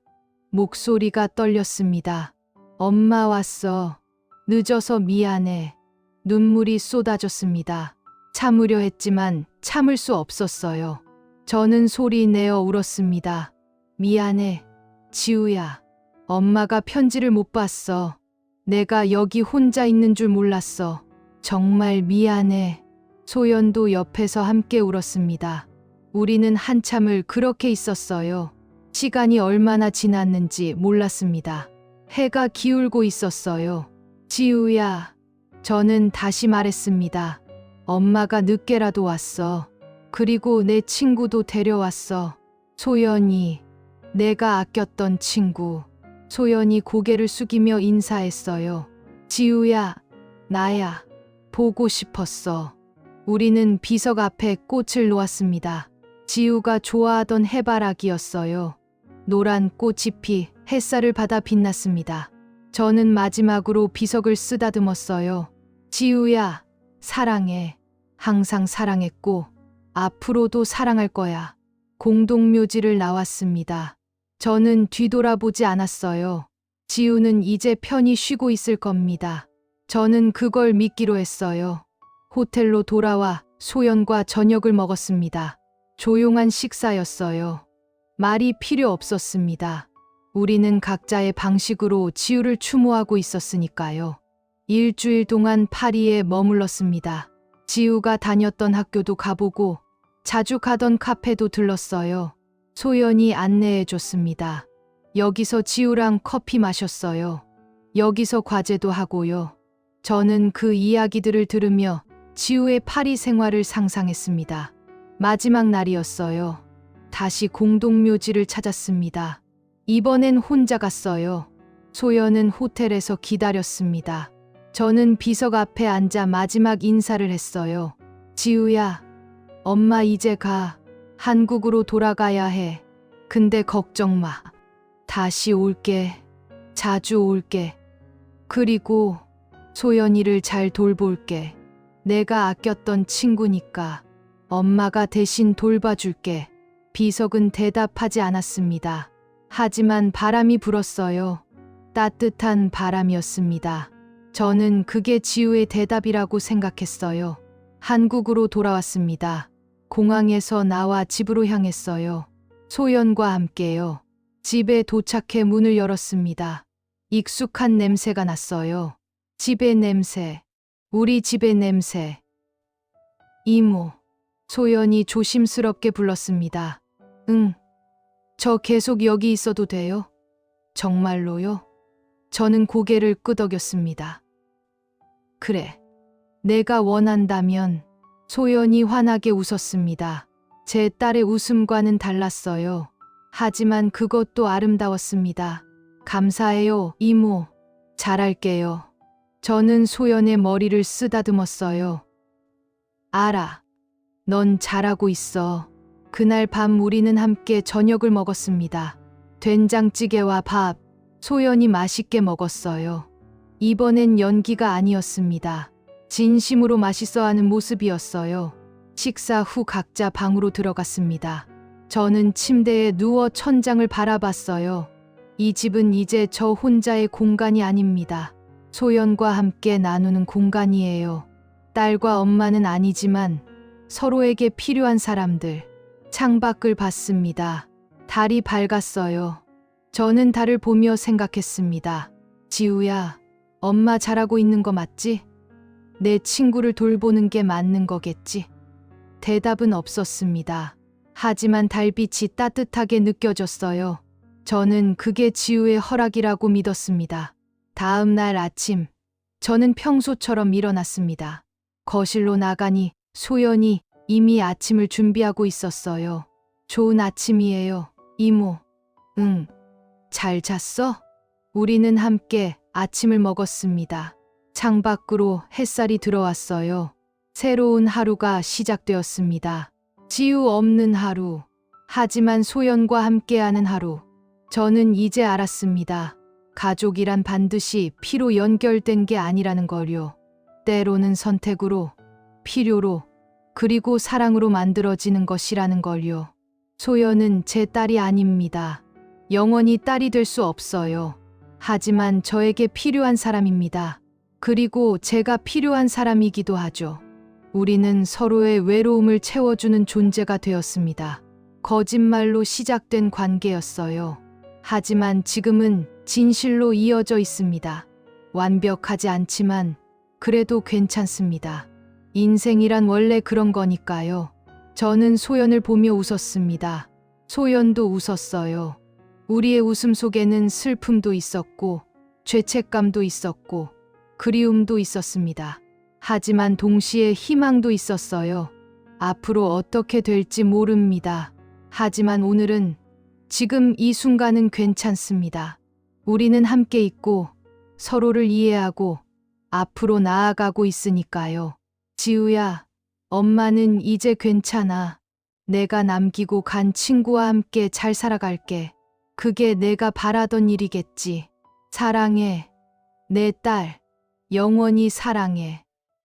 목소리가 떨렸습니다. 엄마 왔어. 늦어서 미안해. 눈물이 쏟아졌습니다. 참으려 했지만 참을 수 없었어요. 저는 소리 내어 울었습니다. 미안해, 지우야. 엄마가 편지를 못 봤어. 내가 여기 혼자 있는 줄 몰랐어. 정말 미안해. 소연도 옆에서 함께 울었습니다. 우리는 한참을 그렇게 있었어요. 시간이 얼마나 지났는지 몰랐습니다. 해가 기울고 있었어요. 지우야, 저는 다시 말했습니다. 엄마가 늦게라도 왔어. 그리고 내 친구도 데려왔어. 소연이, 내가 아꼈던 친구. 소연이 고개를 숙이며 인사했어요. 지우야, 나야. 보고 싶었어. 우리는 비석 앞에 꽃을 놓았습니다. 지우가 좋아하던 해바라기였어요. 노란 꽃이 피 햇살을 받아 빛났습니다. 저는 마지막으로 비석을 쓰다듬었어요. 지우야, 사랑해. 항상 사랑했고 앞으로도 사랑할 거야. 공동묘지를 나왔습니다. 저는 뒤돌아보지 않았어요. 지우는 이제 편히 쉬고 있을 겁니다. 저는 그걸 믿기로 했어요. 호텔로 돌아와 소연과 저녁을 먹었습니다. 조용한 식사였어요. 말이 필요 없었습니다. 우리는 각자의 방식으로 지우를 추모하고 있었으니까요. 일주일 동안 파리에 머물렀습니다. 지우가 다녔던 학교도 가보고 자주 가던 카페도 들렀어요. 소연이 안내해줬습니다. 여기서 지우랑 커피 마셨어요. 여기서 과제도 하고요. 저는 그 이야기들을 들으며 지우의 파리 생활을 상상했습니다. 마지막 날이었어요. 다시 공동묘지를 찾았습니다. 이번엔 혼자 갔어요. 소연은 호텔에서 기다렸습니다. 저는 비석 앞에 앉아 마지막 인사를 했어요. 지우야, 엄마 이제 가. 한국으로 돌아가야 해. 근데 걱정 마. 다시 올게. 자주 올게. 그리고 소연이를 잘 돌볼게. 내가 아꼈던 친구니까 엄마가 대신 돌봐줄게. 비석은 대답하지 않았습니다. 하지만 바람이 불었어요. 따뜻한 바람이었습니다. 저는 그게 지우의 대답이라고 생각했어요. 한국으로 돌아왔습니다. 공항에서 나와 집으로 향했어요. 소연과 함께요. 집에 도착해 문을 열었습니다. 익숙한 냄새가 났어요. 집의 냄새. 우리 집의 냄새. 이모. 소연이 조심스럽게 불렀습니다. 응. 저 계속 여기 있어도 돼요? 정말로요? 저는 고개를 끄덕였습니다. 그래. 내가 원한다면. 소연이 환하게 웃었습니다. 제 딸의 웃음과는 달랐어요. 하지만 그것도 아름다웠습니다. 감사해요, 이모. 잘할게요. 저는 소연의 머리를 쓰다듬었어요. 알아. 넌 잘하고 있어. 그날 밤 우리는 함께 저녁을 먹었습니다. 된장찌개와 밥. 소연이 맛있게 먹었어요. 이번엔 연기가 아니었습니다. 진심으로 맛있어하는 모습이었어요. 식사 후 각자 방으로 들어갔습니다. 저는 침대에 누워 천장을 바라봤어요. 이 집은 이제 저 혼자의 공간이 아닙니다. 소연과 함께 나누는 공간이에요. 딸과 엄마는 아니지만 서로에게 필요한 사람들. 창밖을 봤습니다. 달이 밝았어요. 저는 달을 보며 생각했습니다. 지우야, 엄마 잘하고 있는 거 맞지? 내 친구를 돌보는 게 맞는 거겠지? 대답은 없었습니다. 하지만 달빛이 따뜻하게 느껴졌어요. 저는 그게 지우의 허락이라고 믿었습니다. 다음 날 아침, 저는 평소처럼 일어났습니다. 거실로 나가니 소연이 이미 아침을 준비하고 있었어요. 좋은 아침이에요, 이모. 응. 잘 잤어? 우리는 함께 아침을 먹었습니다. 창밖으로 햇살이 들어왔어요. 새로운 하루가 시작되었습니다. 지우 없는 하루. 하지만 소연과 함께하는 하루. 저는 이제 알았습니다. 가족이란 반드시 피로 연결된 게 아니라는 걸요. 때로는 선택으로, 필요로, 그리고 사랑으로 만들어지는 것이라는 걸요. 소연은 제 딸이 아닙니다. 영원히 딸이 될 수 없어요. 하지만 저에게 필요한 사람입니다. 그리고 제가 필요한 사람이기도 하죠. 우리는 서로의 외로움을 채워주는 존재가 되었습니다. 거짓말로 시작된 관계였어요. 하지만 지금은 진실로 이어져 있습니다. 완벽하지 않지만 그래도 괜찮습니다. 인생이란 원래 그런 거니까요. 저는 소연을 보며 웃었습니다. 소연도 웃었어요. 우리의 웃음 속에는 슬픔도 있었고, 죄책감도 있었고, 그리움도 있었습니다. 하지만 동시에 희망도 있었어요. 앞으로 어떻게 될지 모릅니다. 하지만 오늘은, 지금 이 순간은 괜찮습니다. 우리는 함께 있고, 서로를 이해하고, 앞으로 나아가고 있으니까요. 지우야, 엄마는 이제 괜찮아. 내가 남기고 간 친구와 함께 잘 살아갈게. 그게 내가 바라던 일이겠지. 사랑해. 내 딸. 영원히 사랑해.